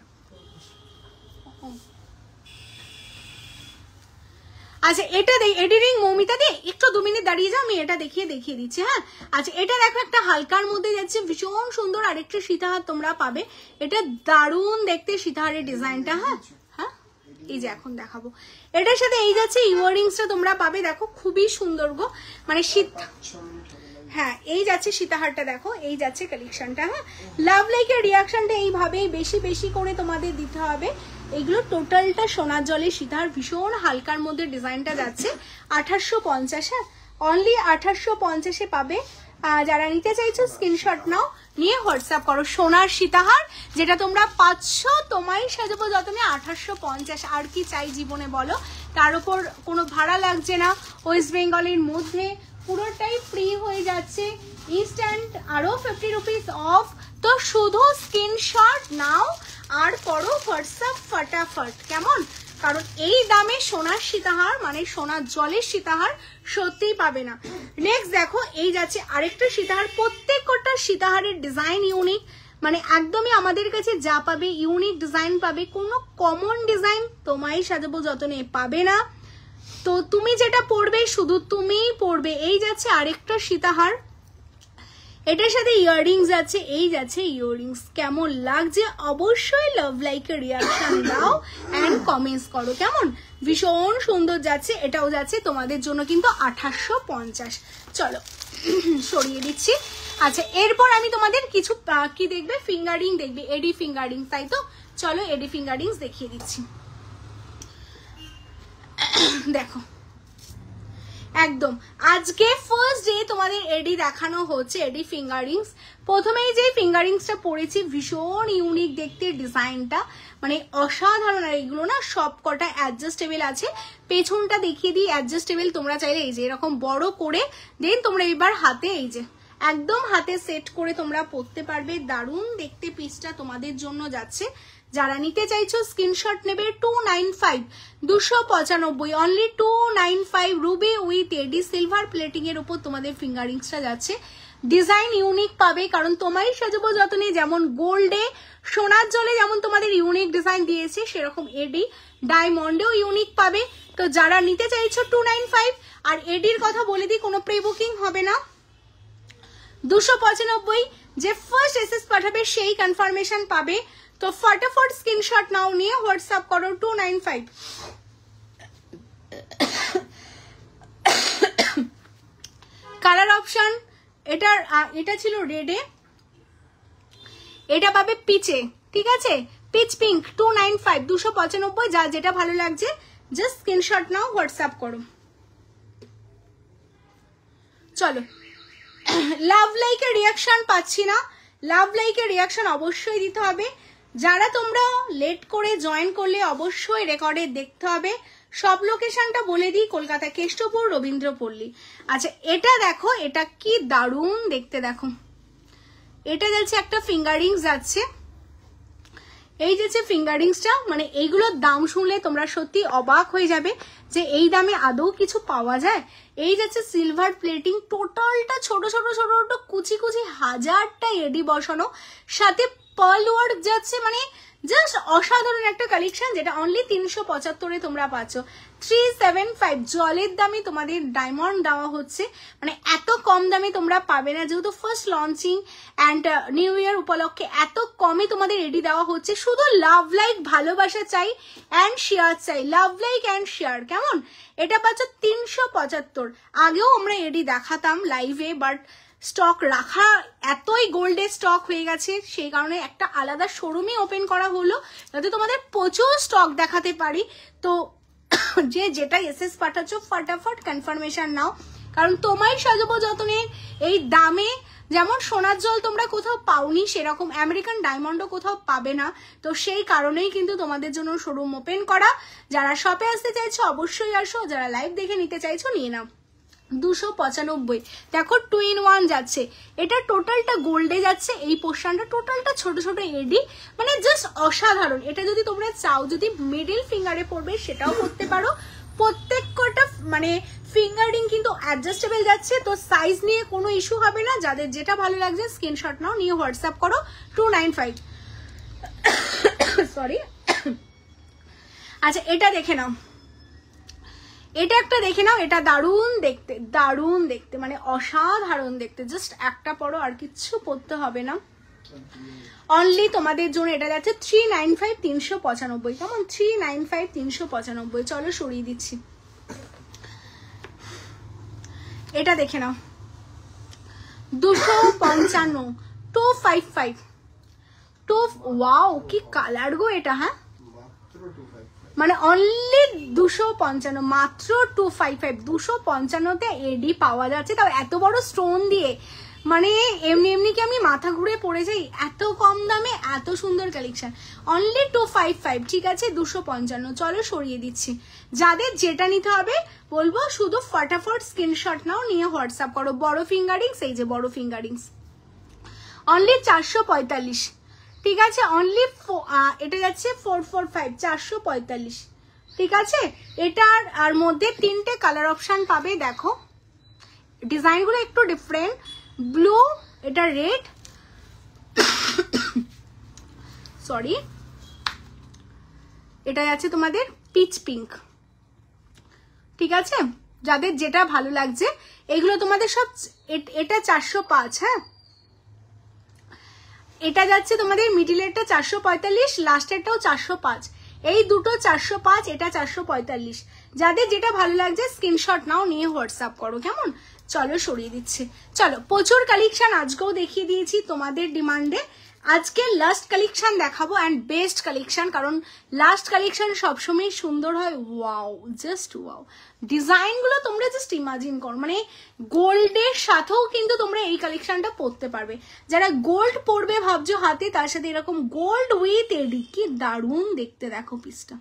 আচ্ছা এটা এডিটিং মৌমিতা দি একটু 2 মিনিট দাঁড়িয়ে যাও, আমি এটা দেখিয়ে দিচ্ছি। হ্যাঁ আচ্ছা এটা দেখো একটা হালকার মধ্যে যাচ্ছে, ভীষণ সুন্দর আরেকটা সীতাহার তোমরা পাবে, এটা দারুণ দেখতে সীতাহারের ডিজাইনটা। হ্যাঁ হ্যাঁ এই যে এখন দেখাবো, এটার সাথে এই যাচ্ছে ইয়াররিংসটা তোমরা পাবে, দেখো খুবই সুন্দর গো, মানে হ্যাঁ এই যাচ্ছে সীতাহারটা, দেখো এই যাচ্ছে কালেকশনটা। হ্যাঁ লাভ লাইকের রিয়াকশনটা এইভাবেই বেশি বেশি করে তোমাদের দিতে হবে। এগুলো টোটালটা সোনার জলের সীতাহার, ভীষণ হালকার মধ্যে ডিজাইনটা যাচ্ছে 2850। হ্যাঁ অনলি 2850-এ পাবে। যারা নিতে চাইছো স্ক্রিনশট নাও, নিয়ে হোয়াটসঅ্যাপ করো। সোনার সীতাহার যেটা তোমরা পাচ্ছ তোমায় সাজাবো যতনে 2850, আর কি চাই জীবনে বলো? তার উপর কোনো ভাড়া লাগছে না, ওয়েস্ট বেঙ্গলের মধ্যে পুরোটাই ফ্রি হয়ে যাচ্ছে, ইনস্ট্যান্ট আরো 50 রুপিস অফ। তো শুধু স্ক্রিনশট নাও আর করো হোয়াটসঅ্যাপ ফটাফট, কেমন? কারণ এই দামে সোনার সীতাহার মানে সোনার জলের সীতাহার সত্যিই পাবে না। নেক্সট দেখো এই যাচ্ছে আরেকটা সীতাহার, প্রত্যেকটা সীতাহারের ডিজাইন ইউনিক, মানে একদমই আমাদের কাছে যা পাবে ইউনিক ডিজাইন পাবে, কোনো কমন ডিজাইন তোমায় সাজাবো যতনে পাবে না। তো তুমি যেটা পড়বে শুধু তুমিই পড়বে। এই যাচ্ছে আরেকটা সীতাহার, এটার সাথে ইয়াররিংস আছে, এই যাচ্ছে ইয়াররিংস, কেমন লাগছে অবশ্যই লাভ লাইকের রিয়াকশন দাও এন্ড কমেন্টস করো, কেমন? ভীষণ সুন্দর যাচ্ছে, এটাও যাচ্ছে তোমাদের জন্য কিন্তু 2850। চলো সরিয়ে দিচ্ছি। আচ্ছা এরপর আমি তোমাদের কিছু কি দেখবে, ফিঙ্গারিং দেখবে, এডি ফিঙ্গারিং, তাই তো? চলো এডি ফিঙ্গারিংস দেখিয়ে দিচ্ছি। দেখো একদম আজকে ফার্স্ট ডে তোমাদের এডি দেখানো হচ্ছে, এডি ফিঙ্গারিংস। প্রথমেই যে ফিঙ্গারিংসটা পরেছি ভীষণ ইউনিক দেখতে, ডিজাইনটা মানে অসাধারণ। আর এগুলো না সব কটা অ্যাডজাস্টেবল আছে, পেছনটা দেখিয়ে দিই অ্যাডজাস্টেবল, তোমরা চাইলে এই যে এরকম বড় করে দেন তোমরা এবার হাতে এই যে একদম হাতে সেট করে তোমরা পরতে পারবে, দারুণ দেখতে পিসটা তোমাদের জন্য যাচ্ছে। যারা নিতে চাইছো স্ক্রিনশট নেবে 295 295 only 295 ruby with AD silver plating এর উপর তোমাদের ফিঙ্গারিংসটা যাচ্ছে। ডিজাইন ইউনিক পাবে, কারণ তোমারই সাজাবো যতনে যেমন গোল্ডে সোনার জলে যেমন তোমাদের ইউনিক ডিজাইন দিয়েছে, সেরকম এডি ডায়মন্ডেও ইউনিক পাবে। তো যারা নিতে চাইছো 295, আর এডির কথা বলে দিই কোনো প্রি বুকিং হবে না, 295 যে ফার্স্ট এসএস পাঠাবে সেই কনফার্মেশন পাবে। তো ফটাফট স্ক্রিনশট নাও, নিয়ে হোয়াটসঅ্যাপ করো 295। কালার অপশন এটা ছিল রেডে, এটা পাবে পিচে, ঠিক আছে? পিচ পিঙ্ক 295 295, যা যেটা ভালো লাগছে জাস্ট স্ক্রিনশট নাও, হোয়াটসঅ্যাপ করো। চলো লাভ লাইকের রিয়াকশন পাচ্ছি না, লাভ লাইকের রিয়াকশন অবশ্যই দিতে হবে। যারা তোমরা লেট করে জয়েন করলে অবশ্যই রেকর্ডে দেখতে হবে। সব লোকেশনটা বলে দিই, কলকাতা কেষ্টপুর, রবীন্দ্রপল্লী। আচ্ছা এটা দেখো, এটা কি দারুণ দেখতে, দেখো এটা যাচ্ছে একটা ফিঙ্গারিংস যাচ্ছে, এই যাচ্ছে ফিঙ্গারিংসটা, মানে এইগুলোর দাম শুনলে তোমরা সত্যি অবাক হয়ে যাবে যে এই দামে আদৌ কিছু পাওয়া যায়। এই যাচ্ছে সিলভার প্লেটিং, টোটালটা ছোট ছোট ছোট ছোট কুচি কুচি হাজারটা এডি বসানো, সাথে পার্ল ওয়ার্ক যাচ্ছে, মানে জাস্ট অসাধারণ একটা কালেকশন, যেটা অনলি 375-এ তোমরা পাচ্ছ। 375 জলের দামে তোমাদের ডায়মন্ড দেওয়া হচ্ছে, মানে এত কম দামে তোমরা পাবে না, যেহেতু first launching and new year উপলক্ষে এত কমে তোমাদের এডি দেওয়া হচ্ছে। শুধু লাভ লাইক ভালোবাসা চাই অ্যান্ড শেয়ার চাই, লাভ লাইক অ্যান্ড শেয়ার, কেমন? এটা পাচ্ছ 375। আগেও আমরা এডি দেখাতাম লাইভে, বাট স্টক রাখা এতই গোল্ডের স্টক হয়ে গেছে, সেই কারণে একটা আলাদা শোরুমই ওপেন করা হলো যাতে তোমাদের প্রচুর স্টক দেখাতে পারি। তো যে যেটা এসএস পাঠাচ্ছ ফটাফট কনফার্মেশন নাও, কারণ তোমায় সাজাবো যতনের এই দামে যেমন সোনার জল তোমরা কোথাও পাওনি, সেরকম আমেরিকান ডায়মন্ডও কোথাও পাবে না। তো সেই কারণেই কিন্তু তোমাদের জন্য শোরুম ওপেন করা। যারা শপে আসতে চাইছো অবশ্যই আসো, যারা লাইভ দেখে নিতে চাইছো নিয়ে নাও। 295 দেখো 2 in 1 যাচ্ছে, এটা টোটালটা গোল্ডে যাচ্ছে, এই পোর্শনটা টোটালটা ছোট ছোট এডি, মানে জাস্ট অসাধারণ। এটা যদি তোমরা চাও যদি মিডল ফিঙ্গারে পড়বে সেটাও করতে পারো। প্রত্যেক কটা মানে ফিঙ্গারিং কিন্তু অ্যাডজাস্টেবল যাচ্ছে, তো সাইজ নিয়ে কোনো ইস্যু হবে না। যাদের যেটা ভালো লাগছে স্ক্রিনশট নাও, নিয়ে হোয়াটসঅ্যাপ করো 295। সরি। আচ্ছা এটা দেখে নাও, এটা একটা দেখে নাও, এটা দারুণ দেখতে, দারুণ দেখতে, মানে অসাধারণ দেখতে। জাস্ট একটা পরো, আর কিচ্ছু পরতে হবে না। অনলি তোমাদের জন্য এটা যাচ্ছে 395 395, কেমন? 395 395। চলো সরিয়ে দিচ্ছি। এটা দেখে নাও 255 255 ওয়াও কি কালার গো এটা। হ্যাঁ মানে অনলি 255, মাত্র 255, 255তে এডি পাওয়া যাচ্ছে, তাও এত বড় স্টোন দিয়ে। মানে এমনি এমনি কি আমি মাথা ঘুরে পড়ে যাই, এত কম দামে এত সুন্দর কালেকশন। অনলি 255, ঠিক আছে 255। চলো সরিয়ে দিচ্ছি। যাদের যেটা নিতে হবে বলবো শুধু ফটাফট স্ক্রিনশট নাও, নিয়ে হোয়াটসঅ্যাপ করো। বড় ফিঙ্গারিংস, এই যে বড় ফিঙ্গারিংস অনলি 445, ঠিক আছে। অনলি এটা যাচ্ছে 445, 445, ঠিক আছে। এটার আর মধ্যে 3টে কালার অপশন পাবে। দেখো ডিজাইনগুলো একটু ডিফারেন্ট, ব্লু, এটা রেড, সরি এটা যাচ্ছে তোমাদের পিচ পিঙ্ক, ঠিক আছে। যাদের যেটা ভালো লাগছে এগুলো তোমাদের সব, এটা 405, হ্যাঁ এটা যাচ্ছে তোমাদের মিডিলেরটা 445, লাস্টেরটাও 405, এই দুটো 405, এটা 445। যাদের যেটা ভালো লাগছে স্ক্রিনশট নাও, নিয়ে হোয়াটসঅ্যাপ করো, কেমন? চলো সরিয়ে দিচ্ছি। চলো প্রচুর কালেকশন আজকেও দেখিয়ে দিয়েছি তোমাদের ডিমান্ডে। আজকে লাস্ট কালেকশন দেখাবো অ্যান্ড বেস্ট কালেকশন, কারণ লাস্ট কালেকশন সবসময় সুন্দর হয়। ওয়াও, জাস্ট ওয়াও, ডিজাইনগুলো তোমরা জাস্ট ইমাজিন করো, মানে গোল্ডের সাথেও কিন্তু তোমরা এই কালেকশনটা পরতে পারবে। যারা গোল্ড পরবে ভাবছো হাতে, তার সাথে এরকম গোল্ড উইথ এডি, কি দারুণ দেখতে। দেখো পিসটা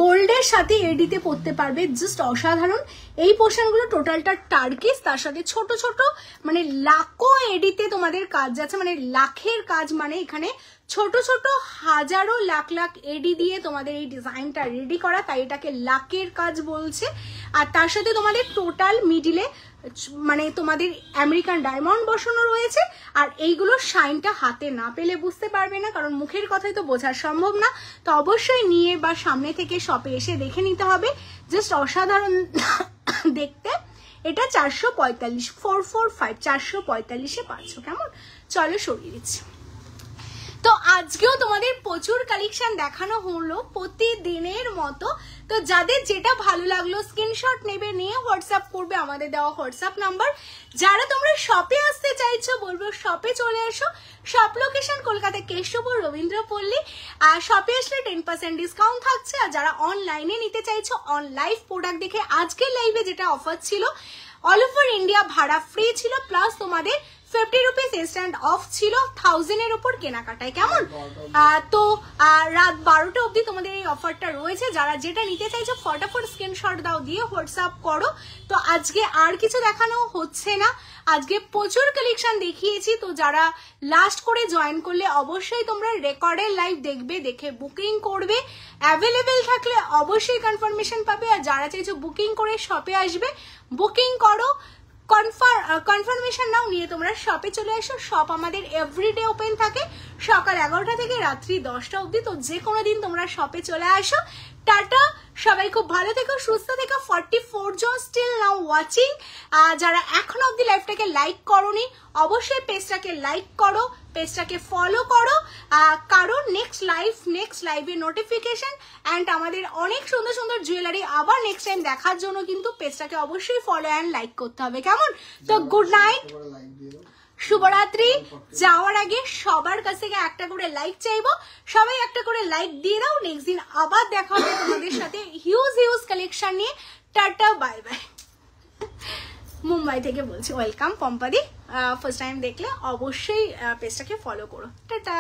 গোল্ডের সাথে এডিতে পরতে পারবে, জাস্ট অসাধারণ। এই পোর্শনগুলো টোটালটা টার্কিস, তার সাথে ছোট ছোট মানে লাখো এডিতে তোমাদের কাজ যাচ্ছে, মানে লাখের কাজ, মানে এখানে ছোট ছোট হাজারো লাখ লাখ এডি দিয়ে তোমাদের এই ডিজাইনটা রেডি করা, তাই এটাকে লাখের কাজ বলছে। আর তার সাথে তোমাদের টোটাল মিডিলে মানে তোমাদের আমেরিকান ডায়মন্ড বসানো রয়েছে। আর এইগুলোর শাইনটা হাতে না পেলে বুঝতে পারবে না, কারণ মুখের কথাই তো বোঝা সম্ভব না। তো অবশ্যই নিয়ে বা সামনে থেকে শপে এসে দেখে নিতে হবে, জাস্ট অসাধারণ দেখতে। এটা 445, 445, 445-এ পাচ্ছ, কেমন? চলো সরিয়ে দিচ্ছি। তো আজকেও তোমাদের প্রচুর কালেকশন দেখানো হলো প্রতিদিনের মতো। তো যাদের যেটা ভালো লাগলো স্ক্রিনশট নেবে, নিয়ে হোয়াটসঅ্যাপ করবে আমাদের দেওয়া হোয়াটসঅ্যাপ নাম্বার। যারা তোমরা শপে আসতে চাইছো বলবো শপে চলে এসো। Shop location Kolkata Keshabpur Rabindrapalli. আর শপে আসলে 10% ডিসকাউন্ট থাকছে। আর যারা অনলাইনে নিতে চাইছো, অন লাইভ প্রোডাক্ট দেখে আজকের লাইভে যেটা অফার ছিল, অল ওভার ইন্ডিয়া ভাড়া ফ্রি ছিল, প্লাস তোমাদের 50 রুপিস ইনস্ট্যান্ট অফ ছিল 1000-এর উপর কেনাকাটায়, কেমন? তো রাত 12টা অবধি তোমাদের এই অফারটা রয়েছে। যারা যেটা নিতে চাইছো ফটাফট স্ক্রিনশট দাও, দিয়ে হোয়াটসঅ্যাপ করো। তো আজকে আর কিছু দেখানো হচ্ছে না, আজকে প্রচুর কালেকশন দেখিয়েছি। তো যারা লাস্ট করে জয়েন করলে অবশ্যই তোমরা রেকর্ডের লাইভ দেখবে, দেখে বুকিং করবে। অ্যাভেলেবেল থাকলে অবশ্যই কনফার্মেশন পাবে। আর যারা চাইছো বুকিং করে শপে আসবে, বুকিং করো, কনফার্মেশন নাও, নিয়ে তোমরা শপে চলে আসো। শপ আমাদের এভরিডে ওপেন থাকে সকাল 11টা থেকে রাত্রি 10টা অবধি। তো যে কোনো দিন তোমরা শপে চলে আসো। টাটা, সবাই খুব ভালো থেকো, সুস্থ থেকো। 44 জন স্টিল নাও ওয়াচিং। যারা এখনো অবধি লাইভটাকে লাইক করোনি অবশ্যই পেজটাকে লাইক করো, পেজটাকে ফলো করো, কারণ নেক্সট লাইভের নোটিফিকেশন অ্যান্ড আমাদের অনেক সুন্দর সুন্দর জুয়েলারি আবার নেক্সট টাইম দেখার জন্য কিন্তু পেজটাকে অবশ্যই ফলো অ্যান্ড লাইক করতে হবে, কেমন? তো গুড নাইট, শুভরাত্রি। যাওয়ার আগে সবার কাছ থেকে একটা করে লাইক চাইবো, সবাই একটা করে লাইক দিয়ে দাও। নেক্সট দিন আবার দেখা হবে তোমাদের সাথে হিউজ কালেকশন নিয়ে। Tata, bye bye. মুম্বাই থেকে বলছি। ওয়েলকাম পম্পাদি, ফার্স্ট টাইম দেখলে অবশ্যই পেজটাকে ফলো করো। টাটা।